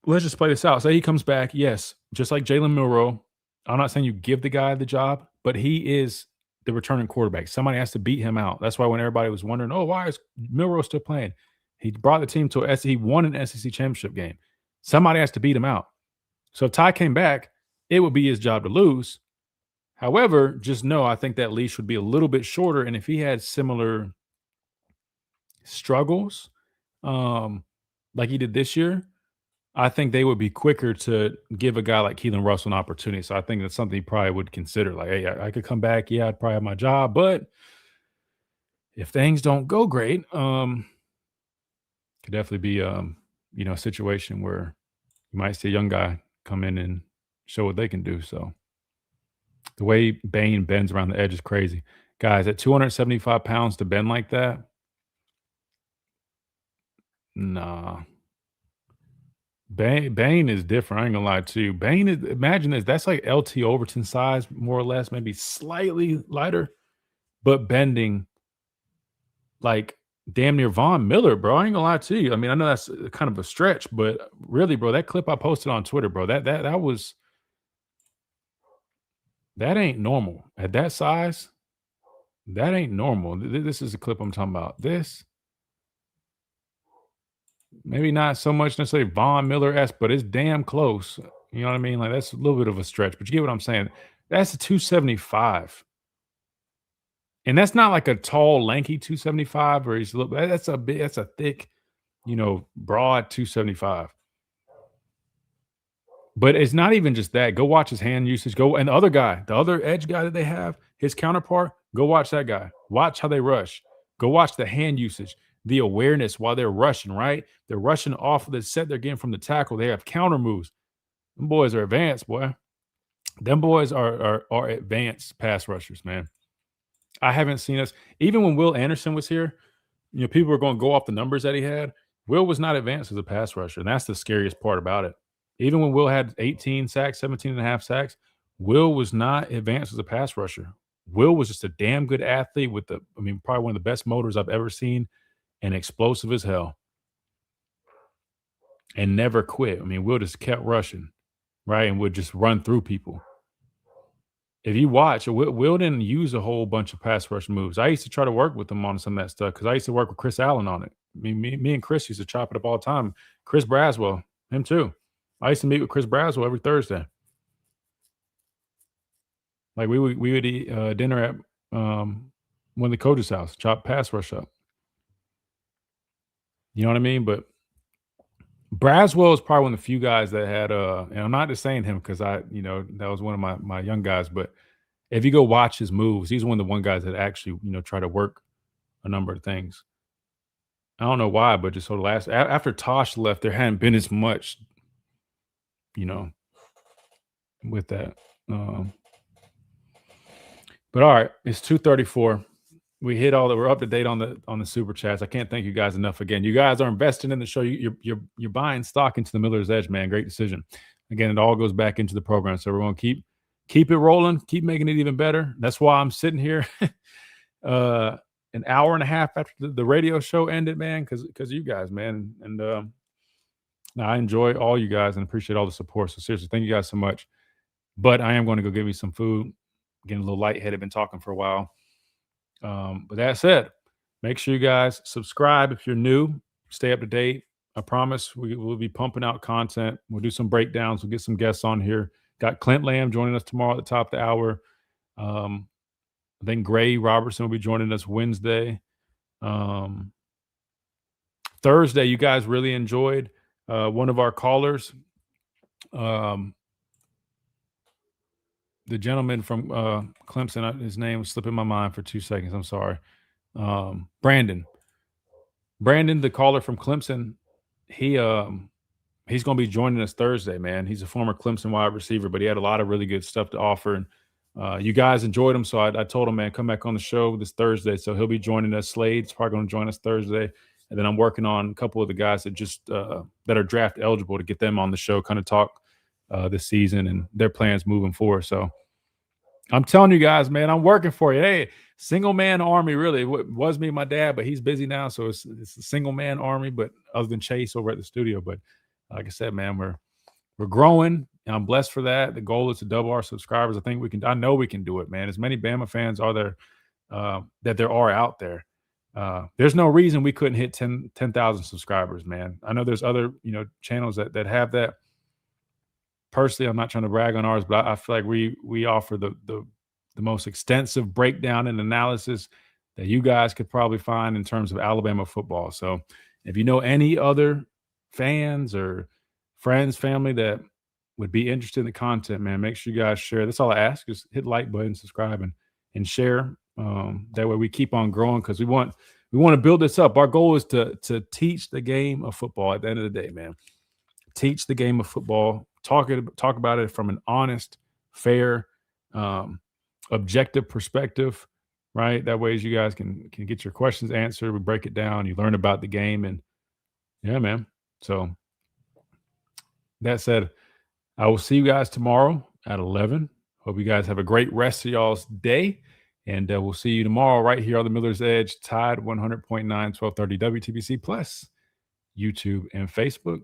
let's just play this out. Say he comes back, yes, just like Jalen Milroe. I'm not saying you give the guy the job, but he is the returning quarterback. Somebody has to beat him out. That's why when everybody was wondering, oh, why is Milroe still playing? He brought the team to he won an SEC championship game. Somebody has to beat him out. So if Ty came back, it would be his job to lose. However, just know I think that leash would be a little bit shorter. And if he had similar struggles like he did this year, I think they would be quicker to give a guy like Keelan Russell an opportunity. So I think that's something he probably would consider. Like, hey, I could come back. Yeah, I'd probably have my job. But if things don't go great, could definitely be, you know, a situation where you might see a young guy come in and show what they can do. So the way Bain bends around the edge is crazy. Guys, at 275 pounds to bend like that, nah. Bain is different. I ain't gonna lie to you. Bain is, imagine this, that's like LT Overton size, more or less, maybe slightly lighter, but bending like damn near Von Miller, bro. I ain't gonna lie to you. I mean, I know that's kind of a stretch, but really, bro, that clip I posted on Twitter, bro, that ain't normal. At that size, that ain't normal. This is a clip I'm talking about. This, maybe not so much necessarily Von Miller-esque, but it's damn close. You know what I mean? Like, that's a little bit of a stretch, but you get what I'm saying. That's a 275. And that's not like a tall, lanky 275, where he's a little, that's a thick, you know, broad 275. But it's not even just that. Go watch his hand usage. And the other edge guy that they have, his counterpart, go watch that guy. Watch how they rush. Go watch the hand usage, the awareness while they're rushing, right? They're rushing off of the set they're getting from the tackle. They have counter moves. Them boys are advanced, boy. Them boys are advanced pass rushers, man. I haven't seen us. Even when Will Anderson was here, you know, people were going to go off the numbers that he had. Will was not advanced as a pass rusher, and that's the scariest part about it. Even when Will had 18 sacks, 17 and a half sacks, Will was not advanced as a pass rusher. Will was just a damn good athlete with probably one of the best motors I've ever seen and explosive as hell and never quit. I mean, Will just kept rushing, right? And would just run through people. If you watch, Will didn't use a whole bunch of pass rush moves. I used to try to work with him on some of that stuff because I used to work with Chris Allen on it. I mean, me and Chris used to chop it up all the time. Chris Braswell, him too. I used to meet with Chris Braswell every Thursday. Like we would eat dinner at one of the coach's house, chop pass rush up. You know what I mean? But Braswell is probably one of the few guys that had and I'm not just saying him because that was one of my young guys, but if you go watch his moves, he's one of the guys that actually, try to work a number of things. I don't know why, but just after Tosh left, there hadn't been as much, with that. But all right, it's 2:34. We hit we're up to date on the super chats. I can't thank you guys enough again. You guys are investing in the show. You're buying stock into the Miller's Edge, man. Great decision. Again, it all goes back into the program. So we're going to keep it rolling, keep making it even better. That's why I'm sitting here an hour and a half after the radio show ended, man, because of you guys, man. And I enjoy all you guys and appreciate all the support. So seriously, thank you guys so much. But I am going to go get me some food. Getting a little lightheaded, been talking for a while. But that said, make sure you guys subscribe if you're new. Stay up to date. I promise we'll be pumping out content. We'll do some breakdowns. We'll get some guests on here. Got Clint Lamb joining us tomorrow at the top of the hour. I think Gray Robertson will be joining us Wednesday. Thursday, you guys really enjoyed one of our callers. The gentleman from Clemson, his name was slipping my mind for 2 seconds. I'm sorry. Brandon, the caller from Clemson, he's going to be joining us Thursday, man. He's a former Clemson wide receiver, but he had a lot of really good stuff to offer. And you guys enjoyed him, so I told him, man, come back on the show this Thursday. So he'll be joining us. Slade's probably going to join us Thursday. And then I'm working on a couple of the guys that just that are draft eligible to get them on the show, kind of talk this season and their plans moving forward. So I'm telling you guys, man, I'm working for you. Hey, single man army, really. It was me and my dad, but he's busy now. So it's a single man army, but other than Chase over at the studio. But like I said, man, we're growing and I'm blessed for that. The goal is to double our subscribers. I know we can do it, man. As many Bama fans are there that there are out there. There's no reason we couldn't hit 10,000 subscribers, man. I know there's other, channels that have that. Personally, I'm not trying to brag on ours, but I feel like we offer the most extensive breakdown and analysis that you guys could probably find in terms of Alabama football. So if you know any other fans or friends, family that would be interested in the content, man, make sure you guys share. That's all I ask. Just hit like button, subscribe, and share. That way we keep on growing because we want to build this up. Our goal is to teach the game of football at the end of the day, man. Teach the game of football. Talk about it from an honest, fair, objective perspective, right? That way, you guys can get your questions answered. We break it down. You learn about the game, and yeah, man. So that said, I will see you guys tomorrow at 11. Hope you guys have a great rest of y'all's day, and we'll see you tomorrow right here on the Miller's Edge, Tide 100.9, 1230 WTBC Plus, YouTube and Facebook.